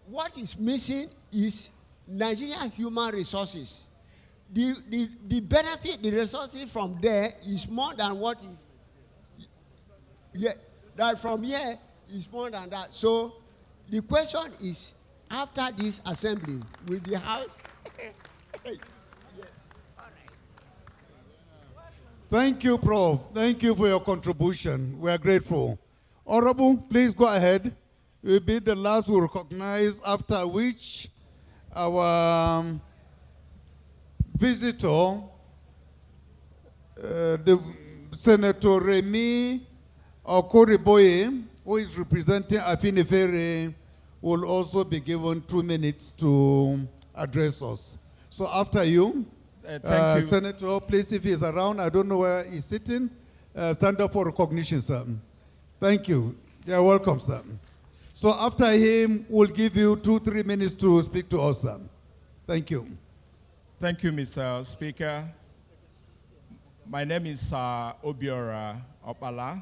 what is missing is Nigerian human resources. The benefit, the resources from there is more than what is, that from here is more than that. So the question is, after this assembly, will the House? Thank you, Prof. Thank you for your contribution. We are grateful. Honorable, please go ahead. You'll be the last to recognize, after which our visitor, the Senator Remy Okoriboye, who is representing Afinifere, will also be given 2 minutes to address us. So after you, thank you. Senator, please, if he's around, I don't know where he's sitting, stand up for recognition, sir. Thank you. You're welcome, sir. So after him, we'll give you 2-3 minutes to speak to us, sir. Thank you. Thank you, Mr. Speaker. My name is Obiora Opala,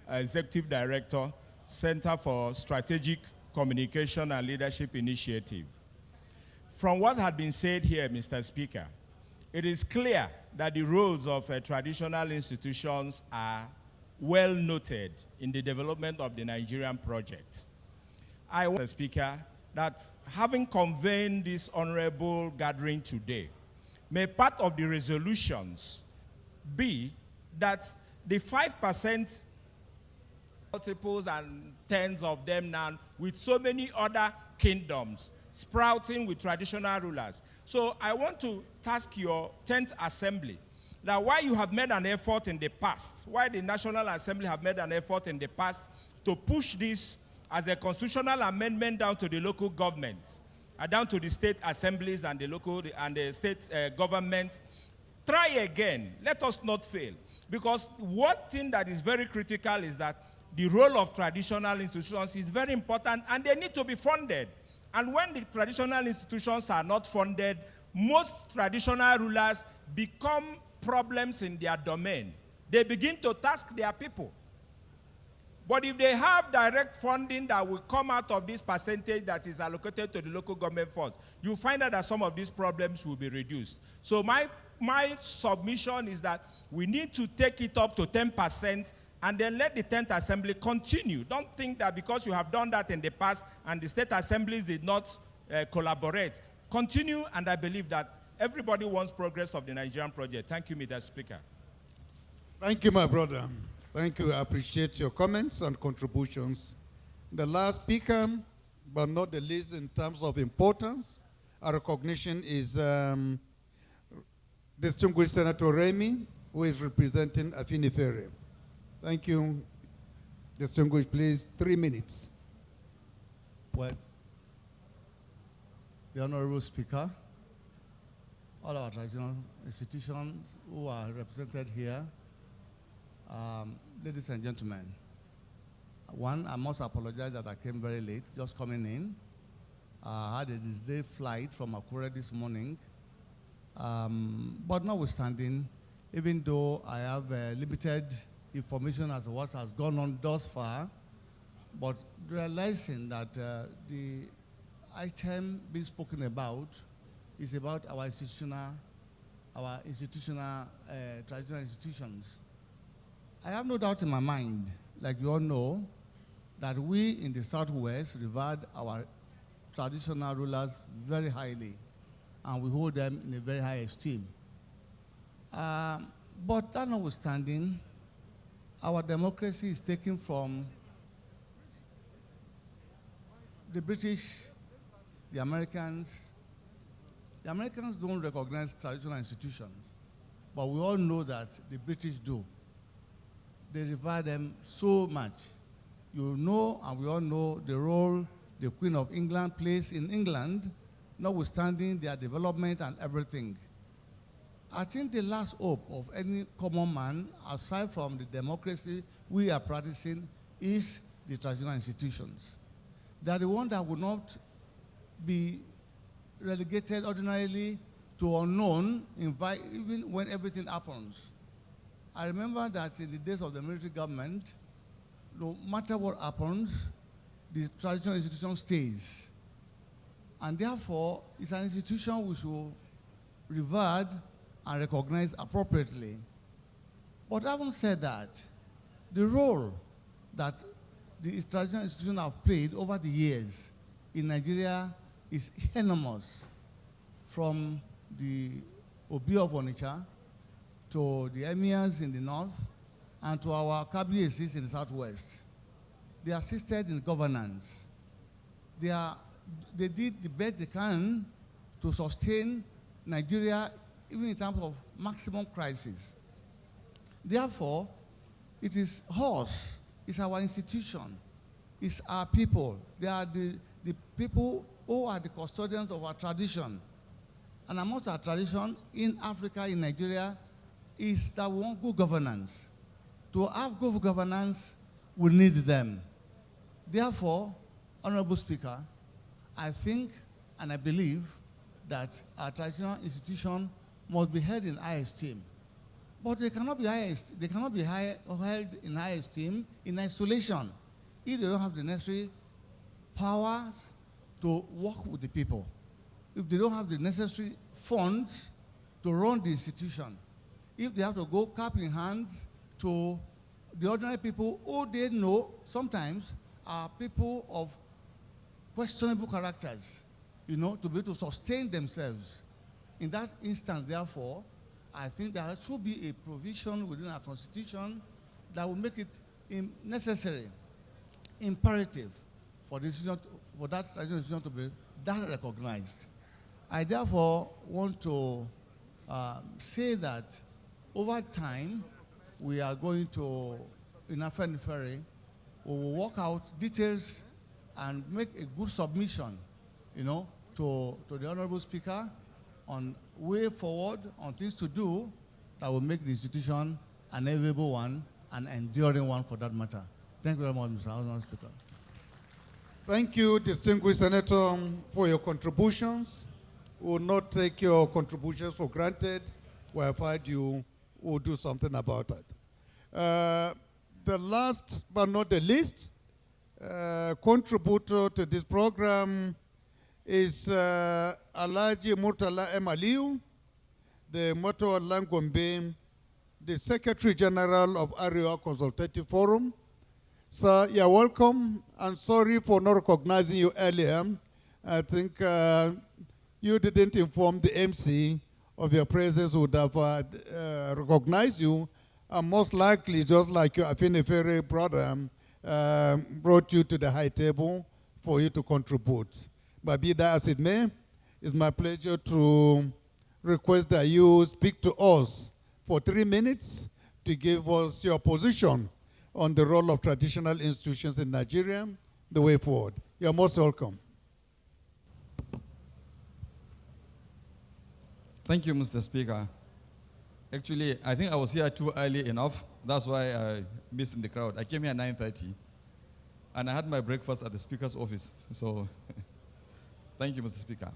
Executive Director, Center for Strategic Communication and Leadership Initiative. From what had been said here, Mr. Speaker, it is clear that the roles of traditional institutions are well noted in the development of the Nigerian project. I want, Mr. Speaker, that having convened this honorable gathering today, may part of the resolutions be that the 5% multiples and tens of them now with so many other kingdoms sprouting with traditional rulers. So I want to task your 10th Assembly that while you have made an effort in the past, while the National Assembly have made an effort in the past to push this as a constitutional amendment down to the local governments, down to the state assemblies and the local and the state governments, try again. Let us not fail. Because one thing that is very critical is that the role of traditional institutions is very important, and they need to be funded. And when the traditional institutions are not funded, most traditional rulers become problems in their domain. They begin to task their people. But if they have direct funding that will come out of this percentage that is allocated to the local government funds, you find out that some of these problems will be reduced. So my submission is that we need to take it up to 10% and then let the 10th Assembly continue. Don't think that because you have done that in the past and the state assemblies did not collaborate. Continue, and I believe that everybody wants progress of the Nigerian project. Thank you, Mr. Speaker. Thank you, my brother. Thank you. I appreciate your comments and contributions. The last speaker, but not the least in terms of importance, our recognition is distinguished Senator Remy, who is representing Afenifere. Thank you. Distinguished, please, 3 minutes. Well, the Honorable Speaker, all our traditional institutions who are represented here, ladies and gentlemen, one, I must apologize that I came very late, just coming in. I had a delayed flight from Akure this morning. But notwithstanding, even though I have limited information as to what has gone on thus far, but realizing that the item being spoken about is about our traditional institutions. I have no doubt in my mind, like you all know, that we in the Southwest regard our traditional rulers very highly, and we hold them in a very high esteem. But that notwithstanding, our democracy is taken from the British, the Americans. The Americans don't recognize traditional institutions, but we all know that the British do. They revere them so much. You know, and we all know the role the Queen of England plays in England, notwithstanding their development and everything. I think the last hope of any common man, aside from the democracy we are practicing, is the traditional institutions. They are the ones that will not be relegated ordinarily to unknown, even when everything happens. I remember that in the days of the military government, no matter what happens, the traditional institution stays. And therefore, it's an institution we should revere and recognize appropriately. But having said that, the role that the traditional institutions have played over the years in Nigeria is enormous, from the Obi of Onitsha to the emirs in the north and to our Kabiyesis in the southwest. They assisted in governance. They did the best they can to sustain Nigeria even in terms of maximum crisis. Therefore, it is us, it's our institution, it's our people. They are the people who are the custodians of our tradition. And amongst our tradition in Africa, in Nigeria, is that we want good governance. To have good governance, we need them. Therefore, Honorable Speaker, I think and I believe that our traditional institution must be held in high esteem. But they cannot be held in high esteem in isolation if they don't have the necessary powers to work with the people, if they don't have the necessary funds to run the institution, if they have to go cap in hand to the ordinary people who they know sometimes are people of questionable characters, you know, to be able to sustain themselves. In that instance, therefore, I think there should be a provision within our constitution that will make it necessary, imperative for that institution to be that recognized. I therefore want to say that over time, we are going to, in Afenifere, we will work out details and make a good submission, you know, to the Honorable Speaker on way forward, on things to do that will make the institution an enviable one, an enduring one for that matter. Thank you very much, Mr. House Speaker. Thank you, distinguished Senator, for your contributions. We will not take your contributions for granted. We have heard you will do something about it. The last but not the least contributor to this program is Alhaji Murtala M. Aliu, the Moto Langombe, the Secretary General of Arewa Consultative Forum. Sir, you're welcome, and sorry for not recognizing you earlier. I think you didn't inform the MC of your presence, would have recognized you, and most likely, just like your Afinifere brother, brought you to the high table for you to contribute. But be that as it may, it's my pleasure to request that you speak to us for 3 minutes to give us your position on the role of traditional institutions in Nigeria, the way forward. You're most welcome. Thank you, Mr. Speaker. Actually, I think I was here too early enough. That's why I missed in the crowd. I came here at 9:30, and I had my breakfast at the Speaker's office. So thank you, Mr. Speaker.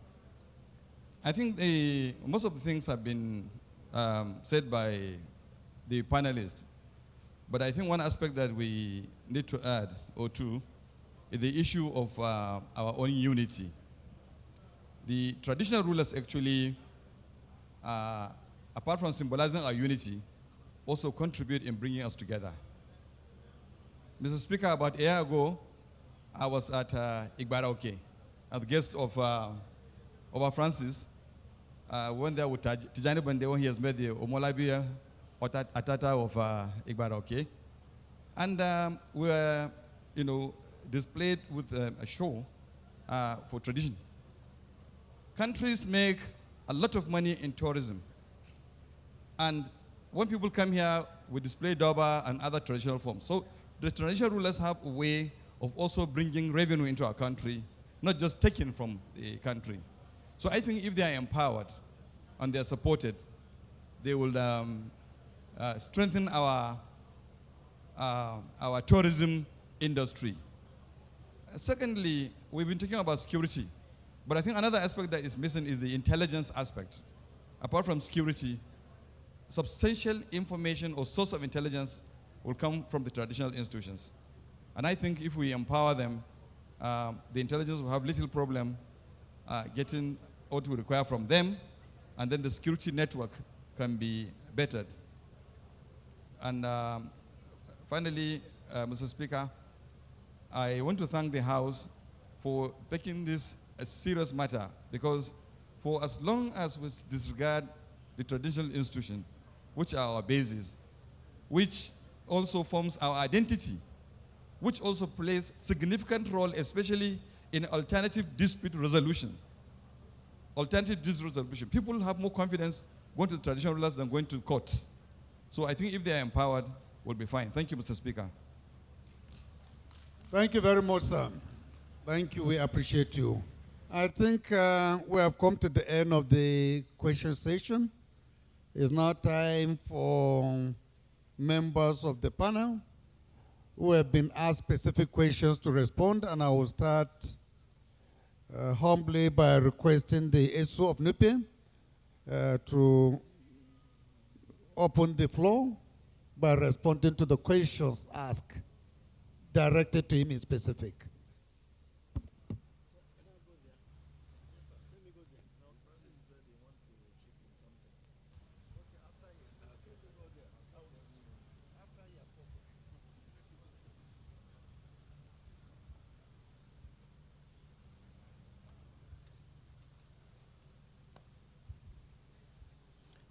I think most of the things have been said by the panelists. But I think one aspect that we need to add or two is the issue of our own unity. The traditional rulers actually, apart from symbolizing our unity, also contribute in bringing us together. Mr. Speaker, about a year ago, I was at Igbarauke, as the guest of Francis. Went there with Tijani Bande when he has made the Omolabia Atata of Igbarauke. And we were, displayed with a show for tradition. Countries make a lot of money in tourism. And when people come here, we display Doba and other traditional forms. So the traditional rulers have a way of also bringing revenue into our country, not just taking from the country. So I think if they are empowered and they are supported, they will strengthen our tourism industry. Secondly, we've been talking about security, but I think another aspect that is missing is the intelligence aspect. Apart from security, substantial information or source of intelligence will come from the traditional institutions. And I think if we empower them, the intelligence will have little problem getting what we require from them, and then the security network can be bettered. And finally, Mr. Speaker, I want to thank the House for making this a serious matter, because for as long as we disregard the traditional institution, which are our bases, which also forms our identity, which also plays significant role, especially in alternative dispute resolution. Alternative dispute resolution. People have more confidence going to the traditional rulers than going to courts. So I think if they are empowered, we'll be fine. Thank you, Mr. Speaker. Thank you very much, sir. Thank you. We appreciate you. I think we have come to the end of the question session. It's now time for members of the panel who have been asked specific questions to respond, and I will start humbly by requesting the ESU of Nupe to open the floor by responding to the questions asked, directed to him in specific.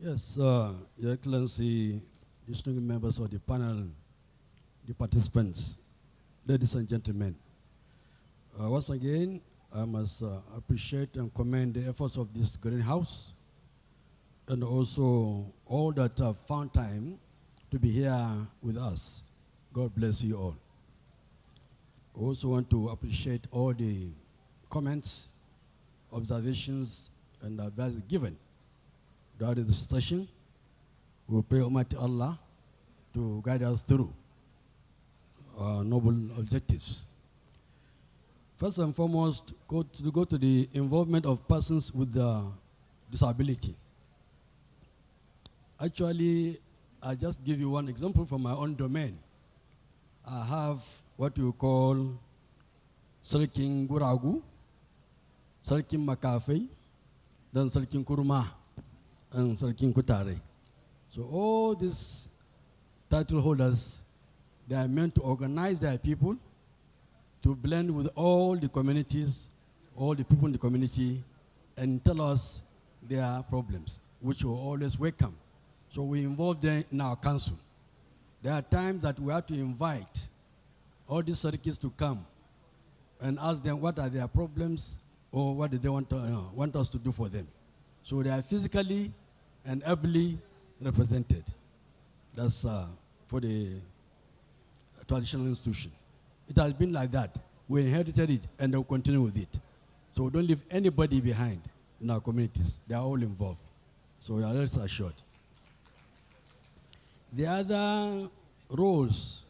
Yes, Your Excellency, distinguished members of the panel, the participants, ladies and gentlemen. Once again, I must appreciate and commend the efforts of this great house, and also all that have found time to be here with us. God bless you all. I also want to appreciate all the comments, observations, and advice given during this session. We pray Almighty Allah to guide us through. noble objectives. First and foremost, go to the involvement of persons with disability. Actually, I just give you one example from my own domain. I have what you call Sarkin Guragu, Sarkin Makafe, then Sarkin Kuruma, and Sarkin Kutare. So all these title holders, they are meant to organize their people, to blend with all the communities, all the people in the community, and tell us their problems, which we always welcome. So we involve them in our council. There are times that we have to invite all these circuits to come and ask them what are their problems or what do they want us to do for them. So they are physically and ably represented. That's for the traditional institution. It has been like that. We inherited it and we'll continue with it. So we don't leave anybody behind in our communities. They are all involved. So we are rest assured. The other roles,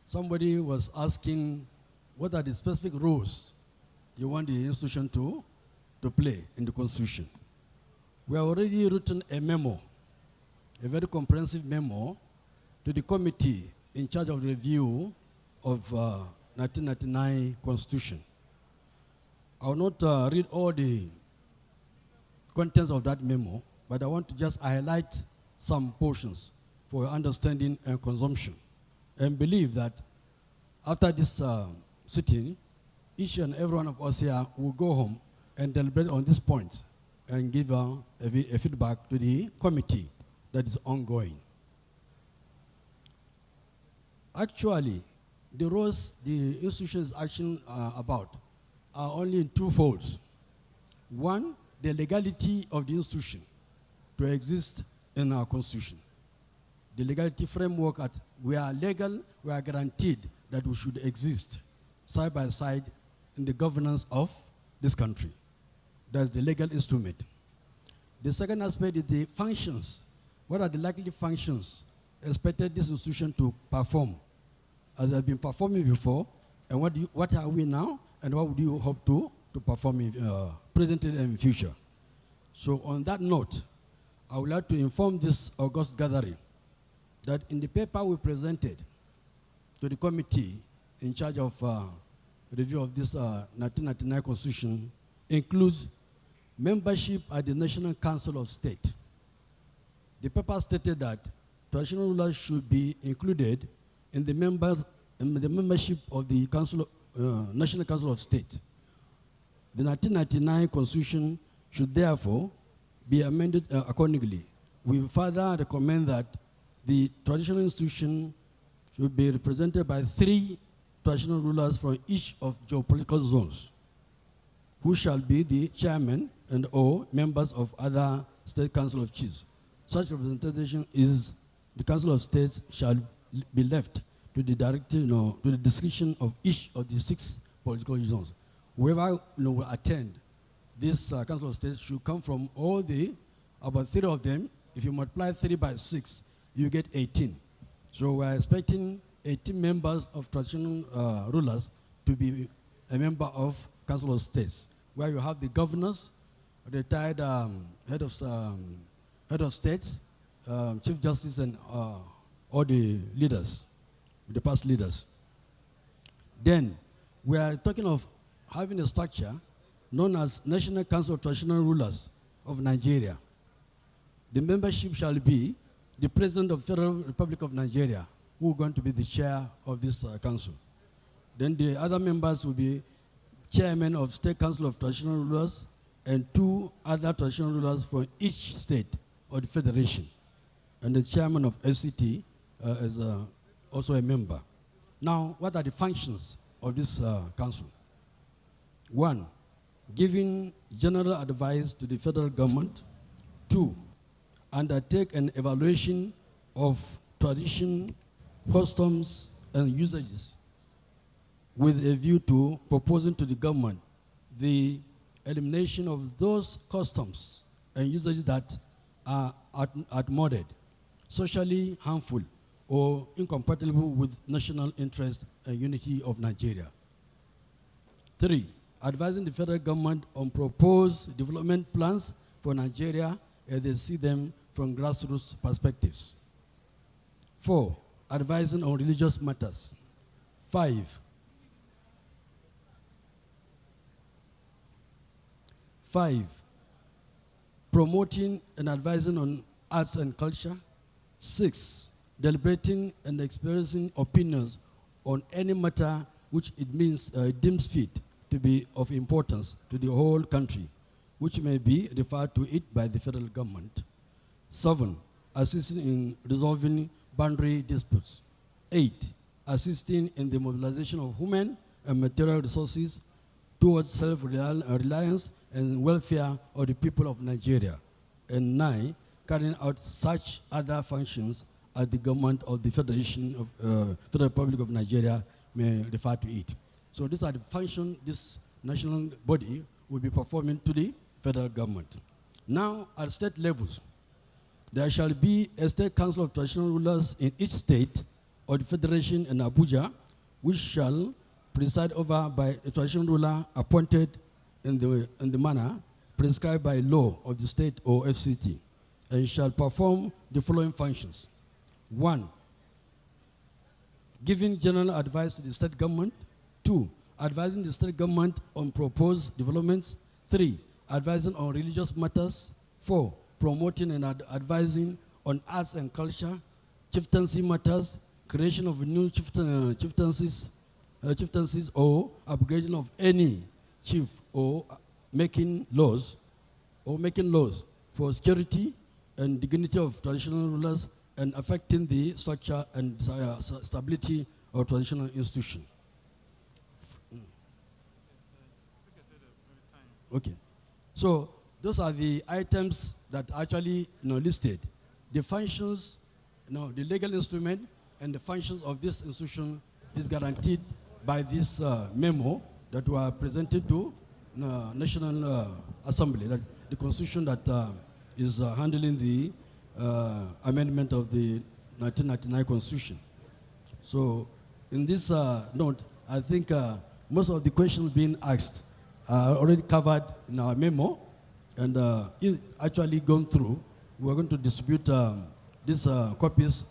somebody was asking what are the specific roles you want the institution to play in the Constitution. We have already written a memo, a very comprehensive memo, to the committee in charge of the review of 1999 Constitution. I will not read all the contents of that memo, but I want to just highlight some portions for your understanding and consumption, and believe that after this sitting, each and every one of us here will go home and deliberate on this point and give a feedback to the committee that is ongoing. Actually, the roles the institution is action about are only in two folds. One, the legality of the institution to exist in our Constitution. The legality framework that we are legal, we are guaranteed that we should exist side by side in the governance of this country. That's the legal instrument. The second aspect is the functions. What are the likely functions expected this institution to perform, as I've been performing before, and what are we now, and what would you hope to perform in present and future? So on that note, I would like to inform this august gathering that in the paper we presented to the committee in charge of review of this 1999 Constitution includes membership at the National Council of State. The paper stated that traditional rulers should be included in the membership of the National Council of State. The 1999 Constitution should therefore be amended accordingly. We further recommend that the traditional institution should be represented by 3 traditional rulers from each of geopolitical zones, who shall be the chairman and or members of other state council of chiefs. Such representation is the Council of States shall be left to the to the discretion of each of the 6 political zones. Whoever will attend this Council of States should come from all about 3 of them. If you multiply 3 by 6, you get 18. So we're expecting 18 members of traditional rulers to be a member of Council of States, where you have the governors, retired head of states, chief justice, and all the leaders, the past leaders. Then we are talking of having a structure known as National Council of Traditional Rulers of Nigeria. The membership shall be the President of the Federal Republic of Nigeria, who is going to be the chair of this council. Then the other members will be chairman of State Council of Traditional Rulers and 2 other traditional rulers from each state or the federation. And the chairman of FCT is also a member. Now, what are the functions of this council? 1, giving general advice to the federal government. 2, undertake an evaluation of tradition, customs, and usages with a view to proposing to the government the elimination of those customs and usages that are outmoded, socially harmful, or incompatible with national interest and unity of Nigeria. 3, advising the federal government on proposed development plans for Nigeria as they see them from grassroots perspectives. 4, advising on religious matters. 5, promoting and advising on arts and culture. 6, deliberating and expressing opinions on any matter which it deems fit to be of importance to the whole country, which may be referred to it by the federal government. 7, assisting in resolving boundary disputes. 8, assisting in the mobilization of human and material resources towards self-reliance and welfare of the people of Nigeria. And 9, carrying out such other functions as the government of the Federation of Federal Republic of Nigeria may refer to it. So these are the functions this national body will be performing to the federal government. Now, at state levels, there shall be a state council of traditional rulers in each state or the federation in Abuja, which shall preside over by a traditional ruler appointed in the manner prescribed by law of the state or FCT, and shall perform the following functions. 1, giving general advice to the state government. 2, advising the state government on proposed developments. 3, advising on religious matters. 4, promoting and advising on arts and culture, chieftaincy matters, creation of new chieftaincies or upgrading of any chief, or making laws for security and dignity of traditional rulers and affecting the structure and stability of traditional institutions. Okay. So those are the items that actually listed. The functions, the legal instrument and the functions of this institution is guaranteed by this memo that were presented to National Assembly, that the constitution that is handling the amendment of the 1999 constitution. So in this note, I think most of the questions being asked are already covered in our memo, and actually gone through. We're going to distribute these copies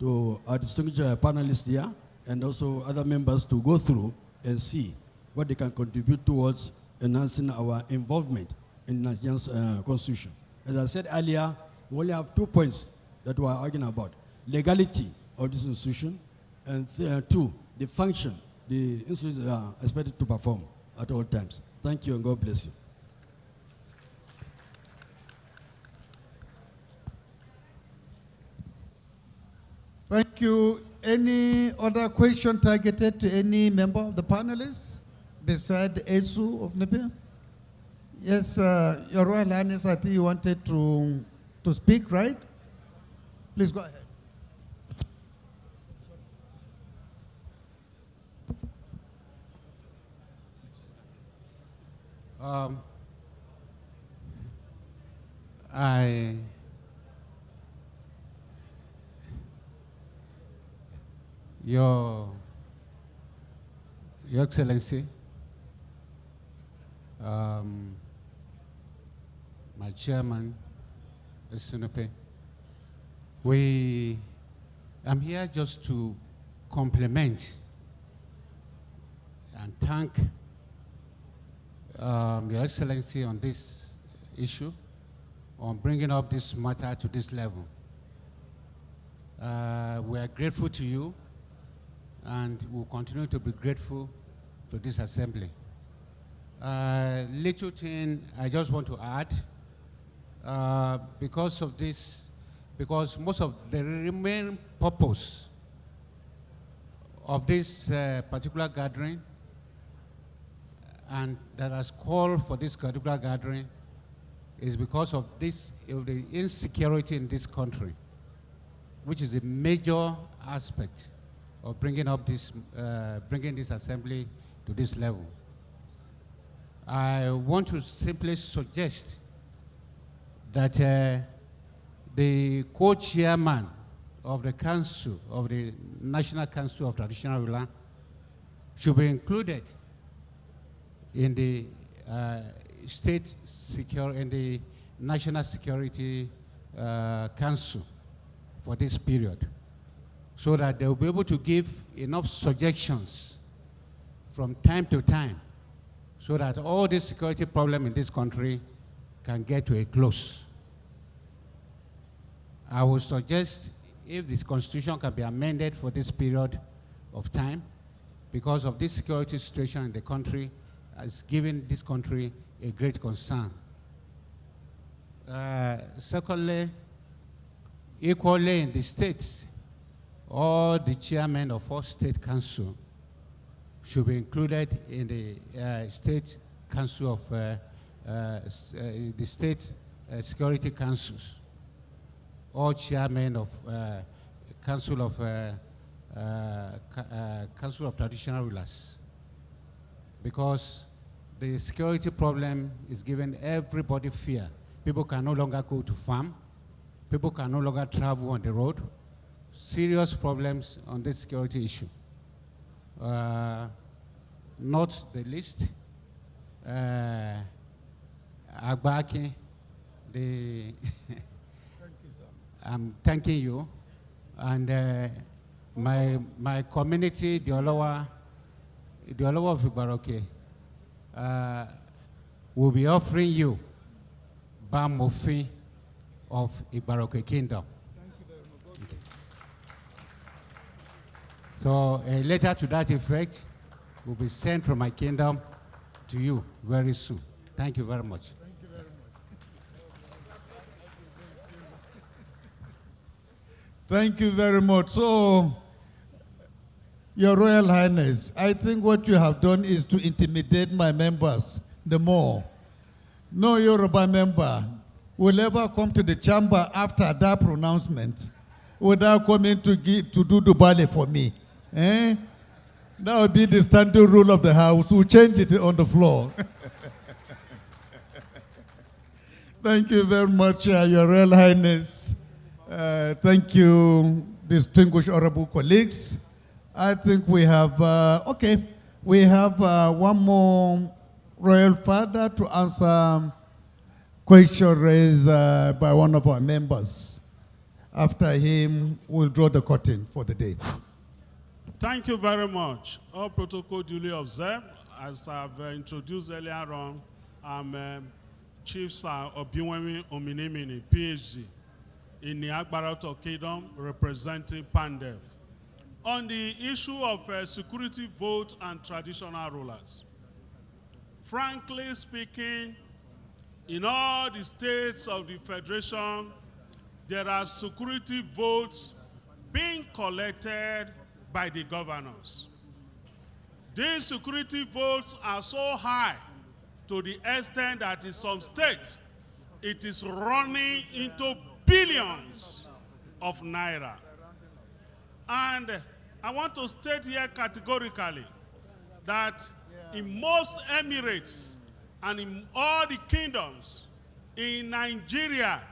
to our distinguished panelists here, and also other members to go through and see what they can contribute towards enhancing our involvement in Nigeria's constitution. As I said earlier, we only have 2 points that we're arguing about: legality of this institution, and 2, the function the institutions are expected to perform at all times. Thank you, and God bless you. Thank you. Any other question targeted to any member of the panelists beside the ESU of Namibia? Yes, Your Royal Highness, I think you wanted to speak, right? Please go ahead. Your Excellency, my chairman, Sunupe, I'm here just to compliment and thank Your Excellency on this issue, on bringing up this matter to this level. We are grateful to you, and will continue to be grateful to this assembly. Little thing I just want to add, because of this, because most of the remaining purpose of this particular gathering, and that has called for this particular gathering, is because of this, of the insecurity in this country, which is a major aspect of bringing up this, bringing this assembly to this level. I want to simply suggest that the co-chairman of the council, of the National Council of Traditional Ruler, should be included in the in the National Security Council for this period, so that they will be able to give enough suggestions from time to time, so that all this security problem in this country can get to a close. I would suggest if this constitution can be amended for this period of time, because of this security situation in the country, has given this country a great concern. Secondly, equally in the states, all the chairmen of all state council should be included in the state council of the state security councils. All chairmen of council of traditional rulers, because the security problem is giving everybody fear. People can no longer go to farm. People can no longer travel on the road. Serious problems on this security issue. Not the least, Agbaki, I'm thanking you, and my community, the Olowa of Ibaroke, will be offering you Bamofi of Ibaroke Kingdom. Okay. So a letter to that effect will be sent from my kingdom to you very soon. Thank you very much. Thank you very much. So, Your Royal Highness, I think what you have done is to intimidate my members the more. No Yoruba member will ever come to the chamber after that pronouncement without coming to do the ballet for me. Eh? That would be the standing rule of the house. We'll change it on the floor. Thank you very much, Your Royal Highness. Thank you, distinguished honorable colleagues. I think we have, we have one more royal father to answer question raised by one of our members. After him, we'll draw the curtain for the day. Thank you very much. All protocol duly observed. As I've introduced earlier on, I'm Chief Sir Obiwemi Ominimini, PhD, in the Agbarato Kingdom, representing Pandev. On the issue of security vote and traditional rulers, frankly speaking, in all the states of the Federation, there are security votes being collected by the governors. These security votes are so high to the extent that in some states, it is running into billions of naira. And I want to state here categorically that in most emirates and in all the kingdoms in Nigeria,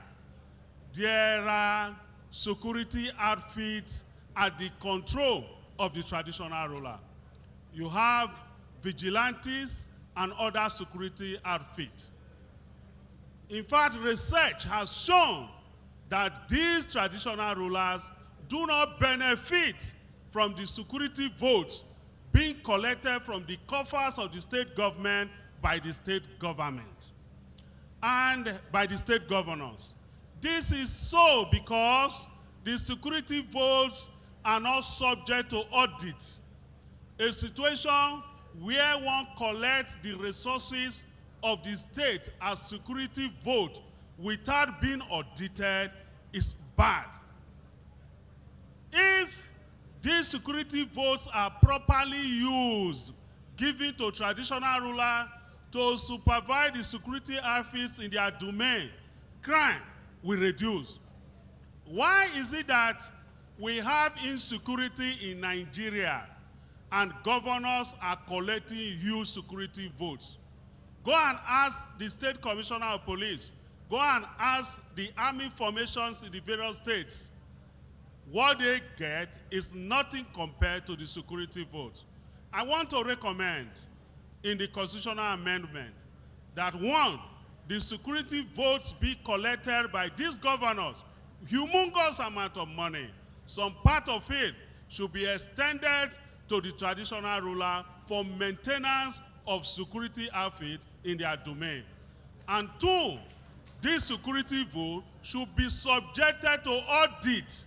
there are security outfits at the control of the traditional ruler. You have vigilantes and other security outfits. In fact, research has shown that these traditional rulers do not benefit from the security votes being collected from the coffers of the state government by the state government and by the state governors. This is so because the security votes are not subject to audit. A situation where one collects the resources of the state as security vote without being audited is bad. If these security votes are properly used, given to traditional ruler to supervise the security outfits in their domain, crime will reduce. Why is it that we have insecurity in Nigeria and governors are collecting huge security votes? Go and ask the state commissioner of police. Go and ask the army formations in the various states. what they get is nothing compared to the security vote. I want to recommend in the constitutional amendment that one, the security votes be collected by these governors, humongous amount of money. Some part of it should be extended to the traditional ruler for maintenance of security outfit in their domain. And two, this security vote should be subjected to audit.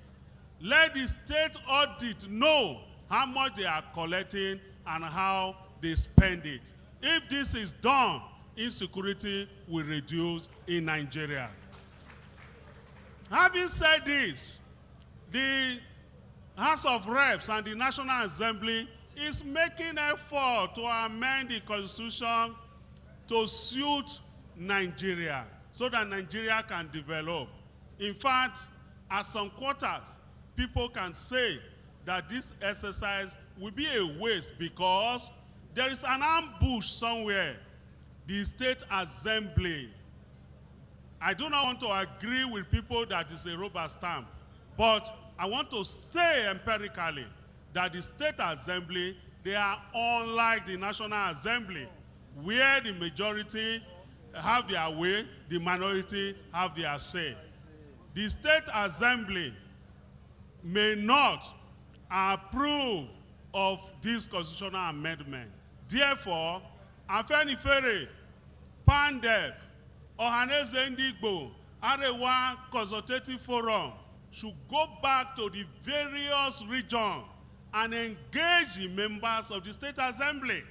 Let the state audit know how much they are collecting and how they spend it. If this is done, insecurity will reduce in Nigeria. Having said this, the House of Reps and the National Assembly is making effort to amend the Constitution to suit Nigeria so that Nigeria can develop. In fact, at some quarters, people can say that this exercise will be a waste because there is an ambush somewhere. The State Assembly. I do not want to agree with people that it's a rubber stamp, but I want to say empirically that the State Assembly, they are unlike the National Assembly, where the majority have their way, the minority have their say. The State Assembly may not approve of this constitutional amendment. Therefore, Afenifere, Pandef, Ohaneze Ndigbo, Arewa Consultative Forum should go back to the various regions and engage the members of the State Assembly.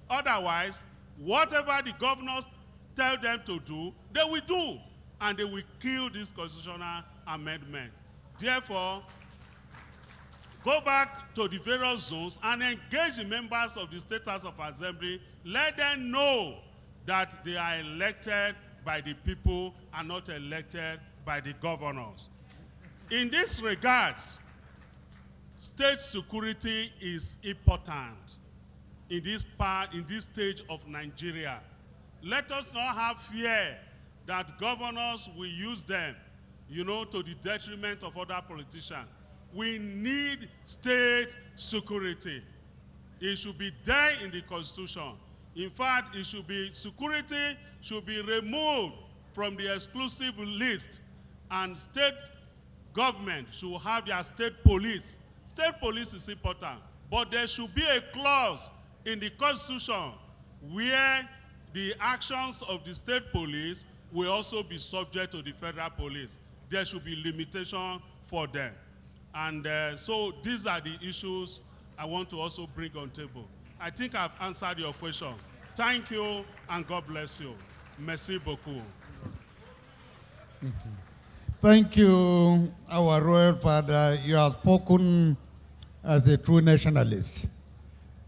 Otherwise, whatever the governors tell them to do, they will do, and they will kill this constitutional amendment. Therefore, go back to the various zones and engage the members of the State House of Assembly. Let them know that they are elected by the people and not elected by the governors. In this regard, state security is important in this stage of Nigeria. Let us not have fear that governors will use them, to the detriment of other politicians. We need state security. It should be there in the Constitution. In fact, security should be removed from the exclusive list, and state government should have their state police. State police is important, but there should be a clause in the Constitution where the actions of the state police will also be subject to the federal police. There should be limitation for them. And so these are the issues I want to also bring on table. I think I've answered your question. Thank you, and God bless you. Merci beaucoup. Thank you, our royal father. You have spoken as a true nationalist,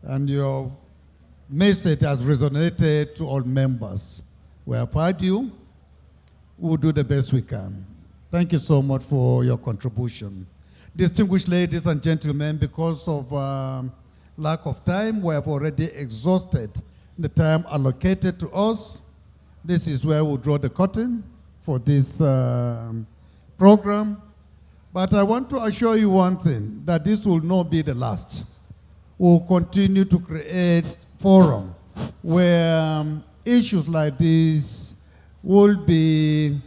and your message has resonated to all members. We have heard you. We'll do the best we can. Thank you so much for your contribution. Distinguished ladies and gentlemen, because of lack of time, we have already exhausted the time allocated to us. This is where we'll draw the curtain for this program. But I want to assure you one thing, that this will not be the last. We'll continue to create forum where issues like this will be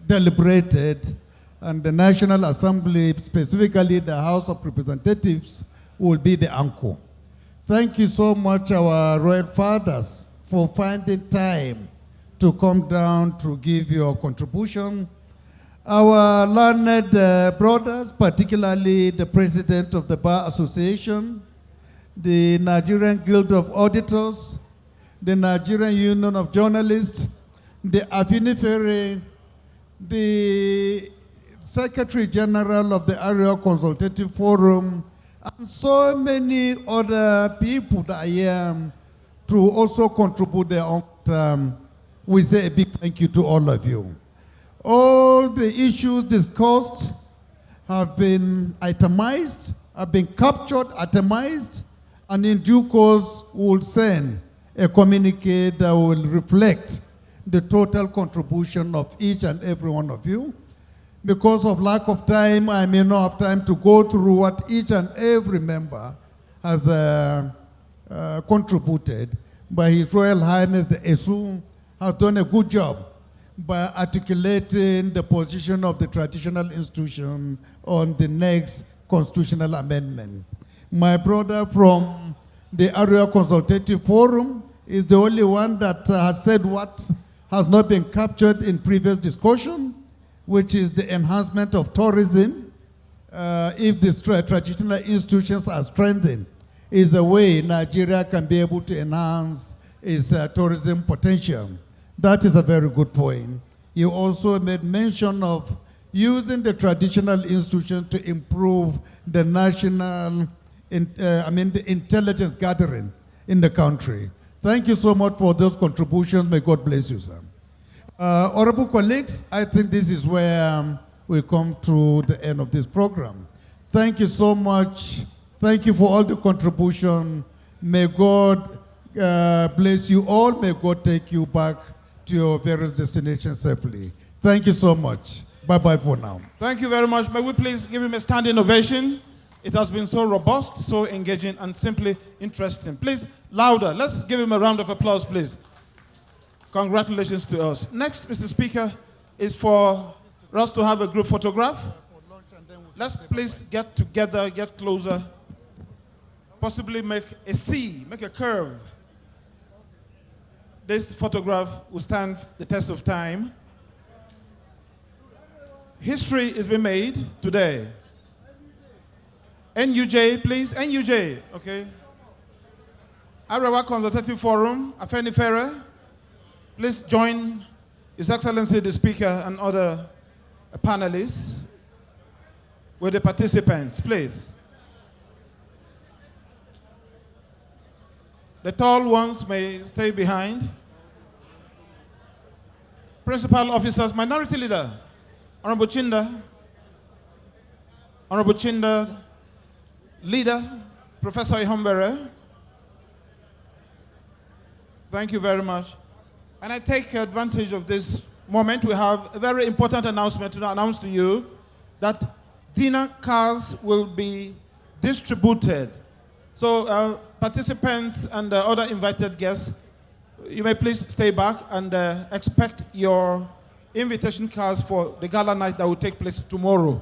deliberated, and the National Assembly, specifically the House of Representatives, will be the anchor. Thank you so much, our royal fathers, for finding time to come down to give your contribution. Our learned brothers, particularly the president of the Bar Association, the Nigerian Guild of Auditors, the Nigerian Union of Journalists, the Afenifere, the Secretary General of the Area Consultative Forum, and so many other people that I am to also contribute their own time. We say a big thank you to all of you. All the issues discussed have been itemized, have been captured, itemized, and in due course we'll send a communique that will reflect the total contribution of each and every one of you. Because of lack of time, I may not have time to go through what each and every member has contributed. But His Royal Highness the Esu has done a good job by articulating the position of the traditional institution on the next constitutional amendment. My brother from the Area Consultative Forum is the only one that has said what has not been captured in previous discussion, which is the enhancement of tourism. If the traditional institutions are strengthened, is a way Nigeria can be able to enhance its tourism potential. That is a very good point. You also made mention of using the traditional institutions to improve the national, the intelligence gathering in the country. Thank you so much for those contributions. May God bless you, sir. Honorable colleagues, I think this is where we come to the end of this program. Thank you so much. Thank you for all the contribution. May God bless you all. May God take you back to your various destinations safely. Thank you so much. Bye-bye for now. Thank you very much. May we please give him a standing ovation? It has been so robust, so engaging, and simply interesting. Please, louder. Let's give him a round of applause, please. Congratulations to us. Next, Mr. Speaker, is for us to have a group photograph. Let's please get together, get closer, possibly make a C, make a curve. This photograph will stand the test of time. History is being made today. NUJ, please. NUJ, okay. Arewa Consultative Forum, Afeni Ferre, please join His Excellency the Speaker and other panelists with the participants, please. The tall ones may stay behind. Principal officers, Minority Leader, Honorable Chinda, Leader, Professor Ihombere. Thank you very much. And I take advantage of this moment. We have a very important announcement to announce to you that dinner cards will be distributed. So participants and other invited guests, you may please stay back and expect your invitation cards for the gala night that will take place tomorrow.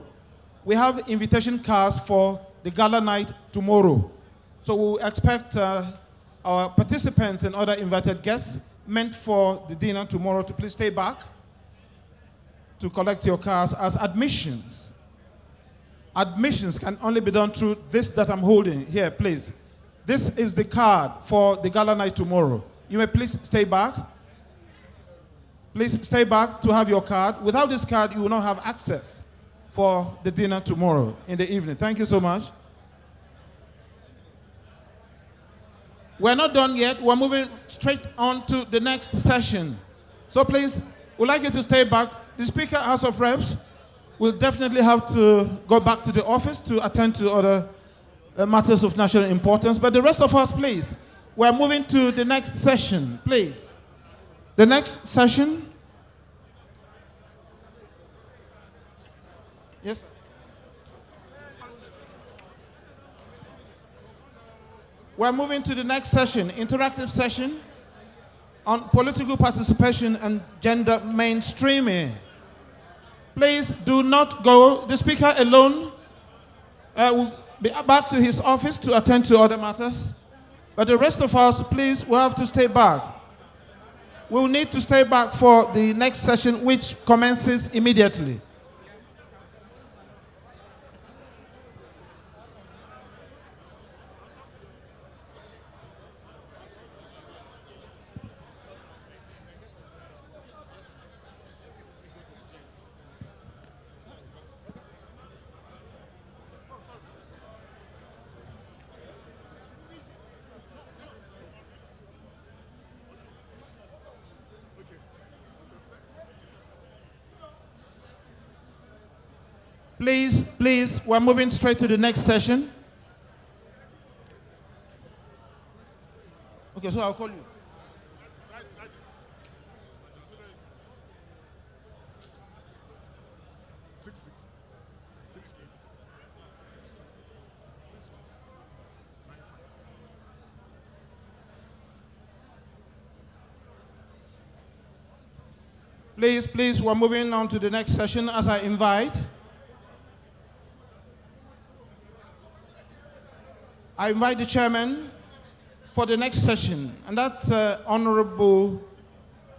We have invitation cards for the gala night tomorrow. So we'll expect our participants and other invited guests meant for the dinner tomorrow to please stay back to collect your cards as admissions. Admissions can only be done through this that I'm holding here, please. This is the card for the gala night tomorrow. You may please stay back. Please stay back to have your card. Without this card, you will not have access for the dinner tomorrow in the evening. Thank you so much. We're not done yet. We're moving straight on to the next session. So please, we'd like you to stay back. The Speaker, House of Reps, will definitely have to go back to the office to attend to other matters of national importance. But the rest of us, please, we're moving to the next session, please. The next session. Yes, sir. We're moving to the next session, interactive session on political participation and gender mainstreaming. Please do not go. The Speaker alone will be back to his office to attend to other matters. But the rest of us, please, will have to stay back. We'll need to stay back for the next session, which commences immediately. Please, we're moving straight to the next session. Okay, so I'll call you. Please, we're moving on to the next session as I invite the chairman for the next session, and that's Honorable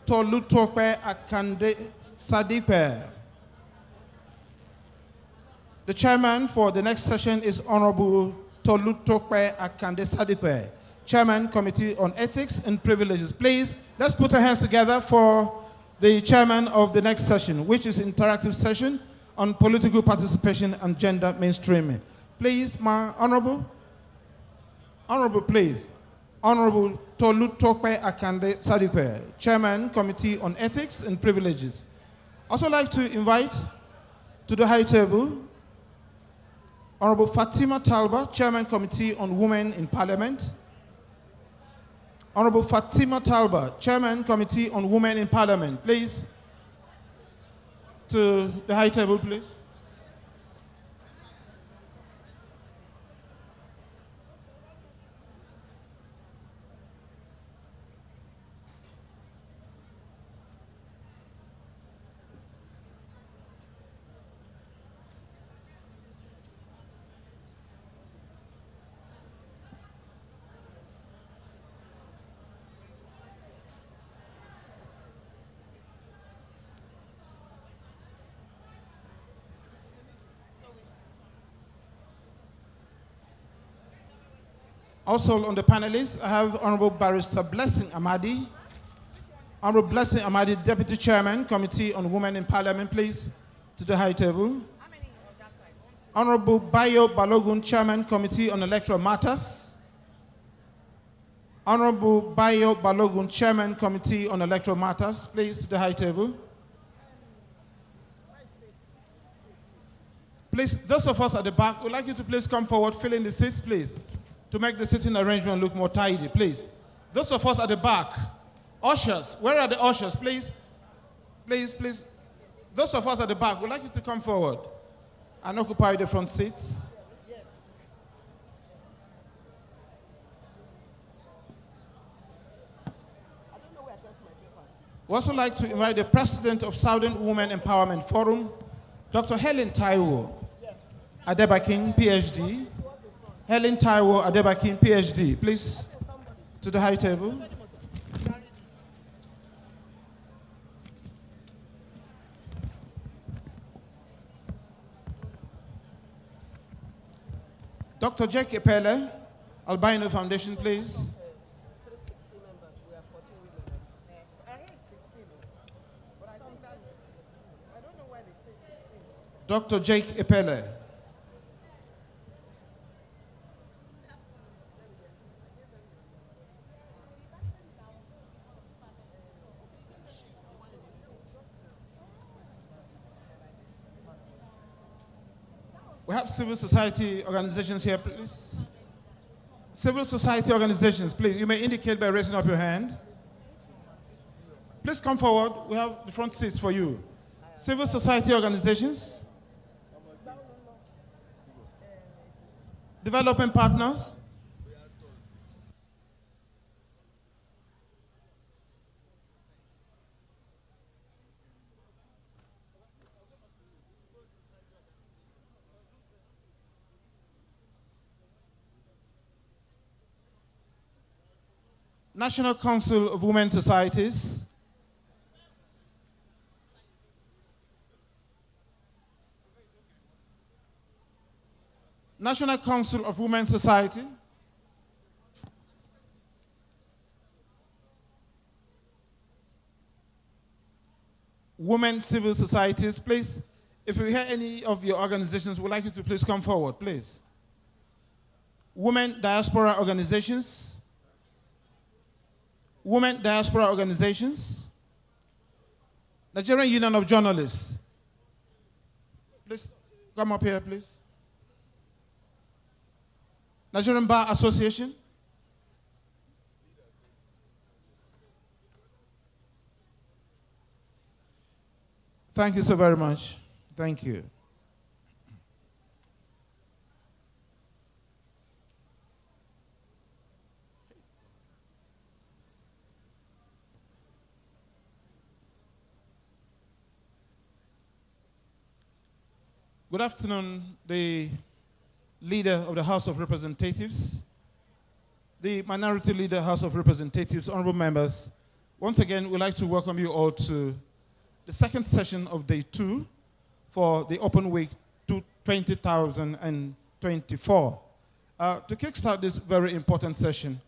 Tolutope Akande Sadipe. The chairman for the next session is Honorable Tolutope Akande Sadipe, Chairman, Committee on Ethics and Privileges. Please, let's put our hands together for the chairman of the next session, which is interactive session on political participation and gender mainstreaming. Please, my honorable, please. Honorable Tolutope Akande Sadipe, Chairman, Committee on Ethics and Privileges. Also like to invite to the high table Honorable Fatima Talba, Chairman, Committee on Women in Parliament. Honorable Fatima Talba, Chairman, Committee on Women in Parliament. Please, to the high table, please. Also on the panelists, I have Honorable Barrister Blessing Amadi. Honorable Blessing Amadi, Deputy Chairman, Committee on Women in Parliament, please, to the high table. Honorable Bayo Balogun, Chairman, Committee on Electoral Matters. Honorable Bayo Balogun, Chairman, Committee on Electoral Matters, please, to the high table. Please, those of us at the back, would like you to please come forward, fill in the seats, please, to make the sitting arrangement look more tidy, please. Those of us at the back, ushers, where are the ushers, please? Please. Those of us at the back, would like you to come forward and occupy the front seats. We also like to invite the President of Southern Women Empowerment Forum, Dr. Helen Taiwo Adebakin, PhD. Helen Taiwo Adebakin, PhD. Please, to the high table. Dr. Jack Epele, Albino Foundation, please. Dr. Jake Epele. We have civil society organizations here, please. Civil society organizations, please. You may indicate by raising up your hand. Please come forward. We have the front seats for you. Civil society organizations. Development partners. National Council of Women Societies. National Council of Women Society. Women Civil Societies, please. If you hear any of your organizations, we'd like you to please come forward, please. Women Diaspora Organizations. Women Diaspora Organizations. Nigerian Union of Journalists. Please come up here, please. Nigerian Bar Association. Thank you so very much. Thank you. Good afternoon, the Leader of the House of Representatives, the Minority Leader, House of Representatives, honorable members. Once again, we'd like to welcome you all to the second session of Day 2 for the Open Week 2024. To kickstart this very important session,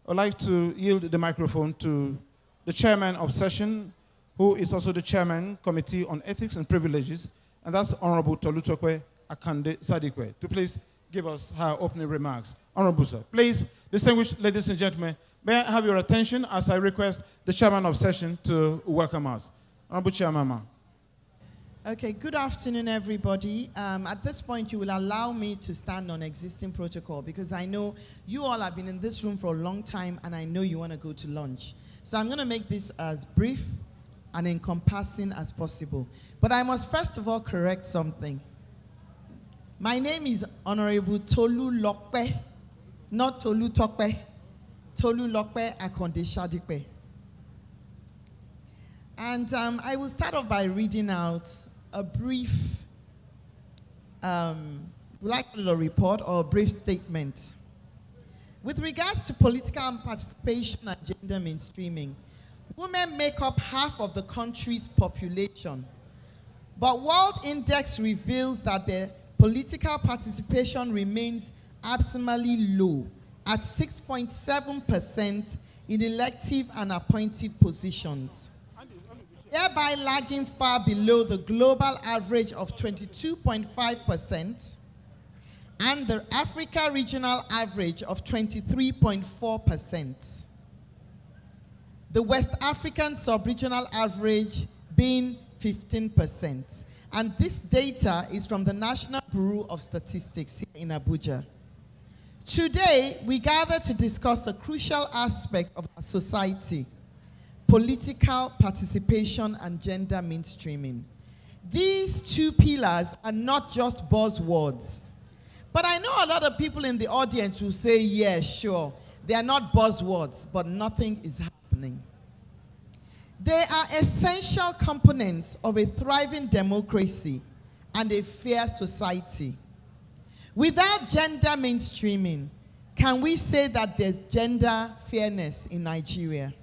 I'd like to yield the microphone to the Chairman of Session, who is also the Chairman, Committee on Ethics and Privileges, and that's Honorable Tolutokwe Akande Sadikwe, to please give us her opening remarks. Honorable sir, please, distinguished ladies and gentlemen, may I have your attention as I request the Chairman of Session to welcome us. Honorable Chairman, ma'am. Okay, good afternoon, everybody. At this point, you will allow me to stand on existing protocol because I know you all have been in this room for a long time and I know you want to go to lunch. So I'm going to make this as brief and encompassing as possible. But I must first of all correct something. My name is Honorable Tolu Lokpe, not Tolu Tokpe. Tolu Lokpe Akonde Shadikpe. And I will start off by reading out a brief, report or a brief statement. With regards to political participation and gender mainstreaming, women make up half of the country's population. But World Index reveals that their political participation remains abysmally low at 6.7% in elective and appointed positions, thereby lagging far below the global average of 22.5% and the Africa regional average of 23.4%. The West African sub-regional average being 15%. And this data is from the National Bureau of Statistics here in Abuja. Today, we gather to discuss a crucial aspect of our society: political participation and gender mainstreaming. These two pillars are not just buzzwords. But I know a lot of people in the audience will say, yeah, sure, they are not buzzwords, but nothing is happening. They are essential components of a thriving democracy and a fair society. Without gender mainstreaming, can we say that there's gender fairness in Nigeria?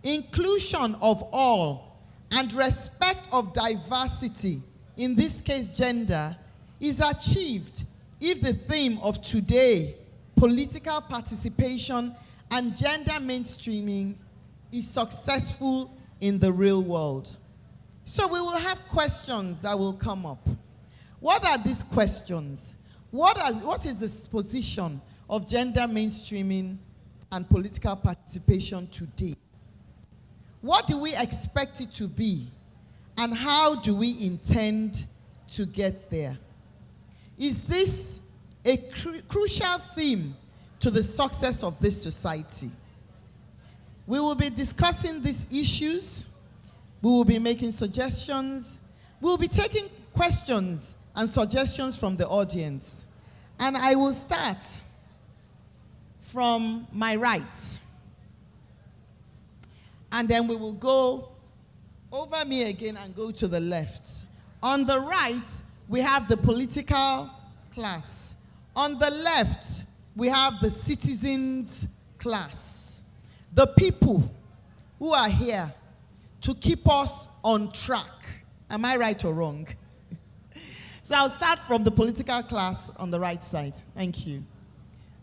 Inclusion of all and respect of diversity, in this case gender, is achieved if the theme of today, political participation and gender mainstreaming, is successful in the real world. So we will have questions that will come up. What are these questions? What is the position of gender mainstreaming and political participation today? What do we expect it to be? And how do we intend to get there? Is this a crucial theme to the success of this society? We will be discussing these issues. We will be making suggestions. We will be taking questions and suggestions from the audience. And I will start from my right. And then we will go over me again and go to the left. On the right, we have the political class. On the left, we have the citizens class. The people who are here to keep us on track. Am I right or wrong? So I'll start from the political class on the right side. Thank you.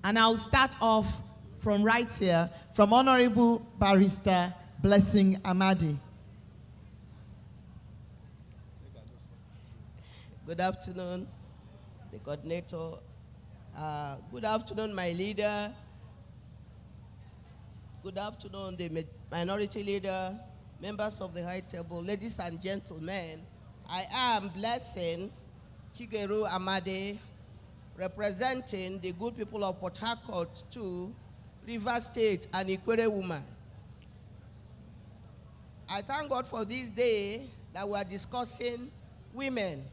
And I'll start off from right here, from Honorable Barrister Blessing Amadi. Good afternoon, the coordinator. Good afternoon, my leader. Good afternoon, the minority leader, members of the high table, ladies and gentlemen. I am Blessing Chigeru Amadi, representing the good people of Port Harcourt to Rivers State and Ikwere woman. I thank God for this day that we are discussing women.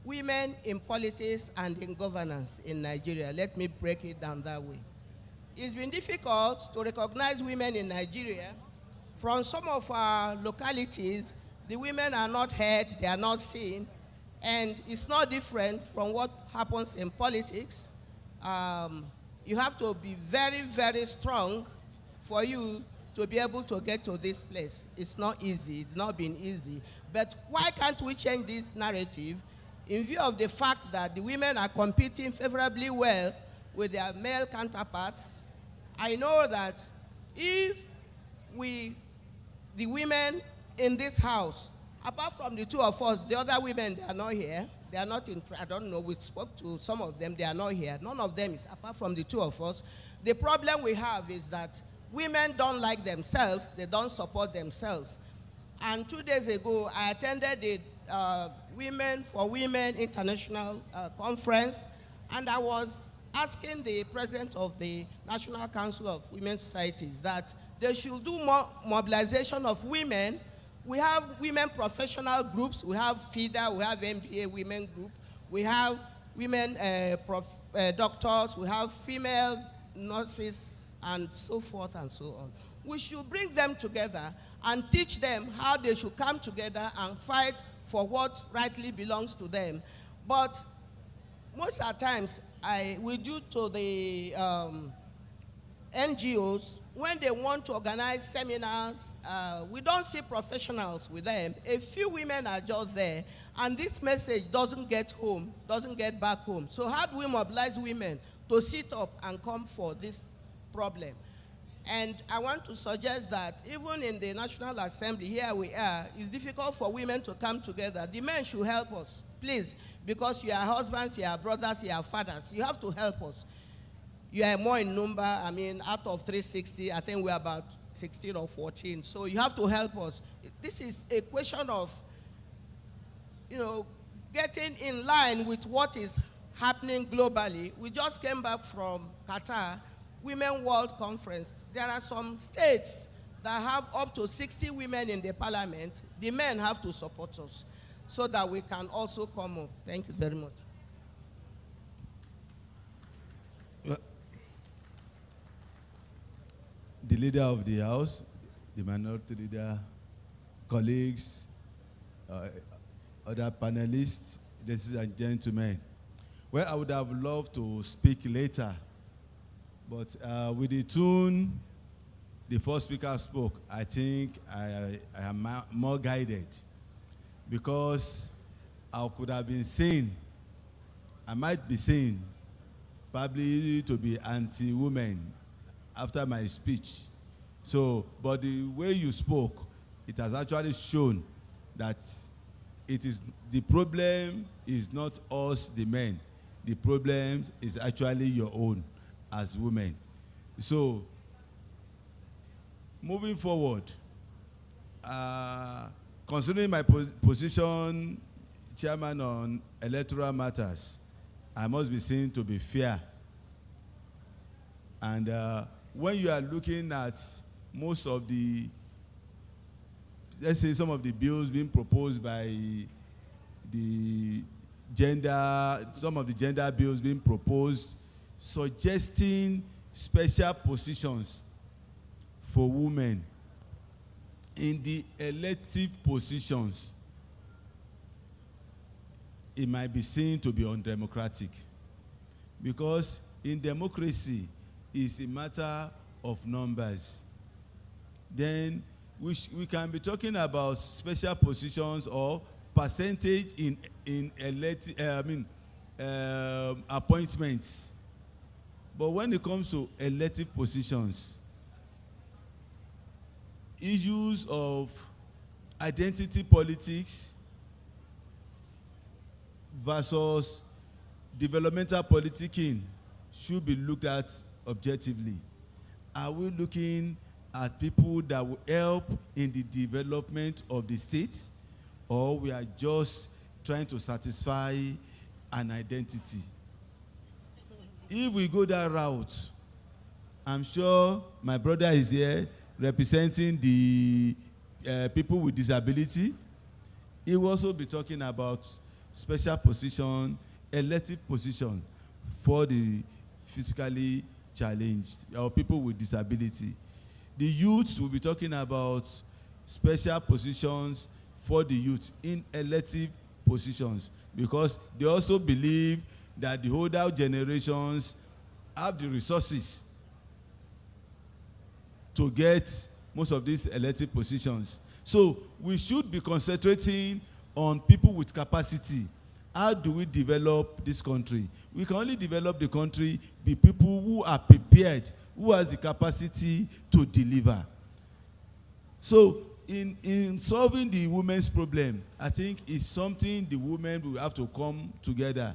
Women in politics and in governance in Nigeria. Let me break it down that way. It's been difficult to recognize women in Nigeria. From some of our localities, the women are not heard, they are not seen, and it's not different from what happens in politics. You have to be very, very strong for you to be able to get to this place. It's not easy, it's not been easy. But why can't we change this narrative in view of the fact that the women are competing favorably well with their male counterparts? I know that if the women in this house, apart from the two of us, the other women, they are not here. They are not in, I don't know, we spoke to some of them, they are not here. None of them is, apart from the two of us. The problem we have is that women don't like themselves, they don't support themselves. And 2 days ago, I attended the Women for Women International Conference, and I was asking the president of the National Council of Women's Societies that they should do more mobilization of women. We have women professional groups, we have FIDA, we have MBA women group, we have women doctors, we have female nurses, and so forth and so on. We should bring them together and teach them how they should come together and fight for what rightly belongs to them. But most of the times, we do to the NGOs, when they want to organize seminars, we don't see professionals with them. A few women are just there, and this message doesn't get home, doesn't get back home. So how do we mobilize women to sit up and come for this problem? And I want to suggest that even in the National Assembly, here we are, it's difficult for women to come together. The men should help us, please, because you are husbands, you are brothers, you are fathers. You have to help us. You are more in number. I mean, out of 360, I think we're about 16 or 14. So you have to help us. This is a question of, getting in line with what is happening globally. We just came back from Qatar, Women World Conference. There are some states that have up to 60 women in the parliament. The men have to support us so that we can also come up. Thank you very much. The leader of the House, the minority leader, colleagues, other panelists, ladies and gentlemen. Well, I would have loved to speak later, but with the tune the first speaker spoke, I think I am more guided, because I could have been seen, I might be seen, probably to be anti-women after my speech. So, but the way you spoke, it has actually shown that the problem is not us, the men. The problem is actually your own as women. So, moving forward, considering my position, chairman on electoral matters, I must be seen to be fair. And when you are looking at most of the, let's say some of the bills being proposed by the some of the gender bills being proposed, suggesting special positions for women in the elective positions, it might be seen to be undemocratic, because in democracy it's a matter of numbers. Then we can be talking about special positions or percentage in appointments, but when it comes to elective positions, issues of identity politics versus developmental politicking should be looked at objectively. Are we looking at people that will help in the development of the state, or we are just trying to satisfy an identity? If we go that route, I'm sure my brother is here representing the people with disability. He will also be talking about special position, elective position for the physically challenged or people with disability. The youths will be talking about special positions for the youth in elective positions, because they also believe that the older generations have the resources to get most of these elective positions. So we should be concentrating on people with capacity. How do we develop this country? We can only develop the country by people who are prepared, who has the capacity to deliver. So in solving the women's problem, I think it's something the women will have to come together,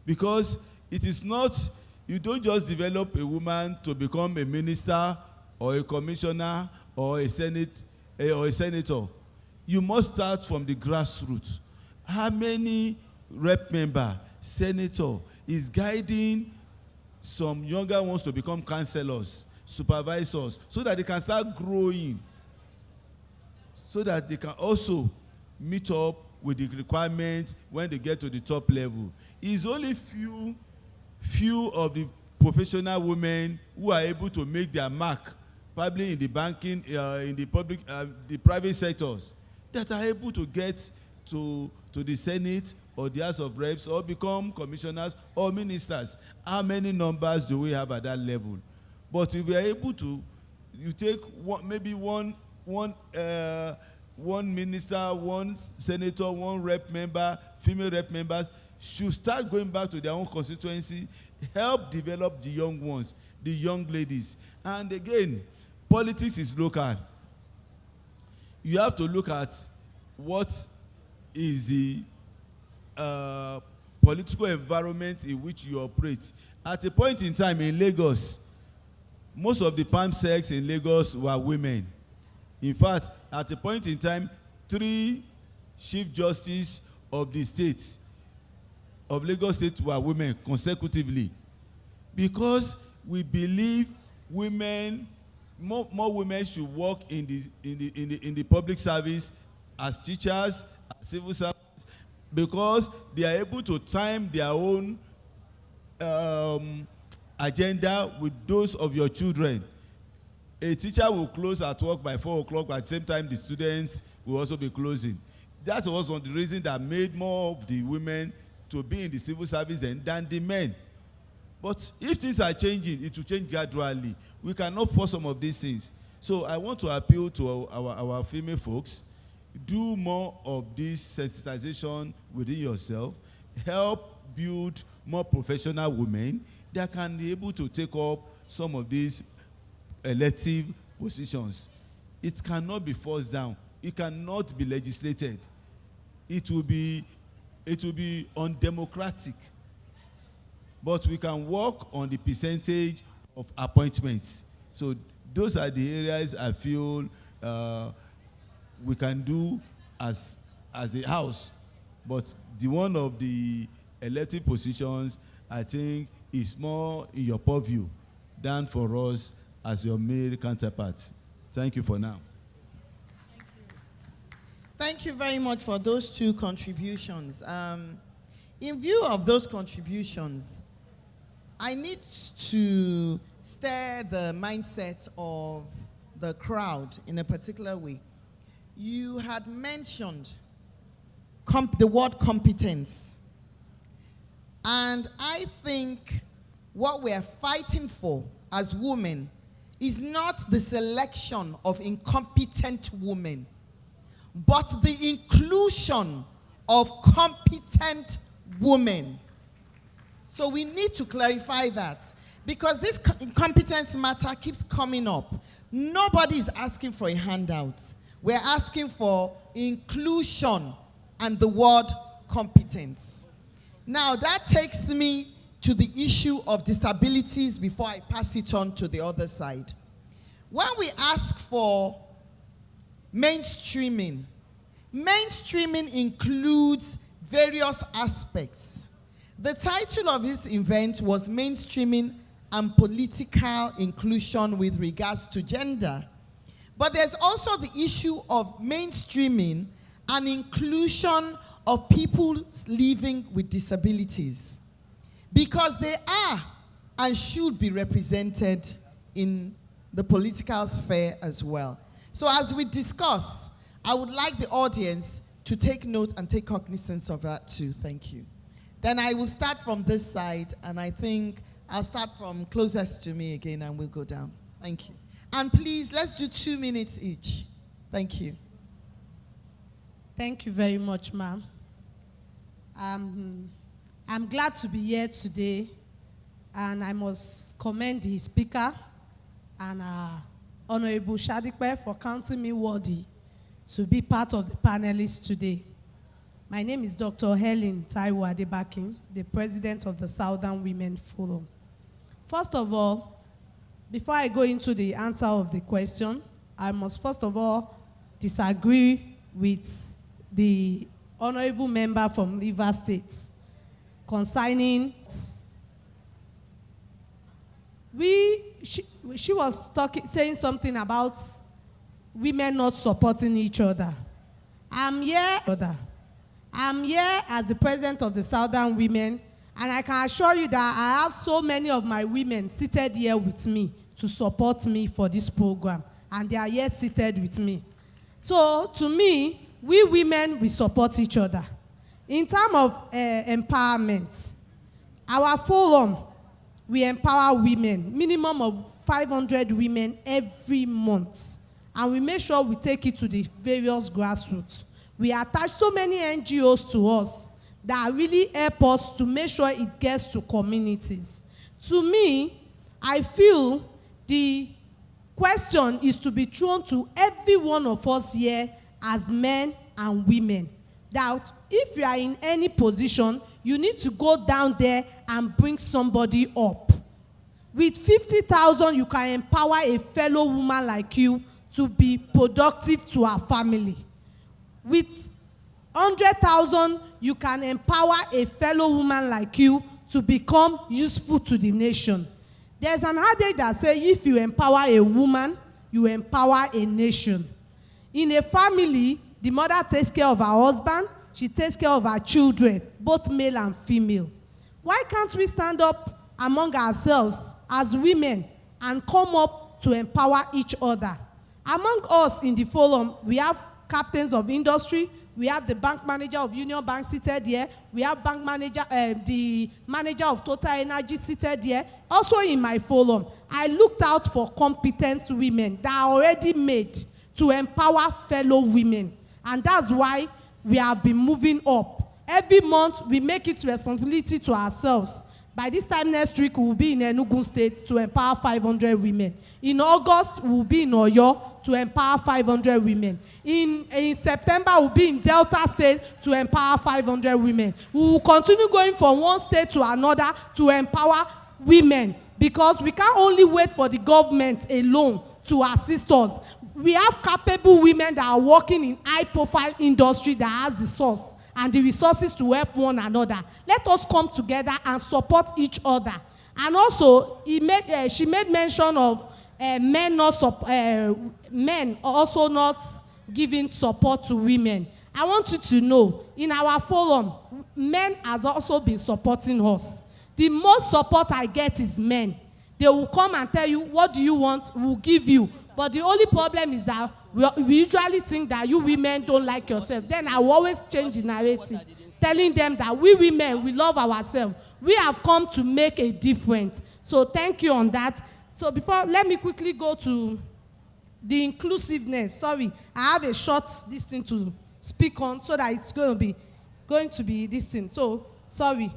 because it is not, you don't just develop a woman to become a minister or a commissioner or a senator. You must start from the grassroots. How many rep member, senator is guiding some younger ones to become councillors, supervisors, so that they can start growing, so that they can also meet up with the requirements when they get to the top level. It's only few of the professional women who are able to make their mark, probably in the banking, in the public, the private sectors, that are able to get to the Senate or the House of Reps or become commissioners or ministers. How many numbers do we have at that level? But if we are able to, you take maybe one minister, one senator, one rep member, female rep members should start going back to their own constituency, help develop the young ones, the young ladies. And again, politics is local. You have to look at what is the political environment in which you operate. At a point in time in Lagos, most of the palm secs in Lagos were women. In fact, at a point in time, 3 chief justices of the states, of Lagos State, were women consecutively. Because we believe women, more women should work in the public service as teachers, as civil servants, because they are able to time their own agenda with those of your children. A teacher will close at work by 4 o'clock, at the same time the students will also be closing. That was one of the reasons that made more of the women to be in the civil service than the men. But if things are changing, it will change gradually. We cannot force some of these things. So I want to appeal to our female folks, do more of this sensitization within yourself, help build more professional women that can be able to take up some of these elective positions. It cannot be forced down. It cannot be legislated. It will be undemocratic. But we can work on the percentage of appointments. So those are the areas I feel we can do as a house. But the one of the elective positions, I think, is more in your purview than for us as your male counterparts. Thank you for now. Thank you very much for those 2 contributions. In view of those contributions, I need to stir the mindset of the crowd in a particular way. You had mentioned the word competence. And I think what we're fighting for as women is not the selection of incompetent women, but the inclusion of competent women. So we need to clarify that, because this incompetence matter keeps coming up. Nobody is asking for a handout. We're asking for inclusion and the word competence. Now that takes me to the issue of disabilities before I pass it on to the other side. When we ask for mainstreaming, mainstreaming includes various aspects. The title of this event was Mainstreaming and Political Inclusion with regards to gender. But there's also the issue of mainstreaming and inclusion of people living with disabilities, because they are and should be represented in the political sphere as well. So as we discuss, I would like the audience to take note and take cognizance of that too. Thank you. Then I will start from this side, and I think I'll start from closest to me again, and we'll go down. Thank you. And please, let's do 2 minutes each. Thank you. Thank you very much, ma'am. I'm glad to be here today, and I must commend the speaker and Honorable Shadipe for counting me worthy to be part of the panelists today. My name is Dr. Helen Taiwo Adebakin, the president of the Southern Women Forum. First of all, before I go into the answer of the question, I must first of all disagree with the honorable member from Rivers State concerning she was saying something about women not supporting each other. I'm here as the president of the Southern Women, and I can assure you that I have so many of my women seated here with me to support me for this program, and they are here seated with me. So to me, we women, we support each other. In terms of empowerment, our forum, we empower women, minimum of 500 women every month. And we make sure we take it to the various grassroots. We attach so many NGOs to us that really help us to make sure it gets to communities. To me, I feel the question is to be thrown to every one of us here as men and women. That if you are in any position, you need to go down there and bring somebody up. With 50,000, you can empower a fellow woman like you to be productive to her family. With 100,000, you can empower a fellow woman like you to become useful to the nation. There's an adage that says if you empower a woman, you empower a nation. In a family, the mother takes care of her husband, she takes care of her children, both male and female. Why can't we stand up among ourselves as women and come up to empower each other? Among us in the forum, we have captains of industry, we have the bank manager of Union Bank seated here, we have bank manager, the manager of Total Energy seated here. Also in my forum, I looked out for competent women that are already made to empower fellow women. And that's why we have been moving up. Every month, we make it responsibility to ourselves. By this time next week, we will be in Enugu State to empower 500 women. In August, we will be in Oyo to empower 500 women. In September, we will be in Delta State to empower 500 women. We will continue going from one state to another to empower women, because we can't only wait for the government alone to assist us. We have capable women that are working in high-profile industry that has the source and the resources to help one another. Let us come together and support each other. And also, she made mention of men also not giving support to women. I want you to know, in our forum, men has also been supporting us. The most support I get is men. They will come and tell you, what do you want? We'll give you. But the only problem is that we usually think that you women don't like yourself. Then I will always change the narrative, telling them that we women, we love ourselves. We have come to make a difference. So thank you on that. So let me quickly go to the inclusiveness. Sorry, I have a short this thing to speak on so that it's going to be this thing. So, sorry.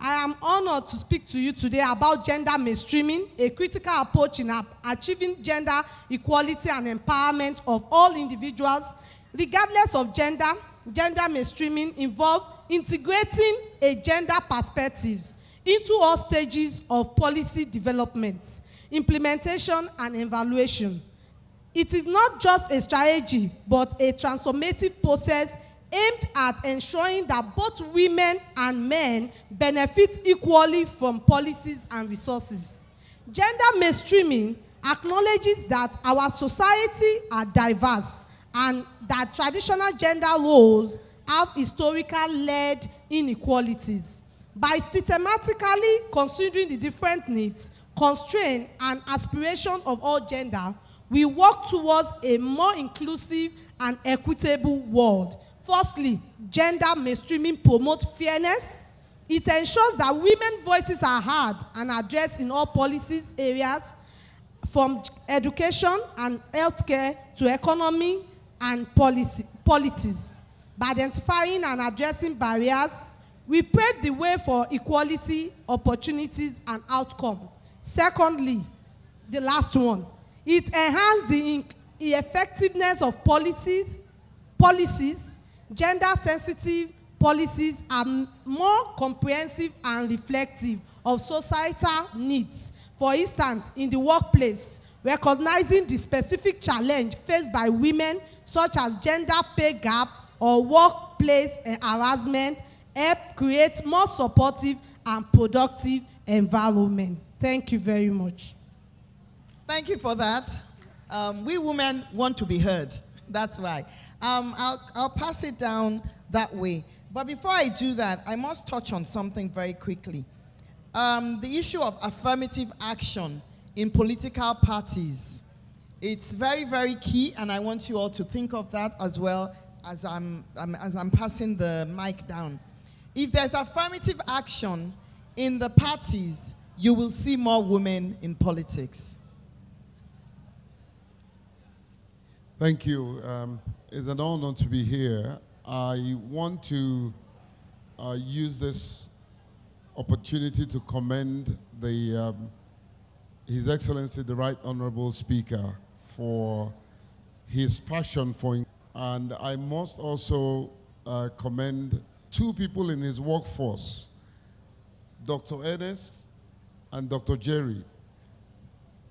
I am honored to speak to you today about gender mainstreaming, a critical approach in achieving gender equality and empowerment of all individuals, regardless of gender. Gender mainstreaming involves integrating a gender perspectives into all stages of policy development, implementation, and evaluation. It is not just a strategy, but a transformative process aimed at ensuring that both women and men benefit equally from policies and resources. Gender mainstreaming acknowledges that our society are diverse and that traditional gender roles have historically led inequalities. By systematically considering the different needs, constraints, and aspirations of all gender, we work towards a more inclusive and equitable world. Firstly, gender mainstreaming promotes fairness. It ensures that women's voices are heard and addressed in all policies areas, from education and healthcare to economy and politics. By identifying and addressing barriers, we pave the way for equality, opportunities, and outcome. Secondly, the last one, it enhances the effectiveness of policies. Gender-sensitive policies are more comprehensive and reflective of societal needs. For instance, in the workplace, recognizing the specific challenge faced by women, such as gender pay gap or workplace harassment, help create more supportive and productive environment. Thank you very much. Thank you for that. We women want to be heard. That's why. I'll pass it down that way. But before I do that, I must touch on something very quickly. The issue of affirmative action in political parties. It's very, very key, and I want you all to think of that as well as I'm passing the mic down. If there's affirmative action in the parties, you will see more women in politics. Thank you. It's an honor to be here. I want to use this opportunity to commend His Excellency, the Right Honorable Speaker, for his passion for, and I must also commend two people in his workforce, Dr. Ernest and Dr. Jerry.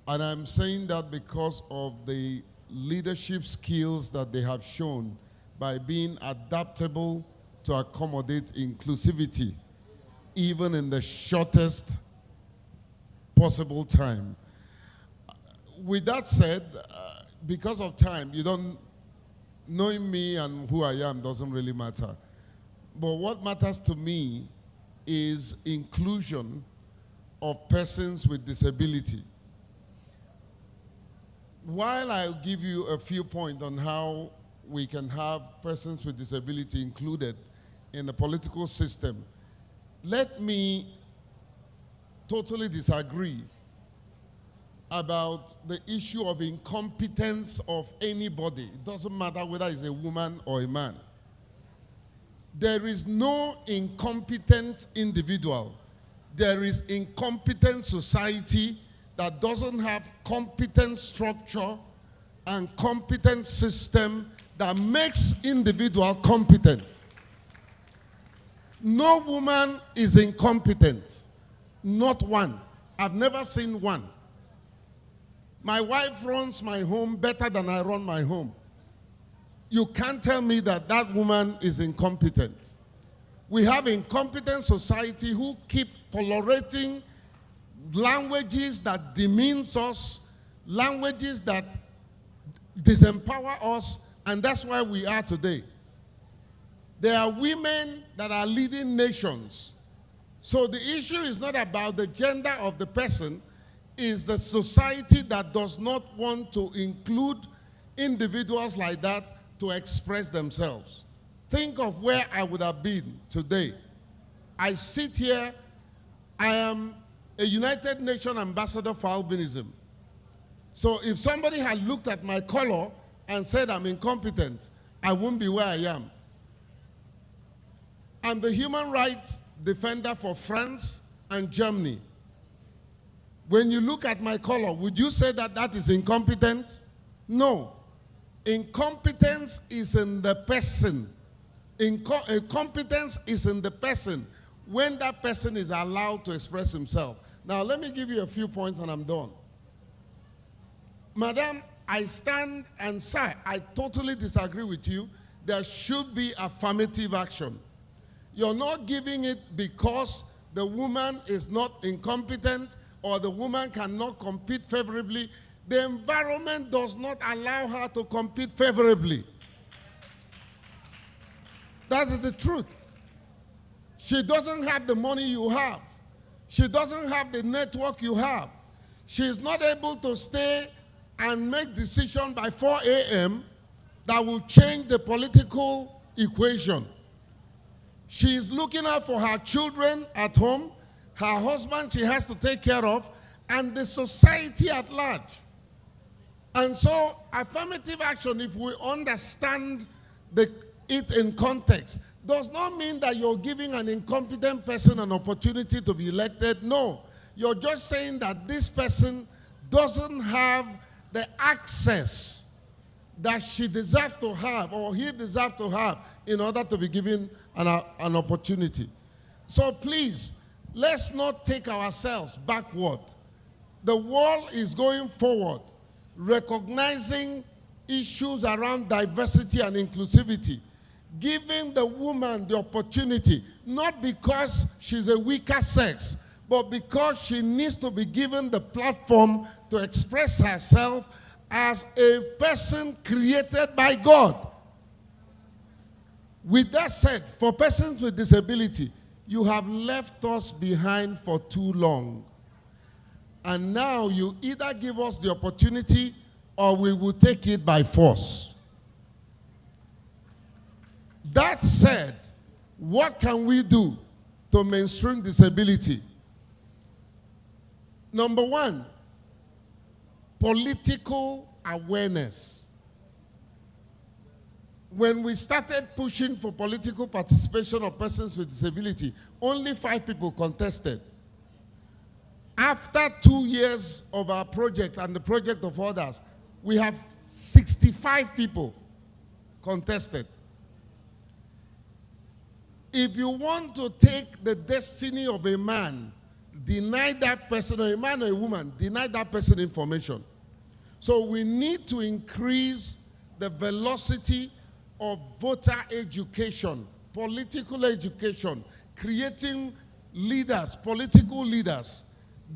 And I'm saying that because of the leadership skills that they have shown by being adaptable to accommodate inclusivity, even in the shortest possible time. With that said, because of time, knowing me and who I am doesn't really matter. But what matters to me is inclusion of persons with disability. While I'll give you a few points on how we can have persons with disability included in the political system, let me totally disagree about the issue of incompetence of anybody. It doesn't matter whether it's a woman or a man. There is no incompetent individual. There is incompetent society that doesn't have competent structure and competent system that makes individual competent. No woman is incompetent. Not one. I've never seen one. My wife runs my home better than I run my home. You can't tell me that that woman is incompetent. We have incompetent society who keep tolerating languages that demeans us, languages that disempower us, and that's why we are today. There are women that are leading nations. So the issue is not about the gender of the person, it's the society that does not want to include individuals like that to express themselves. Think of where I would have been today. I sit here, I am a United Nations ambassador for albinism. So if somebody had looked at my color and said I'm incompetent, I wouldn't be where I am. I'm the human rights defender for France and Germany. When you look at my color, would you say that that is incompetent? No. Incompetence is in the person. Incompetence is in the person when that person is allowed to express himself. Now, let me give you a few points and I'm done. Madam, I stand and say, I totally disagree with you. There should be affirmative action. You're not giving it because the woman is not incompetent or the woman cannot compete favorably. The environment does not allow her to compete favorably. That is the truth. She doesn't have the money you have. She doesn't have the network you have. She is not able to stay and make decisions by 4 a.m. that will change the political equation. She is looking out for her children at home, her husband she has to take care of, and the society at large. And so affirmative action, if we understand it in context, does not mean that you're giving an incompetent person an opportunity to be elected. No, you're just saying that this person doesn't have the access that she deserves to have or he deserves to have in order to be given an opportunity. So please, let's not take ourselves backward. The world is going forward, recognizing issues around diversity and inclusivity, giving the woman the opportunity, not because she's a weaker sex, but because she needs to be given the platform to express herself as a person created by God. With that said, for persons with disability, you have left us behind for too long. And now you either give us the opportunity or we will take it by force. That said, what can we do to mainstream disability? Number one, political awareness. When we started pushing for political participation of persons with disability, only 5 people contested. After 2 years of our project and the project of others, we have 65 people contested. If you want to take the destiny of a man, deny that person, or a man or a woman, deny that person information. So we need to increase the velocity of voter education, political education, creating leaders, political leaders,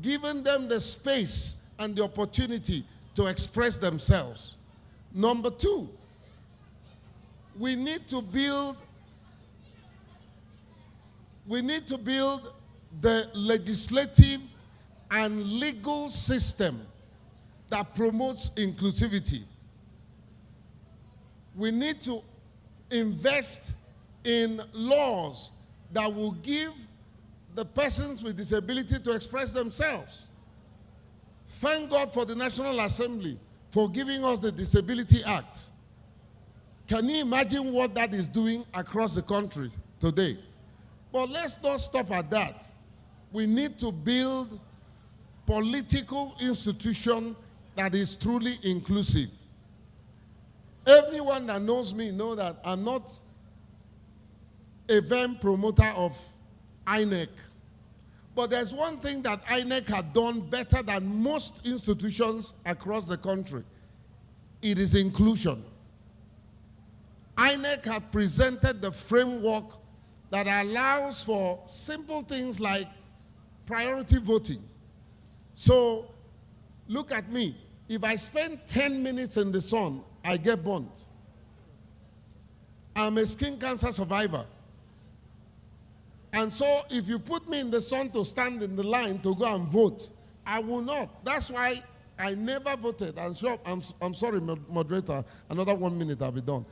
giving them the space and the opportunity to express themselves. Number 2, we need to build the legislative and legal system that promotes inclusivity. We need to invest in laws that will give the persons with disability to express themselves. Thank God for the National Assembly for giving us the Disability Act. Can you imagine what that is doing across the country today? But let's not stop at that. We need to build political institution that is truly inclusive. Everyone that knows me knows that I'm not a firm promoter of INEC. But there's one thing that INEC had done better than most institutions across the country. It is inclusion. INEC had presented the framework that allows for simple things like priority voting. So look at me. If I spend 10 minutes in the sun, I get burned. I'm a skin cancer survivor. And so if you put me in the sun to stand in the line to go and vote, I will not. That's why I never voted. I'm sorry, moderator, another 1 minute I'll be done.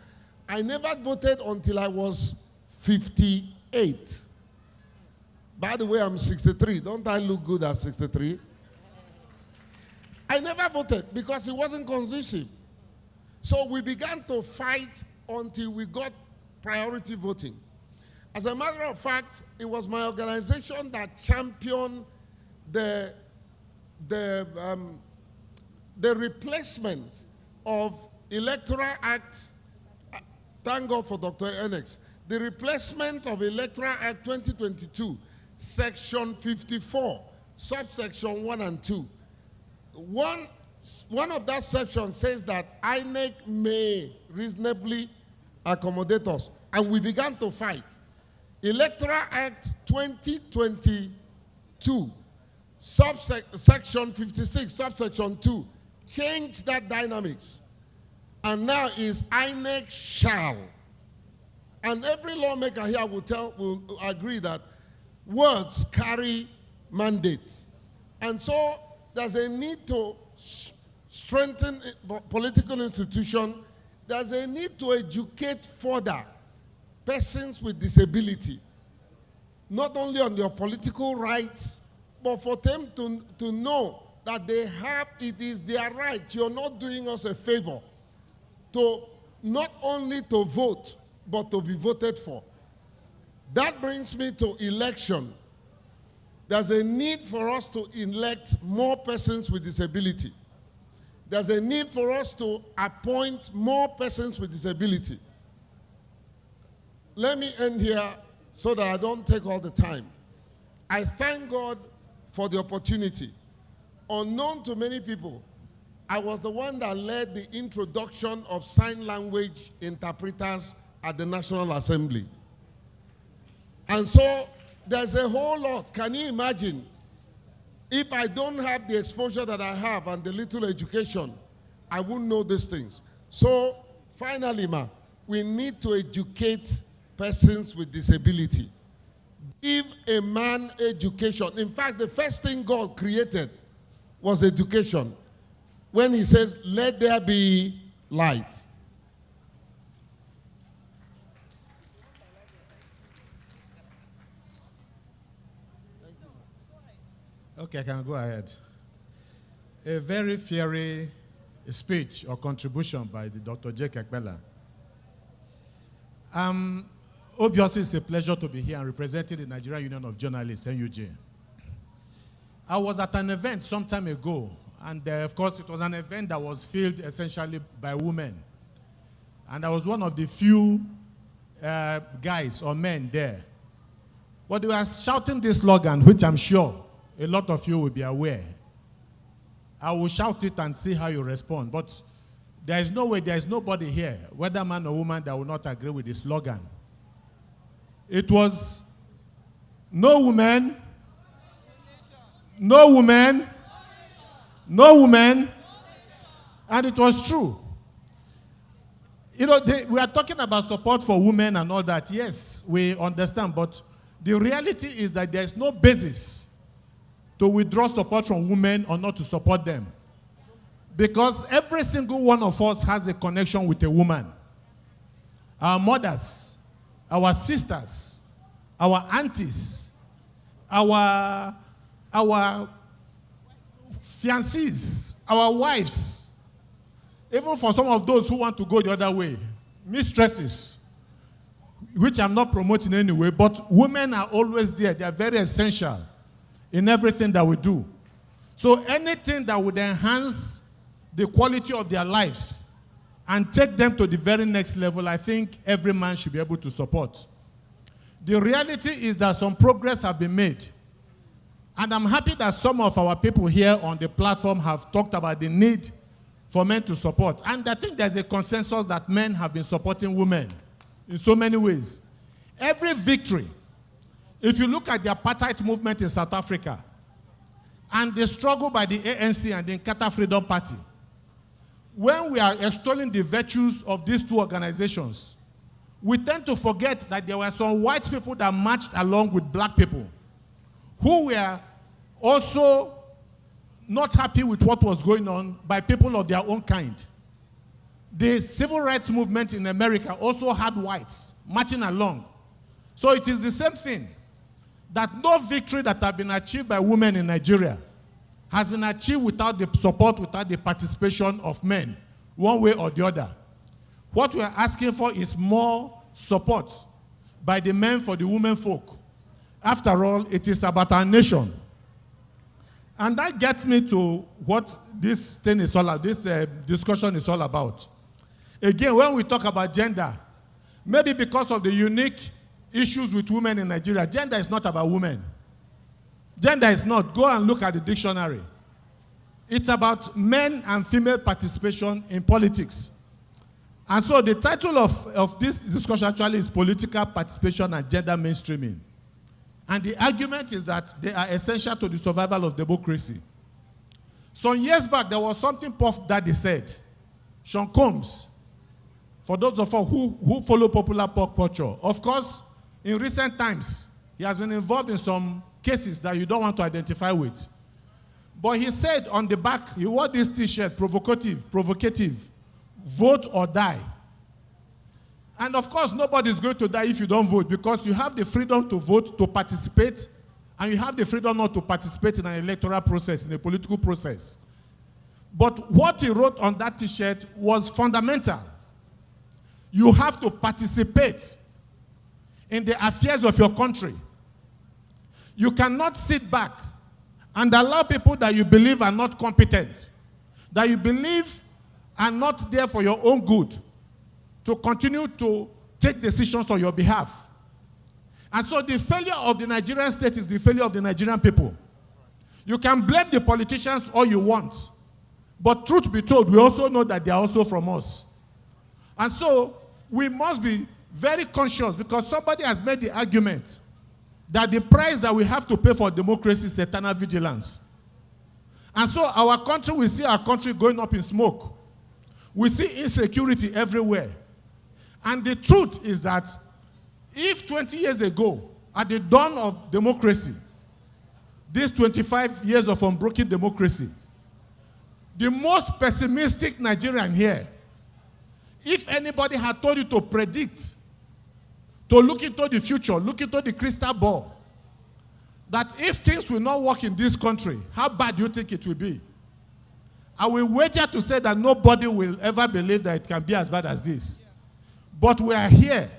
I never voted until I was 58. By the way, I'm 63. Don't I look good at 63? I never voted because it wasn't conducive. So we began to fight until we got priority voting. As a matter of fact, it was my organization that championed the replacement of Electoral Act, thank God for Dr. Enix, the replacement of Electoral Act 2022, Section 54, subsection 1 and 2. One of that sections says that INEC may reasonably accommodate us, and we began to fight. Electoral Act 2022, section 56, subsection 2, changed that dynamics. And now is INEC shall. And every lawmaker here will agree that words carry mandates. And so there's a need to strengthen political institutions. There's a need to educate further persons with disability, not only on their political rights, but for them to know that it is their right. You're not doing us a favor to not only to vote, but to be voted for. That brings me to election. There's a need for us to elect more persons with disability. There's a need for us to appoint more persons with disability. Let me end here so that I don't take all the time. I thank God for the opportunity. Unknown to many people, I was the one that led the introduction of sign language interpreters at the National Assembly. And so there's a whole lot. Can you imagine if I don't have the exposure that I have and the little education, I wouldn't know these things. So finally, we need to educate persons with disability. Give a man education. In fact, the first thing God created was education. When he says, let there be light. Okay, I can go ahead. A very fiery speech or contribution by the Dr. J. Kekpela. Obviously, it's a pleasure to be here and representing the Nigerian Union of Journalists, NUJ. I was at an event some time ago, and of course, it was an event that was filled essentially by women. And I was one of the few guys or men there. But they were shouting this slogan, which I'm sure a lot of you will be aware. I will shout it and see how you respond. But there is no way, there is nobody here, whether man or woman, that will not agree with the slogan. It was, no woman, no woman, no woman, and it was true. You know, we are talking about support for women and all that. Yes, we understand, but the reality is that there is no basis to withdraw support from women or not to support them. Because every single one of us has a connection with a woman. Our mothers, our sisters, our aunties, our fiancés, our wives, even for some of those who want to go the other way, mistresses, which I'm not promoting anyway, but women are always there. They are very essential in everything that we do. So anything that would enhance the quality of their lives and take them to the very next level, I think every man should be able to support. The reality is that some progress have been made. And I'm happy that some of our people here on the platform have talked about the need for men to support. And I think there's a consensus that men have been supporting women in so many ways. Every victory, if you look at the apartheid movement in South Africa and the struggle by the ANC and the Inkatha Freedom Party, when we are extolling the virtues of these two organizations, we tend to forget that there were some white people that marched along with black people who were also not happy with what was going on by people of their own kind. The civil rights movement in America also had whites marching along. So it is the same thing, that no victory that has been achieved by women in Nigeria has been achieved without the support, without the participation of men, one way or the other. What we are asking for is more support by the men for the women folk. After all, it is about our nation. And that gets me to what this thing is all about, this discussion is all about. Again, when we talk about gender, maybe because of the unique issues with women in Nigeria, gender is not about women. Gender is not. Go and look at the dictionary. It's about men and female participation in politics. And so the title of this discussion actually is Political Participation and Gender Mainstreaming. And the argument is that they are essential to the survival of democracy. Some years back, there was something Puff Daddy said. Sean Combs, for those of us who follow popular pop culture, of course, in recent times, he has been involved in some cases that you don't want to identify with. But he said on the back, he wore this t-shirt, provocative, vote or die. And of course, nobody's going to die if you don't vote, because you have the freedom to vote, to participate, and you have the freedom not to participate in an electoral process, in a political process. But what he wrote on that T-shirt was fundamental. You have to participate in the affairs of your country. You cannot sit back and allow people that you believe are not competent, that you believe are not there for your own good, to continue to take decisions on your behalf. And so the failure of the Nigerian state is the failure of the Nigerian people. You can blame the politicians all you want, but truth be told, we also know that they are also from us. And so we must be very conscious, because somebody has made the argument that the price that we have to pay for democracy is eternal vigilance. And so our country, we see our country going up in smoke. We see insecurity everywhere. And the truth is that if 20 years ago, at the dawn of democracy, these 25 years of unbroken democracy, the most pessimistic Nigerian here, if anybody had told you to predict, to look into the future, look into the crystal ball, that if things will not work in this country, how bad do you think it will be? I will wager to say that nobody will ever believe that it can be as bad as this. But we are here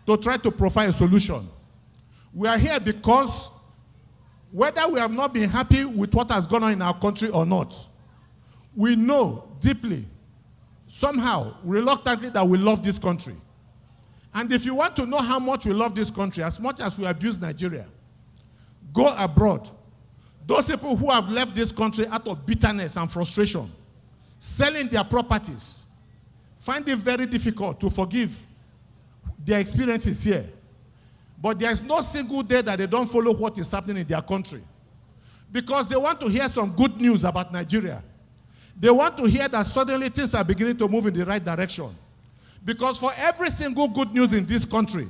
to try to provide a solution. We are here because whether we have not been happy with what has gone on in our country or not, we know deeply, somehow, reluctantly, that we love this country. And if you want to know how much we love this country, as much as we abuse Nigeria, go abroad. Those people who have left this country out of bitterness and frustration, selling their properties, find it very difficult to forgive their experiences here. But there is no single day that they don't follow what is happening in their country, because they want to hear some good news about Nigeria. They want to hear that suddenly things are beginning to move in the right direction. Because for every single good news in this country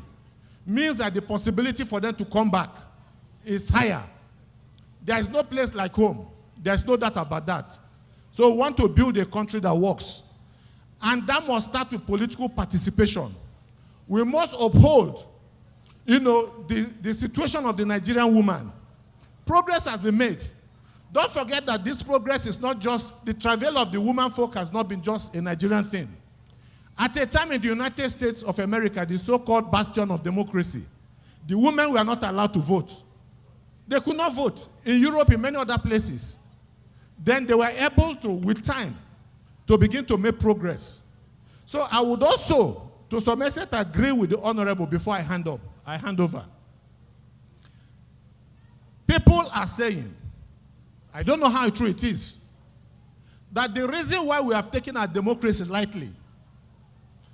means that the possibility for them to come back is higher. There is no place like home. There is no doubt about that. So we want to build a country that works. And that must start with political participation. We must uphold, the situation of the Nigerian woman. Progress has been made. Don't forget that this progress is not just, the travail of the woman folk has not been just a Nigerian thing. At a time in the United States of America, the so-called bastion of democracy, the women were not allowed to vote. They could not vote. In Europe, in many other places. Then they were able to, with time, to begin to make progress. So I would also, to some extent, agree with the Honorable before I hand over. People are saying, I don't know how true it is, that the reason why we have taken our democracy lightly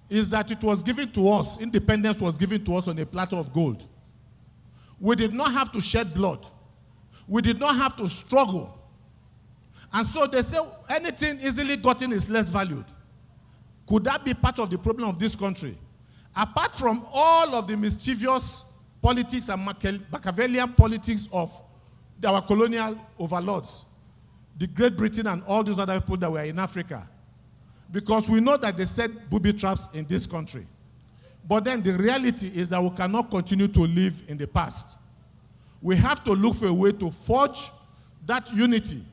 is that it was given to us, independence was given to us on a platter of gold. We did not have to shed blood. We did not have to struggle. And so they say anything easily gotten is less valued. Could that be part of the problem of this country? Apart from all of the mischievous politics and Machiavellian politics of our colonial overlords, the Great Britain and all these other people that were in Africa, because we know that they set booby traps in this country. But then the reality is that we cannot continue to live in the past. We have to look for a way to forge that unity.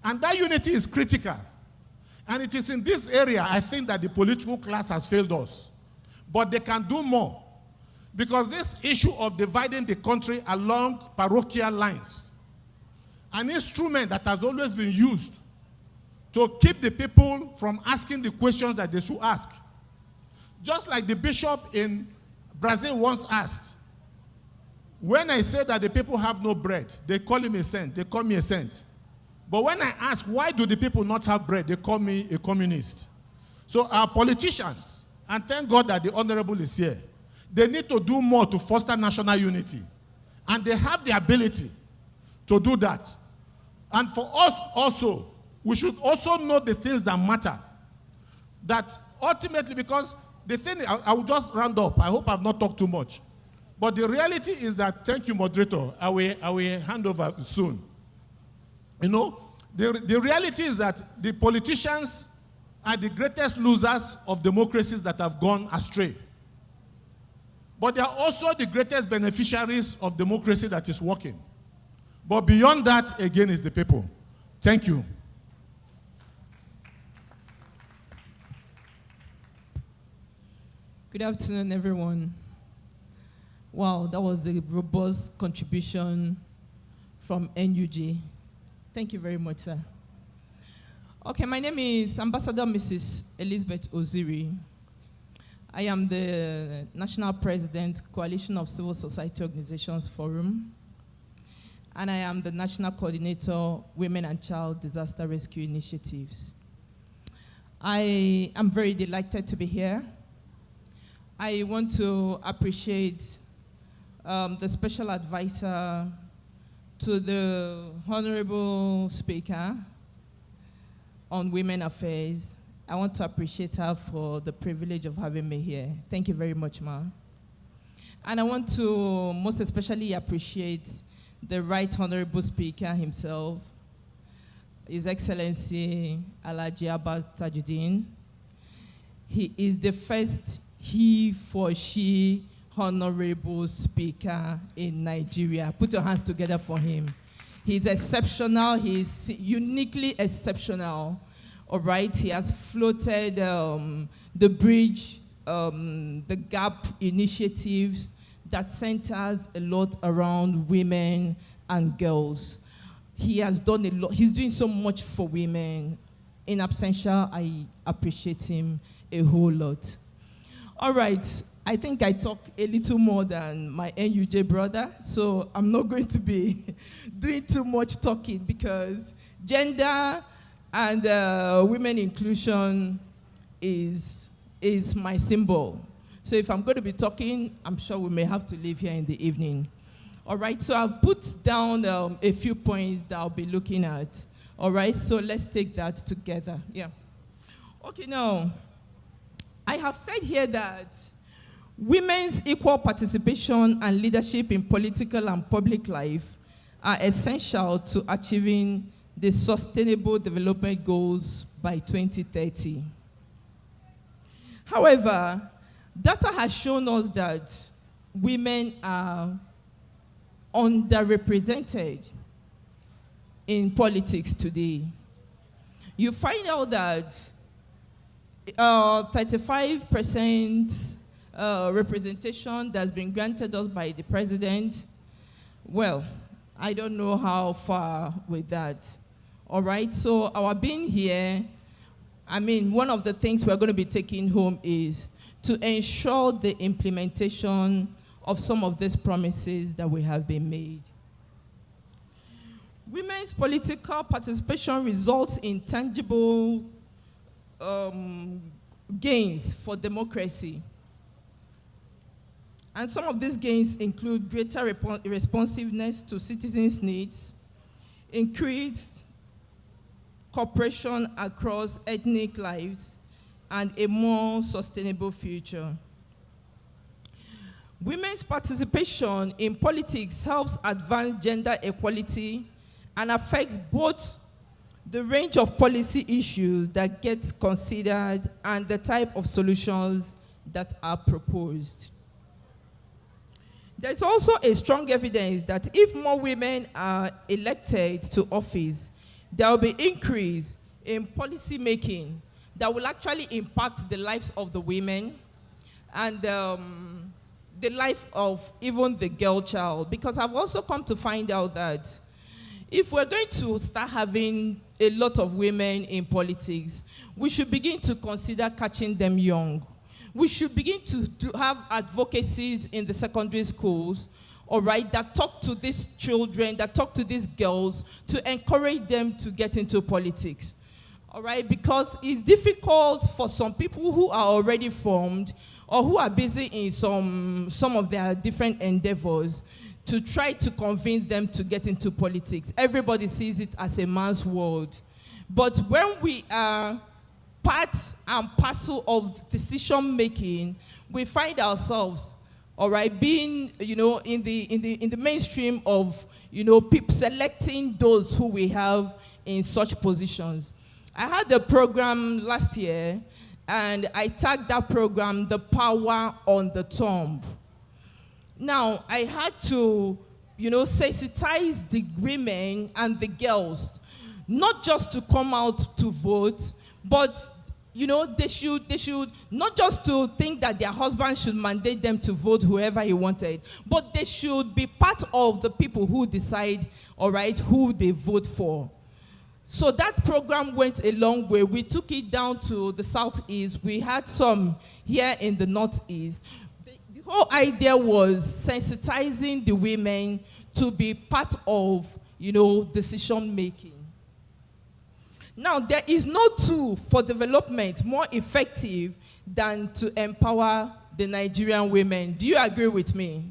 And that unity is critical. And it is in this area, I think, that the political class has failed us. But they can do more. Because this issue of dividing the country along parochial lines, an instrument that has always been used to keep the people from asking the questions that they should ask. Just like the bishop in Brazil once asked, when I say that the people have no bread, they call him a saint, they call me a saint. But when I ask, why do the people not have bread, they call me a communist. So our politicians, and thank God that the Honorable is here, they need to do more to foster national unity. And they have the ability to do that. And for us also, we should also know the things that matter. That ultimately, because the thing, I will just round up. I hope I've not talked too much. But the reality is that, thank you, moderator, I will hand over soon. The reality is that the politicians are the greatest losers of democracies that have gone astray. but they are also the greatest beneficiaries of democracy that is working. But beyond that, again, is the people. Thank you. Good afternoon, everyone. Wow, that was a robust contribution from NUJ. Thank you very much, sir. Okay, my name is Ambassador Mrs. Elizabeth Oziri. I am the National President, Coalition of Civil Society Organizations Forum, and I am the National Coordinator, Women and Child Disaster Rescue Initiatives. I am very delighted to be here. I want to appreciate the special advisor to the Honorable Speaker on Women Affairs. I want to appreciate her for the privilege of having me here. Thank you very much, Ma. And I want to most especially appreciate the Right Honorable Speaker himself, His Excellency Alhaji Abbas Tajuddin. He is the first he for she Honorable Speaker in Nigeria. Put your hands together for him. He's exceptional. He's uniquely exceptional. All right, he has floated the bridge, the gap initiatives that centers a lot around women and girls. He has done a lot. He's doing so much for women. In absentia, I appreciate him a whole lot. All right, I think I talk a little more than my NUJ brother, so I'm not going to be doing too much talking because gender and women inclusion is my symbol. So if I'm going to be talking, I'm sure we may have to leave here in the evening. All right, so I've put down a few points that I'll be looking at. All right, so let's take that together. Yeah. Okay, now, I have said here that women's equal participation and leadership in political and public life are essential to achieving the Sustainable Development Goals by 2030. However, data has shown us that women are underrepresented in politics today. You find out that 35% representation that's been granted us by the president. Well, I don't know how far with that. All right, so our being here, I mean, one of the things we're going to be taking home is to ensure the implementation of some of these promises that we have been made. Women's political participation results in tangible gains for democracy. And some of these gains include greater responsiveness to citizens' needs, increased cooperation across ethnic lives, and a more sustainable future. Women's participation in politics helps advance gender equality and affects both the range of policy issues that get considered and the type of solutions that are proposed. There's also a strong evidence that if more women are elected to office, there will be increase in policy making that will actually impact the lives of the women and the life of even the girl child. Because I've also come to find out that if we're going to start having a lot of women in politics, we should begin to consider catching them young. We should begin to have advocacies in the secondary schools, all right, that talk to these children, that talk to these girls, to encourage them to get into politics, all right, because it's difficult for some people who are already formed or who are busy in some of their different endeavors to try to convince them to get into politics. Everybody sees it as a man's world. But when we are part and parcel of decision making, we find ourselves, all right, being, you know, in the mainstream of, you know, people selecting those who we have in such positions. I had a program last year, and I tagged that program "The Power on the Tomb." Now, I had to, sensitize the women and the girls, not just to come out to vote, but they should not just to think that their husband should mandate them to vote whoever he wanted, but they should be part of the people who decide, all right, who they vote for. So that program went a long way. We took it down to the southeast. We had some here in the northeast. The whole idea was sensitizing the women to be part of, decision making. Now, there is no tool for development more effective than to empower the Nigerian women. Do you agree with me?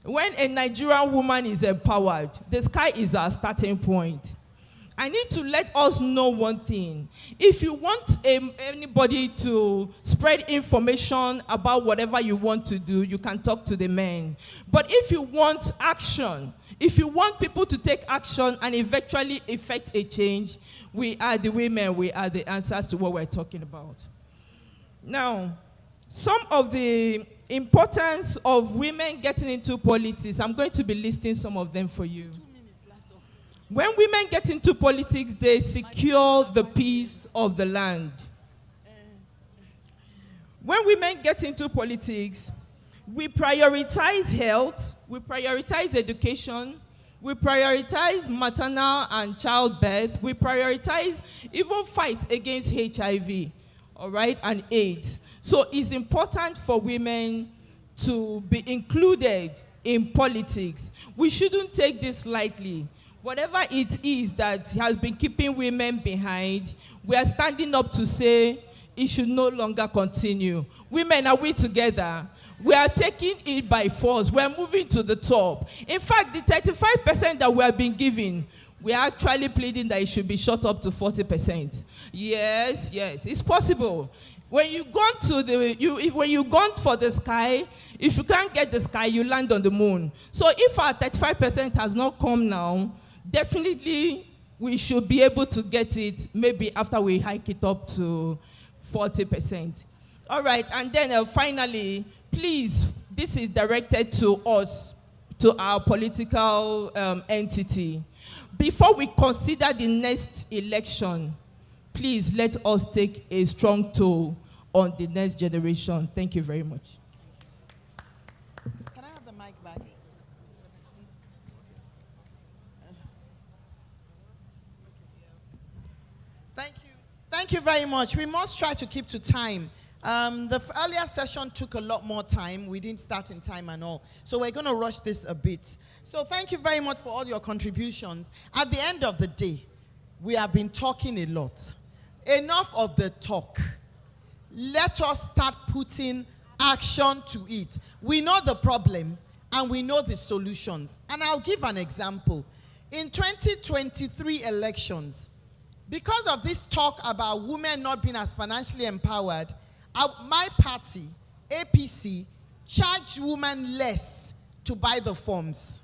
When a Nigerian woman is empowered, the sky is our starting point. I need to let us know one thing. If you want anybody to spread information about whatever you want to do, you can talk to the men. But if you want action, if you want people to take action and eventually effect a change, we are the women, we are the answers to what we're talking about. Now, some of the importance of women getting into politics, I'm going to be listing some of them for you. When women get into politics, they secure the peace of the land. When women get into politics, we prioritize health, we prioritize education, we prioritize maternal and childbirth, we prioritize even fight against HIV, all right, and AIDS. So it's important for women to be included in politics. We shouldn't take this lightly. Whatever it is that has been keeping women behind, we are standing up to say it should no longer continue. Women, are we together? We are taking it by force. We are moving to the top. In fact, the 35% that we have been given, we are actually pleading that it should be shot up to 40%. Yes, it's possible. When you've gone for the sky, if you can't get the sky, you land on the moon. So if our 35% has not come now, definitely we should be able to get it maybe after we hike it up to 40%. All right, and then finally, please, this is directed to us, to our political entity. Before we consider the next election, please let us take a strong toll on the next generation. Thank you very much. Can I have the mic back? Thank you. Thank you very much. We must try to keep to time. The earlier session took a lot more time. We didn't start in time and all. So we're going to rush this a bit. So thank you very much for all your contributions. At the end of the day, we have been talking a lot. Enough of the talk. Let us start putting action to it. We know the problem and we know the solutions. And I'll give an example. In 2023 elections, because of this talk about women not being as financially empowered, my party, APC, charged women less to buy the forms.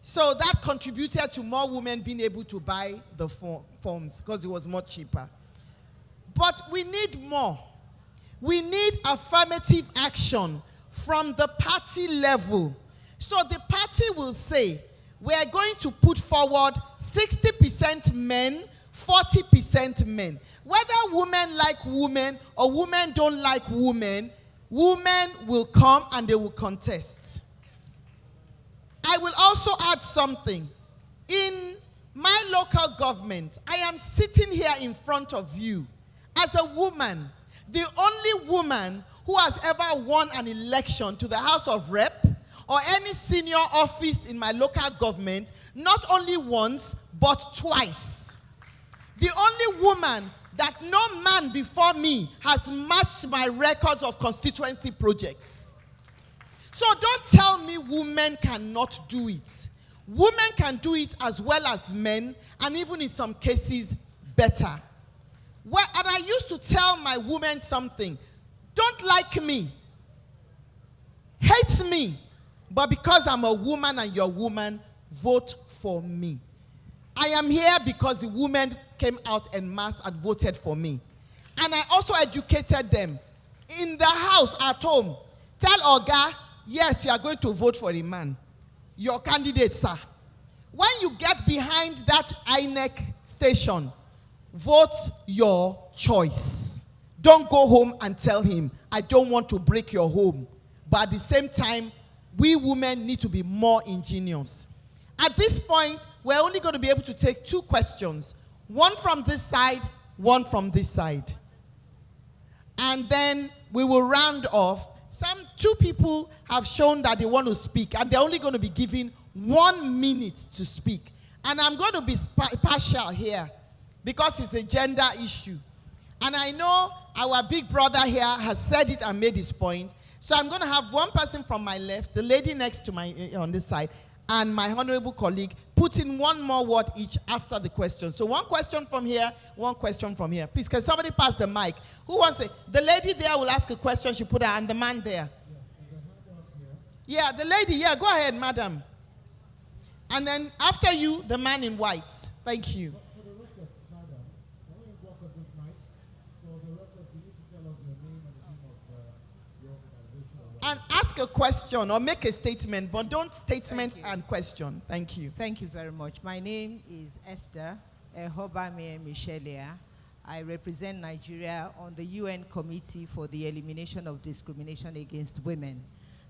So that contributed to more women being able to buy the forms because it was much cheaper. But we need more. We need affirmative action from the party level. So the party will say, we are going to put forward 60% men, 40% men. Whether women like women or women don't like women, women will come and they will contest. I will also add something. In my local government, I am sitting here in front of you as a woman, the only woman who has ever won an election to the House of Rep or any senior office in my local government, not only once, but twice. The only woman that no man before me has matched my records of constituency projects. So don't tell me women cannot do it. Women can do it as well as men, and even in some cases, better. Well, and I used to tell my women something. Don't like me. Hate me. But because I'm a woman and you're a woman, vote for me. I am here because the women came out en masse and voted for me. And I also educated them. In the house, at home, tell Oga, yes, you are going to vote for a man, your candidate, sir. When you get behind that INEC station, vote your choice. Don't go home and tell him, I don't want to break your home. But at the same time, we women need to be more ingenious. At this point, we're only going to be able to take 2 questions. One from this side, one from this side. And then we will round off. 2 people have shown that they want to speak, and they're only going to be given 1 minute to speak. And I'm going to be partial here because it's a gender issue. And I know our big brother here has said it and made his point. So I'm going to have one person from my left, the lady next to my on this side, and my honorable colleague put in 1 more word each after the question. So 1 question from here, 1 question from here. Please, can somebody pass the mic? Who wants it? The lady there will ask a question, she put her, and the man there. Yeah, the lady, yeah, go ahead, madam. And then after you, the man in white. Thank you. For the records, madam, when you walk on this mic, for the records, you need to tell us your name and the name of your organization. And ask a question or make a statement, but don't statement and question. Thank you. Thank you very much. My name is Esther Ehobame Michelia. I represent Nigeria on the UN Committee for the Elimination of Discrimination Against Women.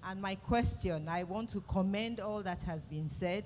And my question, I want to commend all that has been said,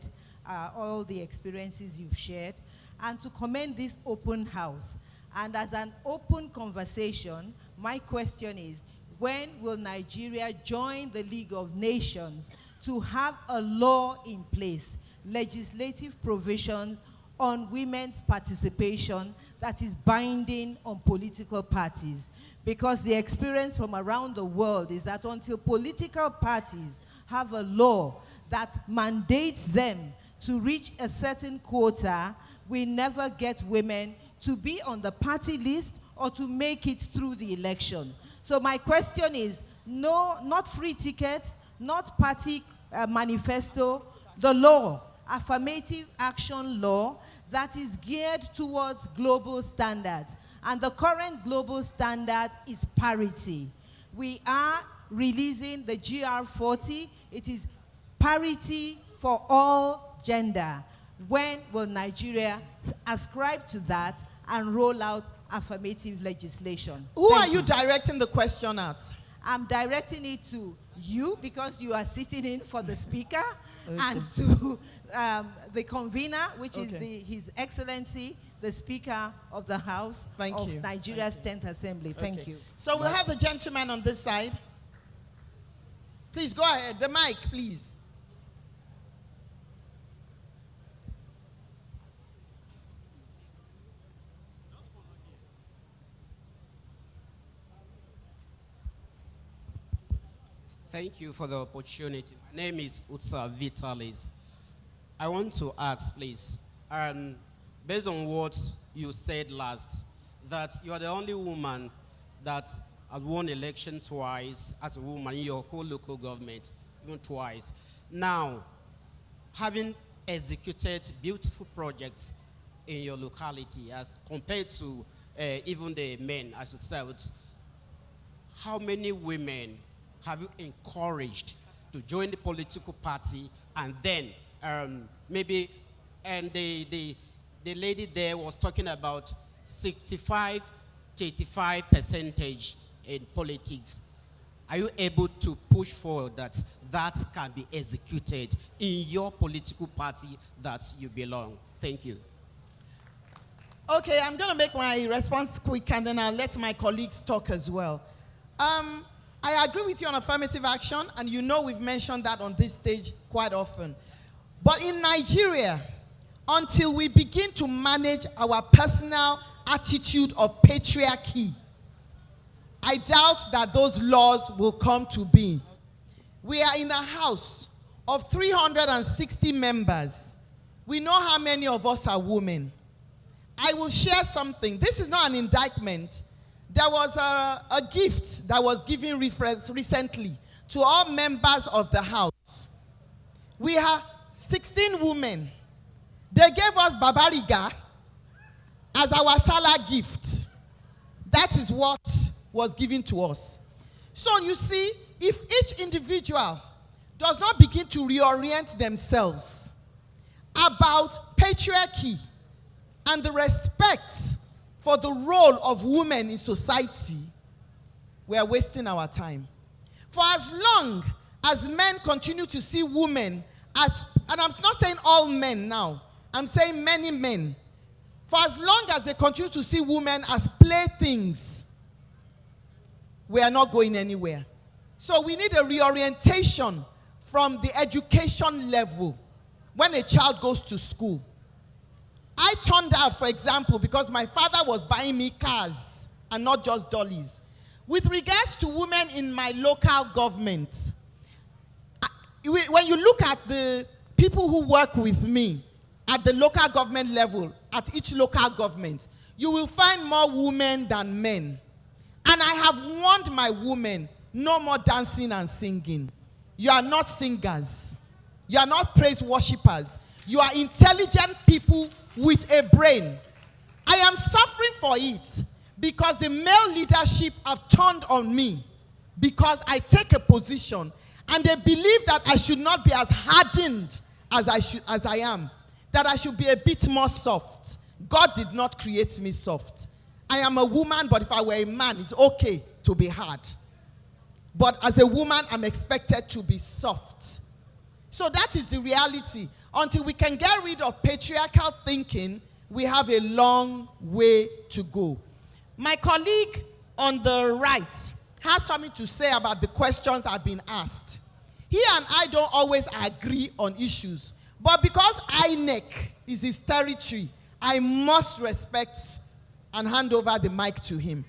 all the experiences you've shared, and to commend this open house. And as an open conversation, my question is, when will Nigeria join the League of Nations to have a law in place, legislative provisions on women's participation that is binding on political parties? Because the experience from around the world is that until political parties have a law that mandates them to reach a certain quota, we never get women to be on the party list or to make it through the election. So my question is, no, not free tickets, not party manifesto, the law, affirmative action law that is geared towards global standards. And the current global standard is parity. We are releasing the GR40. It is parity for all gender. When will Nigeria ascribe to that and roll out affirmative legislation? Who are you directing the question at? I'm directing it to you because you are sitting in for the speaker, and to the convener, which is His Excellency, the Speaker of the House of Nigeria's 10th Assembly. Thank you. So we'll have the gentleman on this side. Please go ahead. The mic, please. Thank you for the opportunity. My name is Utsa Vitalis. I want to ask, please, based on what you said last, that you are the only woman that has won election twice as a woman in your whole local government, even twice. Now, having executed beautiful projects in your locality as compared to even the men as yourselves, how many women have you encouraged to join the political party? And then maybe, and the lady there was talking about 65 to 85% in politics. Are you able to push forward that that can be executed in your political party that you belong? Thank you. Okay, I'm going to make my response quick, and then I'll let my colleagues talk as well. I agree with you on affirmative action, and you know we've mentioned that on this stage quite often. But in Nigeria, until we begin to manage our personal attitude of patriarchy, I doubt that those laws will come to being. We are in a house of 360 members. We know how many of us are women. I will share something. This is not an indictment. There was a gift that was given recently to all members of the house. We have 16 women. They gave us Babariga as our Salah gift. That is what was given to us. So you see, if each individual does not begin to reorient themselves about patriarchy and the respect for the role of women in society, we are wasting our time. For as long as men continue to see women as, and I'm not saying all men now, I'm saying many men, for as long as they continue to see women as playthings, we are not going anywhere. So we need a reorientation from the education level when a child goes to school. I turned out, for example, because my father was buying me cars and not just dollies. With regards to women in my local government, when you look at the people who work with me at the local government level, at each local government, you will find more women than men. And I have warned my women, no more dancing and singing. You are not singers. You are not praise worshippers. You are intelligent people with a brain. I am suffering for it because the male leadership have turned on me because I take a position and they believe that I should not be as hardened as I am, that I should be a bit more soft. God did not create me soft. I am a woman, but if I were a man, it's okay to be hard. But as a woman, I'm expected to be soft. So that is the reality. Until we can get rid of patriarchal thinking, we have a long way to go. My colleague on the right has something to say about the questions I've been asked. He and I don't always agree on issues, but because INEC is his territory, I must respect and hand over the mic to him.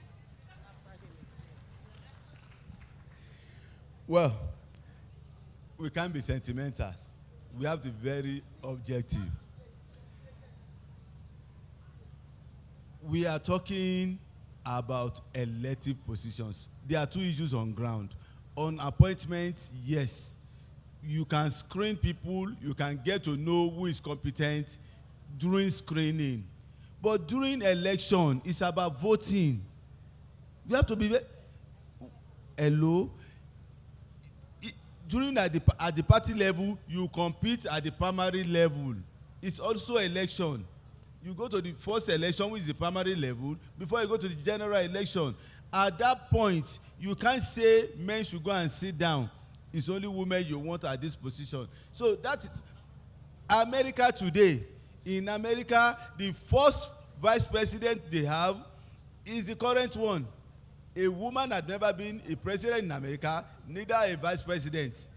Well, we can't be sentimental. We have to be very objective. We are talking about elective positions. There are two issues on ground. On appointments, yes, you can screen people, you can get to know who is competent during screening. But during election, it's about voting. You have to be hello. During at the party level, you compete at the primary level. It's also election. You go to the first election, which is the primary level, before you go to the general election. At that point, you can't say men should go and sit down. It's only women you want at this position. So that is America today. In America, the first vice president they have is the current one. A woman had never been a president in America, neither a vice president.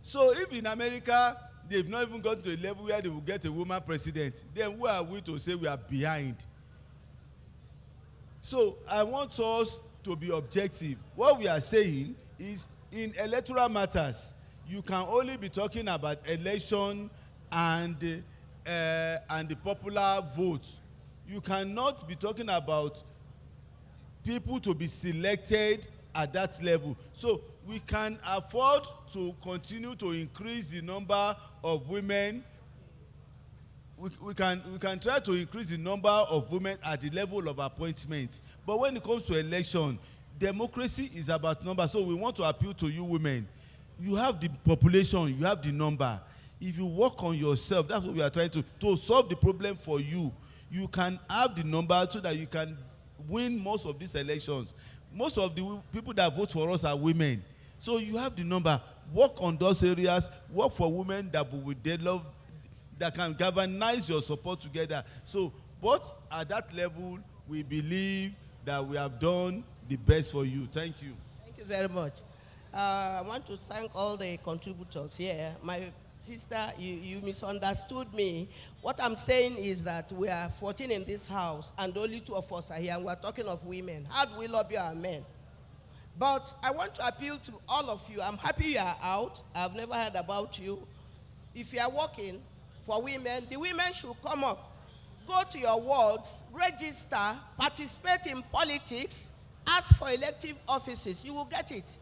So if in America, they've not even gotten to a level where they will get a woman president, then who are we to say we are behind? So I want us to be objective. What we are saying is in electoral matters, you can only be talking about election and the popular vote. You cannot be talking about people to be selected at that level. So we can afford to continue to increase the number of women. We can try to increase the number of women at the level of appointments. But when it comes to election, democracy is about numbers. So we want to appeal to you women. You have the population, you have the number. If you work on yourself, that's what we are trying to solve the problem for you. You can have the number so that you can win most of these elections. Most of the people that vote for us are women. So you have the number. Work on those areas. Work for women that will develop, that can galvanize your support together. So, but at that level, we believe that we have done the best for you. Thank you. Thank you very much. I want to thank all the contributors here. My sister, you misunderstood me. What I'm saying is that we are 14 in this house and only 2 of us are here, and we're talking of women. How do we lobby our men? But I want to appeal to all of you. I'm happy you are out. I've never heard about you. If you are working for women, the women should come up. Go to your wards, register, participate in politics, ask for elective offices. You will get it.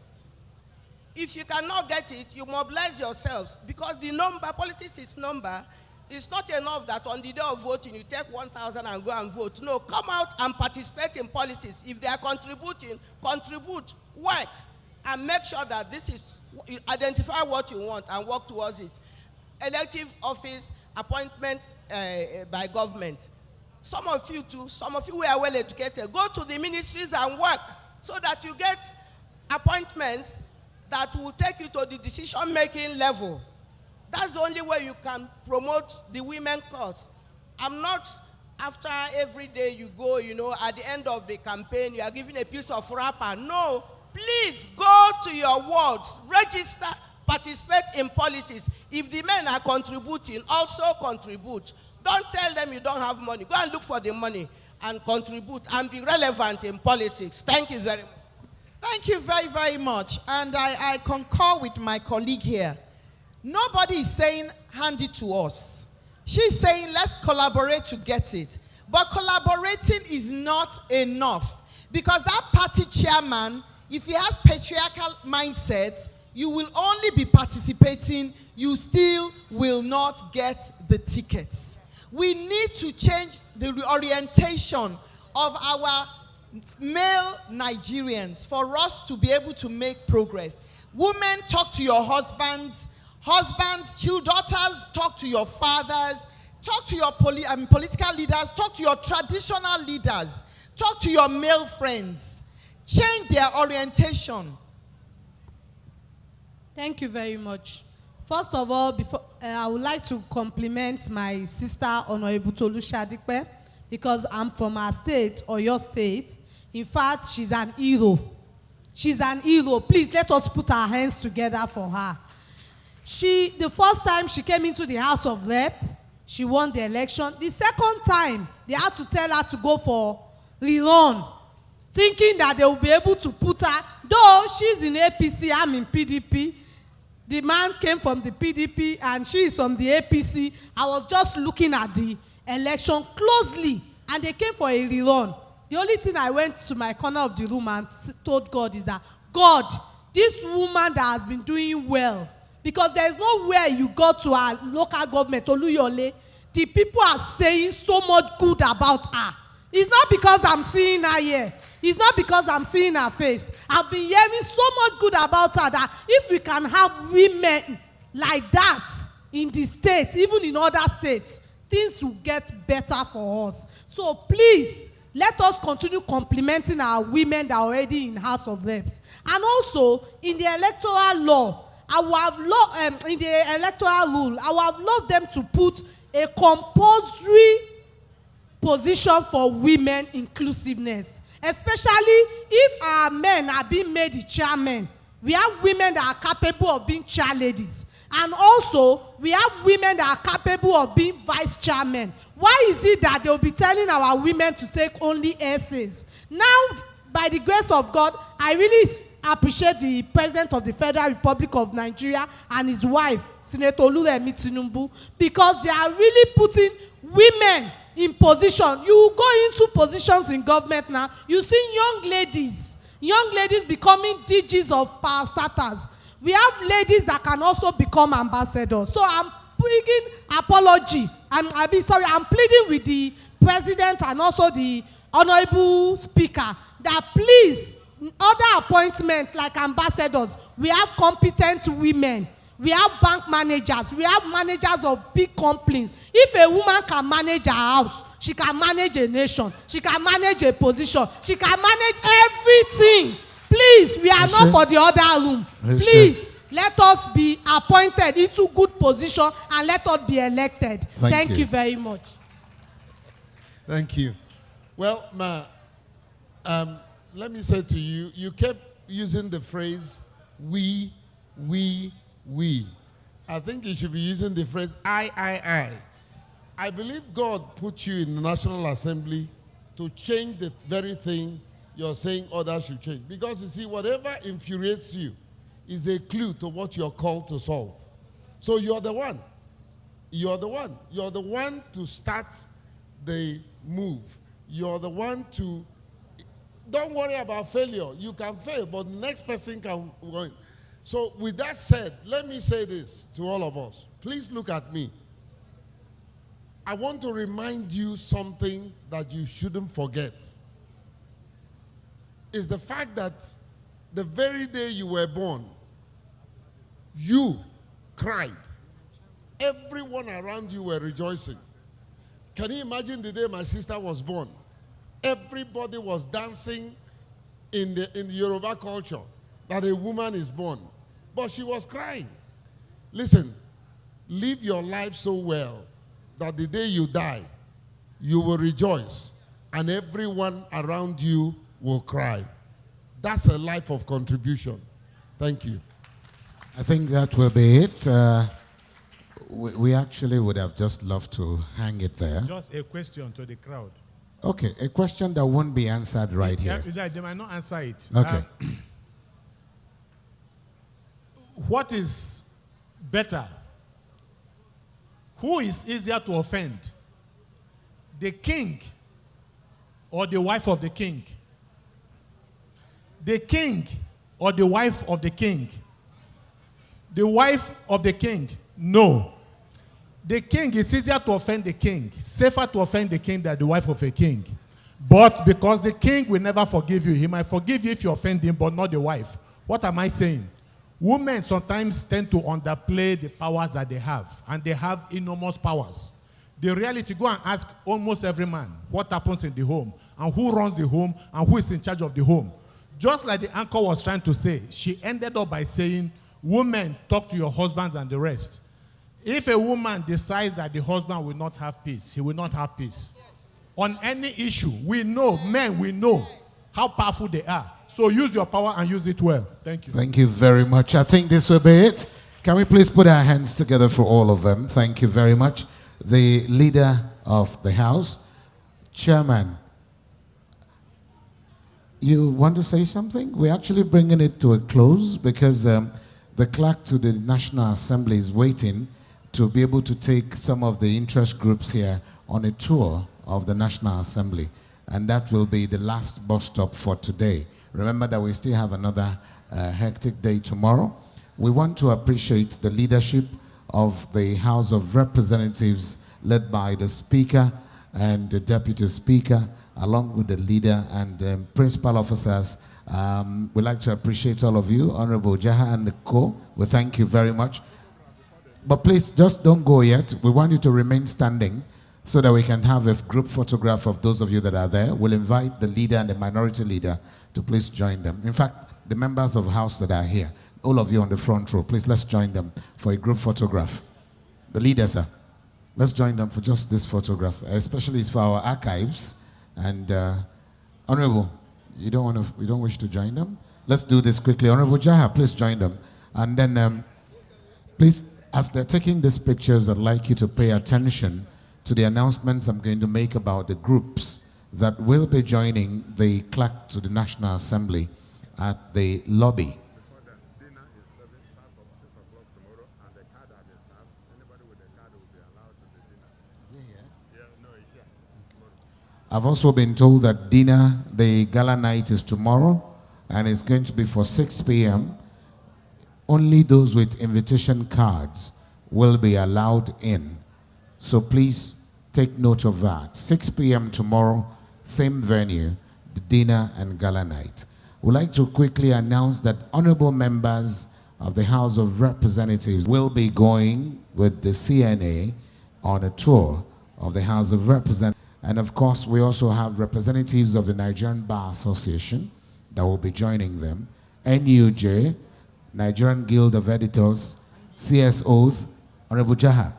If you cannot get it, you mobilize yourselves, because the number, politics is number. It's not enough that on the day of voting, you take 1,000 and go and vote. No, come out and participate in politics. If they are contributing, contribute, work, and make sure that this is You identify what you want and work towards it. Elective office, appointment by government. Some of you too, some of you who are well educated, go to the ministries and work so that you get appointments that will take you to the decision-making level. That's the only way you can promote the women cause. I'm not after every day you go, you know, at the end of the campaign, you are given a piece of wrapper. No, please go to your wards, register, participate in politics. If the men are contributing, also contribute. Don't tell them you don't have money. Go and look for the money and contribute and be relevant in politics. Thank you very much. Thank you very, very much. And I concur with my colleague here. Nobody is saying, hand it to us. She's saying, let's collaborate to get it. But collaborating is not enough. Because that party chairman, if he has patriarchal mindset, you will only be participating, you still will not get the tickets. We need to change the orientation of our male Nigerians for us to be able to make progress. Women, talk to your husbands. Husbands, your daughters, talk to your fathers. Talk to your political leaders. Talk to your traditional leaders. Talk to your male friends. Change their orientation. Thank you very much. First of all, I would like to compliment my sister, Honorable Tolu Shadipe, because I'm from her state, or your state. In fact, she's an hero. She's an hero. Please, let us put our hands together for her. The first time she came into the House of Rep, she won the election. The second time, they had to tell her to go for rerun, thinking that they will be able to put her, though she's in APC, I'm in PDP. The man came from the PDP and she is from the APC. I was just looking at the election closely and they came for a rerun. The only thing I went to my corner of the room and told God is that, God, this woman that has been doing well, because there is nowhere you go to our local government, Oluyole, the people are saying so much good about her. It's not because I'm seeing her here. It's not because I'm seeing her face. I've been hearing so much good about her that if we can have women like that in the state, even in other states, things will get better for us. So please, let us continue complimenting our women that are already in House of Reps. And also, in the electoral law, in the electoral rule, I would have loved them to put a compulsory position for women inclusiveness. Especially if our men are being made the chairmen. We have women that are capable of being chair ladies. And also, we have women that are capable of being vice chairmen. Why is it that they'll be telling our women to take only essays? Now, by the grace of God, I really appreciate the President of the Federal Republic of Nigeria and his wife, Senator Oluremi Tinubu, because they are really putting women in position. You go into positions in government now, you see young ladies becoming DGs of power starters. We have ladies that can also become ambassadors. So I'm pleading apology. I'm pleading with the President and also the Honorable Speaker that please, other appointments like ambassadors, we have competent women. We have bank managers. We have managers of big companies. If a woman can manage a house, she can manage a nation. She can manage a position. She can manage everything. Please, we are not for the other room. Please, let us be appointed into good position and let us be elected. Thank you very much. Thank you. Well, Ma, let me say to you, you kept using the phrase, we. I think you should be using the phrase, I. I believe God put you in the National Assembly to change the very thing you're saying others should change. Because you see, whatever infuriates you is a clue to what you're called to solve. So you're the one. You're the one. You're the one to start the move. You're the one to, don't worry about failure. You can fail, but the next person can win. So with that said, let me say this to all of us. Please look at me. I want to remind you something that you shouldn't forget. Is the fact that the very day you were born, You cried. Everyone around you were rejoicing. Can you imagine the day my sister was born? Everybody was dancing in the Yoruba culture that a woman is born. But she was crying. Listen, live your life so well that the day you die, you will rejoice and everyone around you will cry. That's a life of contribution. Thank you. I think that will be it. We actually would have just loved to hang it there. Just a question to the crowd. Okay, a question that won't be answered right here. Yeah, they might not answer it. Okay. What is better? Who is easier to offend? The king or the wife of the king? The king or the wife of the king? The wife of the king? No. The king, is easier to offend the king, safer to offend the king than the wife of a king. But because the king will never forgive you, he might forgive you if you offend him, but not the wife. What am I saying? Women sometimes tend to underplay the powers that they have, and they have enormous powers. The reality, go and ask almost every man what happens in the home, and who runs the home, and who is in charge of the home. Just like the anchor was trying to say, she ended up by saying, women, talk to your husbands and the rest. If a woman decides that the husband will not have peace, he will not have peace. On any issue, we know, men, we know how powerful they are. So use your power and use it well. Thank you. Thank you very much. I think this will be it. Can we please put our hands together for all of them? Thank you very much. The leader of the House, Chairman, you want to say something? We're actually bringing it to a close because the clerk to the National Assembly is waiting to be able to take some of the interest groups here on a tour of the National Assembly. And that will be the last bus stop for today. Remember that we still have another hectic day tomorrow. We want to appreciate the leadership of the House of Representatives led by the Speaker and the Deputy Speaker, along with the leader and principal officers. We'd like to appreciate all of you, Honorable Jaha and the co. We thank you very much. But please, just don't go yet. We want you to remain standing so that we can have a group photograph of those of you that are there. We'll invite the leader and the minority leader to please join them. In fact, the members of the House that are here, all of you on the front row, please let's join them for a group photograph. The leaders, sir, let's join them for just this photograph, especially it's for our archives. And Honorable, you don't wish to join them? Let's do this quickly. Honorable Jaha, please join them. And then, please, as they're taking these pictures, I'd like you to pay attention to the announcements I'm going to make about the groups that will be joining the clerk to the National Assembly at the lobby. I've also been told that dinner, the gala night is tomorrow, and it's going to be for 6 p.m. Only those with invitation cards will be allowed in. So please take note of that. 6 p.m. tomorrow, same venue, the dinner and gala night. We'd like to quickly announce that honorable members of the House of Representatives will be going with the CNA on a tour of the House of Representatives. And of course, we also have representatives of the Nigerian Bar Association that will be joining them. NUJ, Nigerian Guild of Editors, CSOs, Honorable Jaha,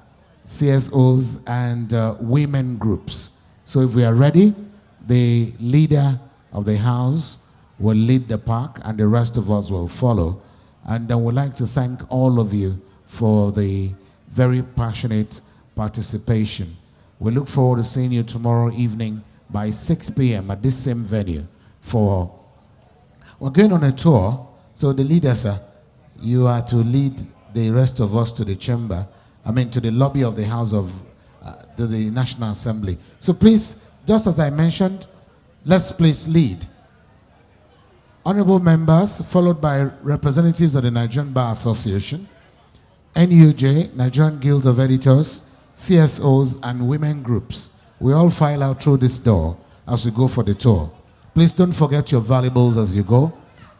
CSOs, and women groups. So if we are ready, the leader of the House will lead the park and the rest of us will follow. And I would like to thank all of you for the very passionate participation. We look forward to seeing you tomorrow evening by 6 p.m. at this same venue we're going on a tour. So the leader, sir, you are to lead the rest of us to the chamber, to the lobby of the House of the National Assembly. So please, just as I mentioned, let's please lead. Honorable members, followed by representatives of the Nigerian Bar Association, NUJ, Nigerian Guild of Editors, CSOs, and women groups. We all file out through this door as we go for the tour. Please don't forget your valuables as you go.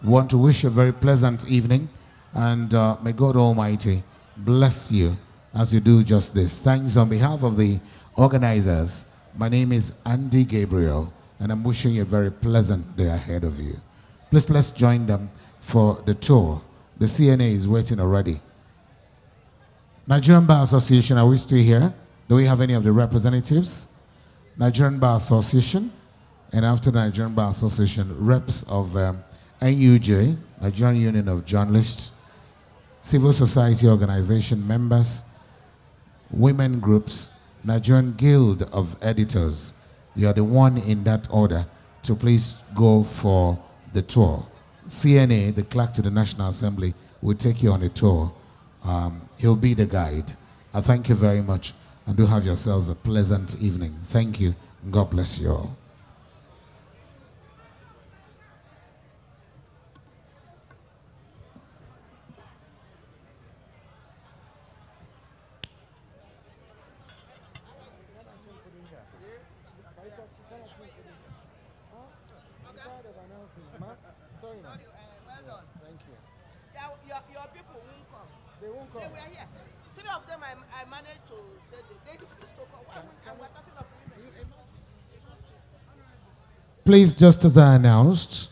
We want to wish you a very pleasant evening. And may God Almighty bless you as you do just this. Thanks on behalf of the organizers. My name is Andy Gabriel, and I'm wishing you a very pleasant day ahead of you. Please let's join them for the tour. The CNA is waiting already. Nigerian Bar Association, are we still here? Do we have any of the representatives? Nigerian Bar Association, and after the Nigerian Bar Association, reps of NUJ, Nigerian Union of Journalists, civil society organization members, women groups, Nigerian Guild of Editors. You are the one in that order to please go for the tour. CNA, the clerk to the National Assembly, will take you on a tour. He'll be the guide. I thank you very much, and do have yourselves a pleasant evening. Thank you, and God bless you all. Your people won't come. They won't come. They were here. 3 of them I managed to say the ladies will still come. And we're talking of women. Please, just as I announced,